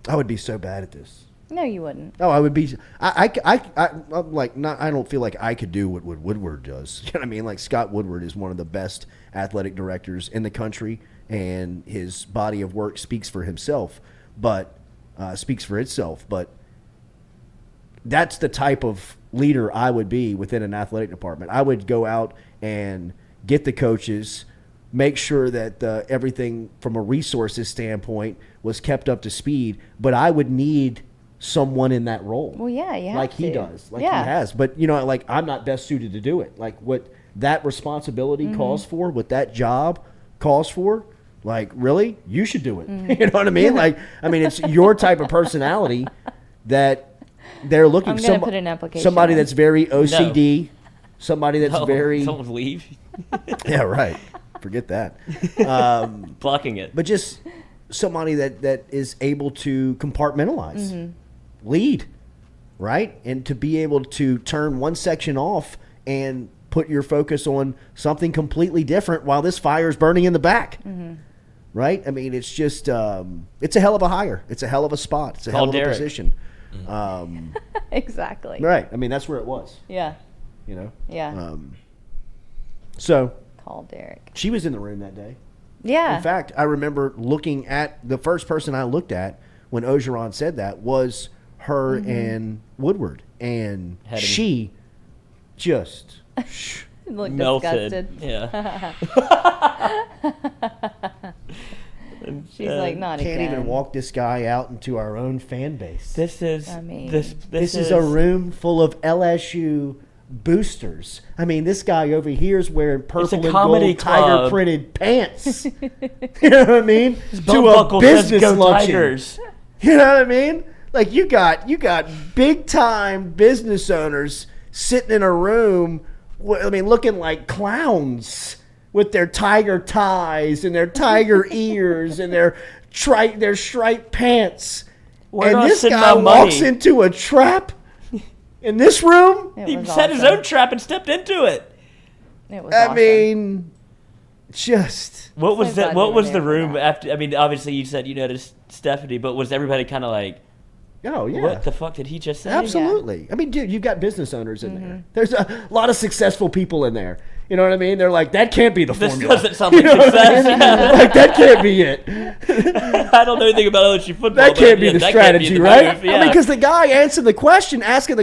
would be so bad at this. No, you wouldn't. Oh, I would be. I'm like not. I don't feel like I could do what Woodward does. You know what I mean? Like Scott Woodward is one of the best athletic directors in the country, and his body of work speaks for himself. But speaks for itself. But that's the type of leader I would be within an athletic department. I would go out and get the coaches, make sure that everything from a resources standpoint was kept up to speed. But I would need someone in that role. Well, yeah, you have like he to. does, like he has. But I'm not best suited to do it. Like what that responsibility calls for, what that job calls for. Like really, you should do it. You know what I mean? It's your type of personality that they're looking. I'm gonna put an application. Somebody in. that's very OCD. Somebody that's very. Someone leave. Yeah, right. Forget that. Blocking it. But just somebody that is able to compartmentalize, lead, right? And to be able to turn one section off and put your focus on something completely different while this fire is burning in the back. Right? It's just, it's a hell of a hire. It's a hell of a spot. It's a hell of a position. Exactly. Right. I mean, that's where it was. Yeah. You know. Yeah. So Call Derek. she was in the room that day. Yeah. In fact, I remember looking at the first person I looked at when Ogeron said that was her and Woodward, and she just Looked melted. disgusted. Yeah. She's like, not can't again. even walk this guy out into our own fan base. This is. I mean, This is a room full of LSU boosters. I mean, this guy over here is wearing purple and comedy gold tiger club. printed pants. You know what I mean? belt buckle says Go luncheon. Tigers. You know what I mean? Like you got big time business owners sitting in a room. I mean, looking like clowns with their tiger ties and their tiger ears and their striped pants. Where and do I this send guy my walks money? into a trap in this room. He set his own trap and stepped into it. It was I awesome. mean, just What was So that? glad What we were was there the for room that. after? I mean, obviously you said you noticed Stephanie, but was everybody kind of like, oh yeah. what the fuck did he just say? Absolutely. I mean, dude, you've got business owners in there. There's a lot of successful people in there. You know what I mean? They're like, that can't be the This formula. doesn't sound You like know what I success. mean? Like, that can't be it. I don't know anything about LSU football. That but can't be yeah, the that can't be strategy, the right? move, yeah. I mean, because the guy asking the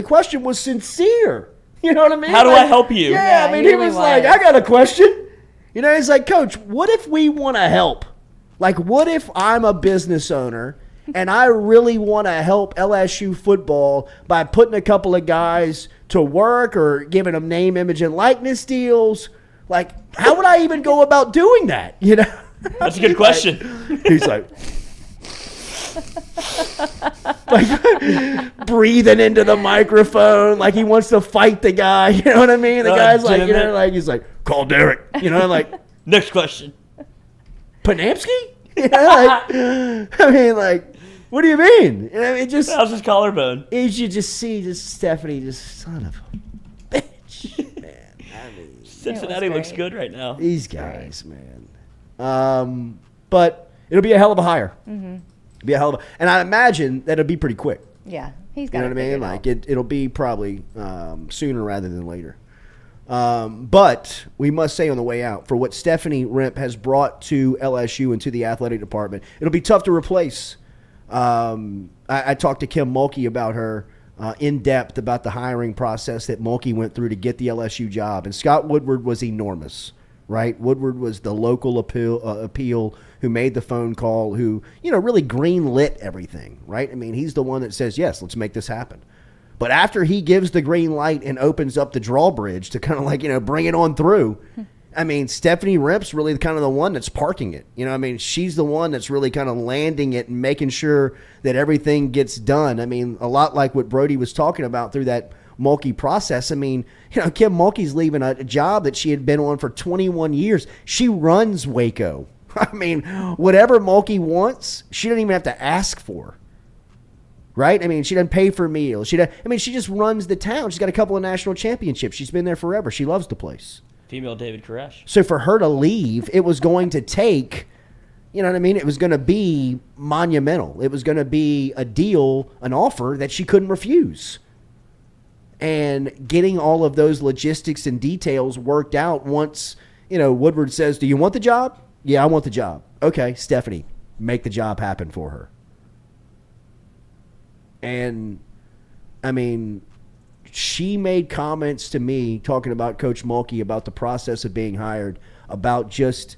question was sincere. You know what I mean? How do I help you? Yeah, Yeah, I mean, he he really was like, was. I got a question. You know, he's like, Coach, what if we want to help? Like, what if I'm a business owner and I really want to help LSU football by putting a couple of guys to work or giving them name, image, and likeness deals? Like, how would I even go about doing that? You know? That's a good question. He's like breathing into the microphone like he wants to fight the guy. You know what I mean? The guy's like, you know, like he's like, call Derek. You know, like Next question. Panamsky? You know, like, I mean, like, what do you mean? You know, it just How's his collarbone? you should just see just Stephanie, just son of a bitch, man. I mean, Cincinnati looks great. good right now. these guys, man. But it'll be a hell of a hire. Mm-hmm. It'll be a hell of a, and I imagine that it'll be pretty quick. Yeah, he's You got know it what I mean? figured Like out. it'll be probably sooner rather than later. But we must say on the way out, for what Stephanie Rimp has brought to LSU and to the athletic department, it'll be tough to replace. I talked to Kim Mulkey about her in depth about the hiring process that Mulkey went through to get the LSU job. And Scott Woodward was enormous, right? Woodward was the local appeal who made the phone call, who, you know, really green-lit everything, right? I mean, he's the one that says, yes, let's make this happen. But after he gives the green light and opens up the drawbridge to kind of like, you know, bring it on through, I mean, Stephanie Rimp's really kind of the one that's parking it. You know, I mean, she's the one that's really kind of landing it and making sure that everything gets done. I mean, a lot like what Brody was talking about through that Mulkey process. I mean, you know, Kim Mulkey's leaving a job that she had been on for 21 years. She runs Waco. I mean, whatever Mulkey wants, she doesn't even have to ask for. Right? I mean, she doesn't pay for meals. She just runs the town. She's got a couple of national championships. She's been there forever. She loves the place. Female David Koresh. So for her to leave, it was going to take, you know what I mean? It was going to be monumental. It was going to be a deal, an offer that she couldn't refuse. And getting all of those logistics and details worked out once, you know, Woodward says, do you want the job? Yeah, I want the job. Okay, Stephanie, make the job happen for her. And, I mean, she made comments to me talking about Coach Mulkey, about the process of being hired, about just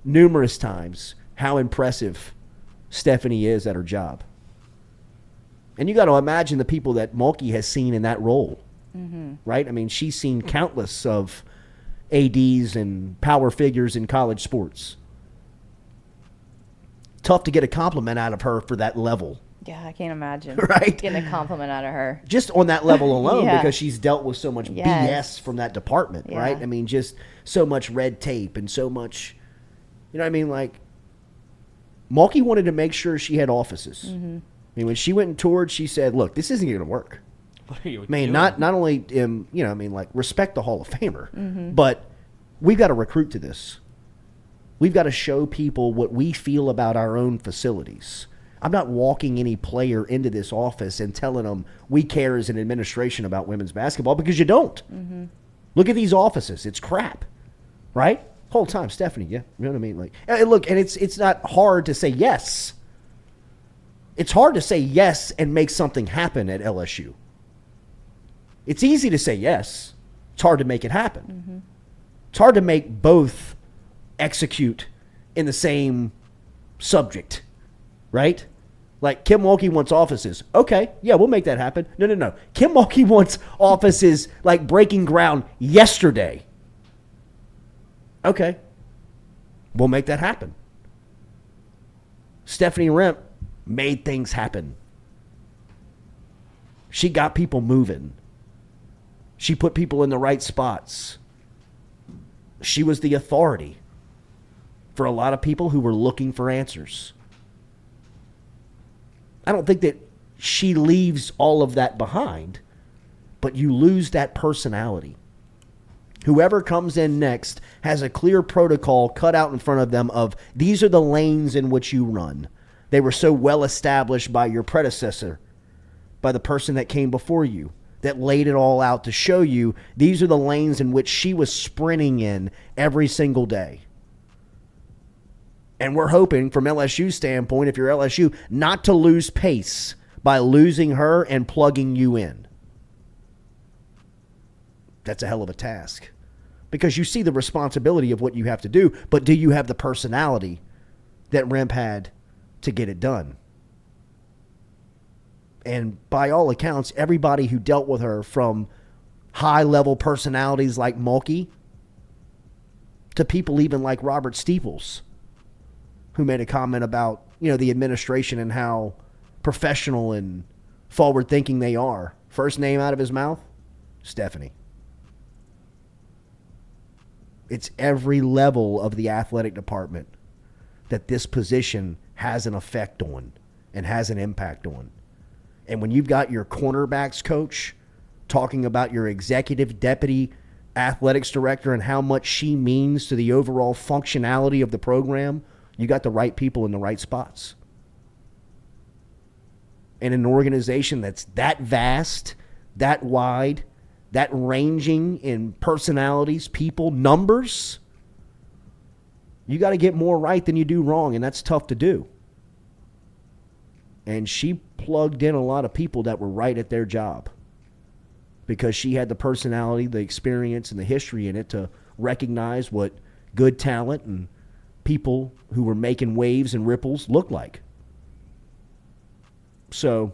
numerous times how impressive Stephanie is at her job. And you got to imagine the people that Mulkey has seen in that role, right? I mean, she's seen countless of ADs and power figures in college sports. Tough to get a compliment out of her for that level. Yeah, I can't imagine. Right? Getting a compliment out of her. Just on that level alone, Yeah. because she's dealt with so much Yes. BS from that department, Yeah. right? I mean, just so much red tape and so much, you know what I mean? Like, Mulkey wanted to make sure she had offices. I mean, when she went and toured, she said, look, this isn't going to work. What are you I mean, doing? not only, you know, I mean, like, respect the Hall of Famer, but we've got to recruit to this. We've got to show people what we feel about our own facilities. I'm not walking any player into this office and telling them we care as an administration about women's basketball, because you don't. Mm-hmm. Look at these offices. It's crap, right? Whole time, Stephanie, yeah. You know what I mean? Like, and look, and it's not hard to say yes. It's hard to say yes and make something happen at LSU. It's easy to say yes. It's hard to make it happen. Mm-hmm. It's hard to make both execute in the same subject, right? Like, Kim Mulkey wants offices. Okay, yeah, we'll make that happen. No. Kim Mulkey wants offices like breaking ground yesterday. Okay, we'll make that happen. Stephanie Remp made things happen. She got people moving. She put people in the right spots. She was the authority for a lot of people who were looking for answers. I don't think that she leaves all of that behind, but you lose that personality. Whoever comes in next has a clear protocol cut out in front of them of, these are the lanes in which you run. They were so well established by your predecessor, by the person that came before you, that laid it all out to show you these are the lanes in which she was sprinting in every single day. And we're hoping, from LSU's standpoint, if you're LSU, not to lose pace by losing her and plugging you in. That's a hell of a task. Because you see the responsibility of what you have to do, but do you have the personality that Remp had to get it done? And by all accounts, everybody who dealt with her, from high-level personalities like Mulkey to people even like Robert Steeples, who made a comment about, the administration and how professional and forward-thinking they are. First name out of his mouth, Stephanie. It's every level of the athletic department that this position has an effect on and has an impact on. And when you've got your cornerbacks coach talking about your executive deputy athletics director and how much she means to the overall functionality of the program, you got the right people in the right spots. And an organization that's that vast, that wide, that ranging in personalities, people, numbers, you got to get more right than you do wrong, and that's tough to do. And she plugged in a lot of people that were right at their job because she had the personality, the experience, and the history in it to recognize what good talent and people who were making waves and ripples looked like. So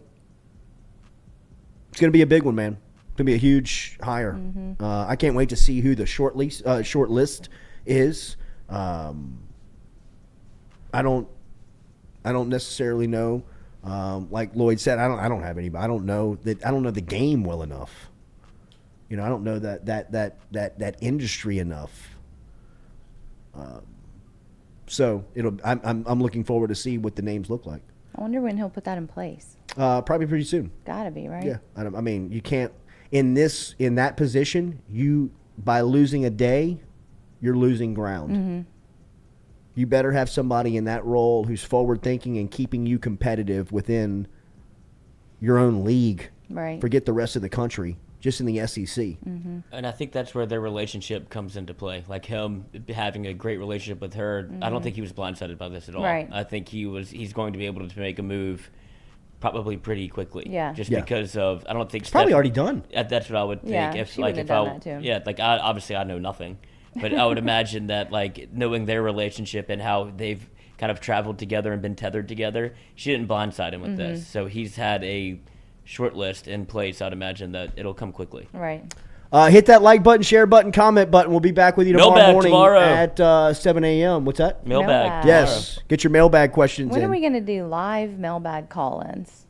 it's going to be a big one, man. It's going to be a huge hire. Mm-hmm. I can't wait to see who the short list is. I don't necessarily know. Like Lloyd said, I don't have anybody. I don't know the game well enough. I don't know that industry enough. So I'm looking forward to see what the names look like. I wonder when he'll put that in place. Probably pretty soon. Gotta be, right? Yeah. I mean, you can't in that position. By losing a day, you're losing ground. Mm-hmm. You better have somebody in that role who's forward-thinking and keeping you competitive within your own league. Right. Forget the rest of the country, just in the SEC. Mm-hmm. And I think that's where their relationship comes into play. Like him having a great relationship with her. Mm-hmm. I don't think he was blindsided by this at all. Right. I think he's going to be able to make a move probably pretty quickly. Yeah. Because of, I don't think it's probably already done. That's what I would think. Yeah, she would have done that too. Yeah, obviously I know nothing. But I would imagine that, knowing their relationship and how they've kind of traveled together and been tethered together, she didn't blindside him with this. So he's had a short list in place. I'd imagine that it'll come quickly. Right. Hit that like button, share button, comment button. We'll be back with you tomorrow morning at 7 a.m. What's that? Mailbag. Yes. Get your mailbag questions in. When are we going to do live mailbag call-ins?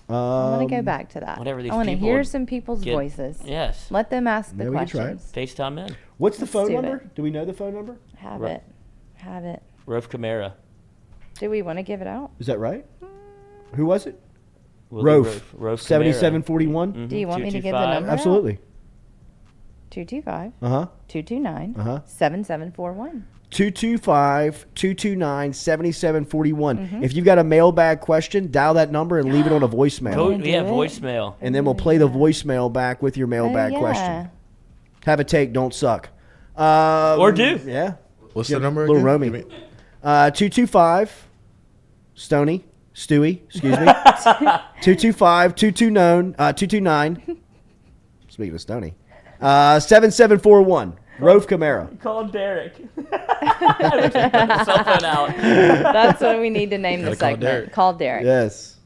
I want to go back to that. Whatever these I want to hear some people's voices. Yes. Let them ask the Maybe questions. FaceTime in. What's the phone number? Do we know the phone number? Have it. Rove Camara. Do we want to give it out? Is that right? Who was it? Rove 7741. Mm-hmm. Do you want me to give the number? Absolutely. 225. 229. 7741. 225-229-7741. If you've got a mailbag question, dial that number and leave it on a voicemail. We have voicemail. And then we'll play the voicemail back with your mailbag yeah. question. Have a take, don't suck. Or do. Yeah. What's the number Little again? Romy. Give me- 225 Stewie, excuse me. 225-229. Speaking of Stoney. 7741. Rove Camara. Call Derek. Cell phone out. That's what we need to name the Gotta call segment. Derek. Call Derek. Yes.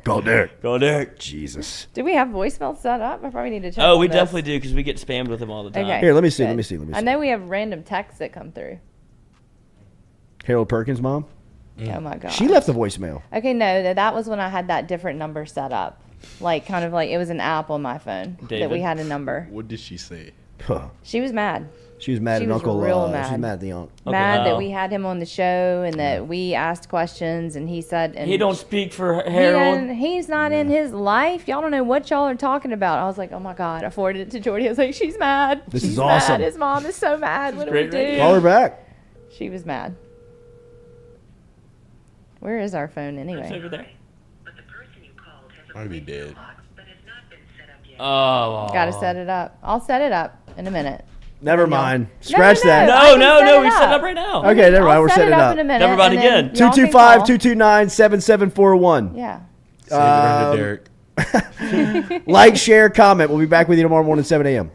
Call Derek. Call Derek. Jesus. Do we have voicemail set up? I probably need to check. Oh, on we this. definitely do because we get spammed with them all the time. Okay. Here, let me see. Good. I know we have random texts that come through. Harold Perkins' mom. Oh my god. She left the voicemail. Okay, no, that was when I had that different number set up. Like kind of like it was an app on my phone that David? we had a number. What did she say? Huh. She was mad. She was mad She at was Uncle. real She was mad. mad at the uncle. Mad that wow. we had him on the show and that we asked questions and he said and He don't speak for Harold. he's not in his life. Y'all don't know what y'all are talking about. I was like, oh my god. I forwarded it to Jordy. I was like, she's mad. This She's is awesome. Mad. His mom is so mad. What do we great do? radio. Call her back. She was mad. Where is our phone It's anyway? over there. Might be dead. Oh. Gotta set it up. I'll set it up in a minute. Never mind. Scratch that. I can No, set we it set it up. up right now. Okay, never mind. I'll We're set setting it it up up. in a minute. Never mind and then again. y'all can call. 225-229-7741. Yeah. Save it under Derek. Like, share, comment. We'll be back with you tomorrow morning, 7 a.m.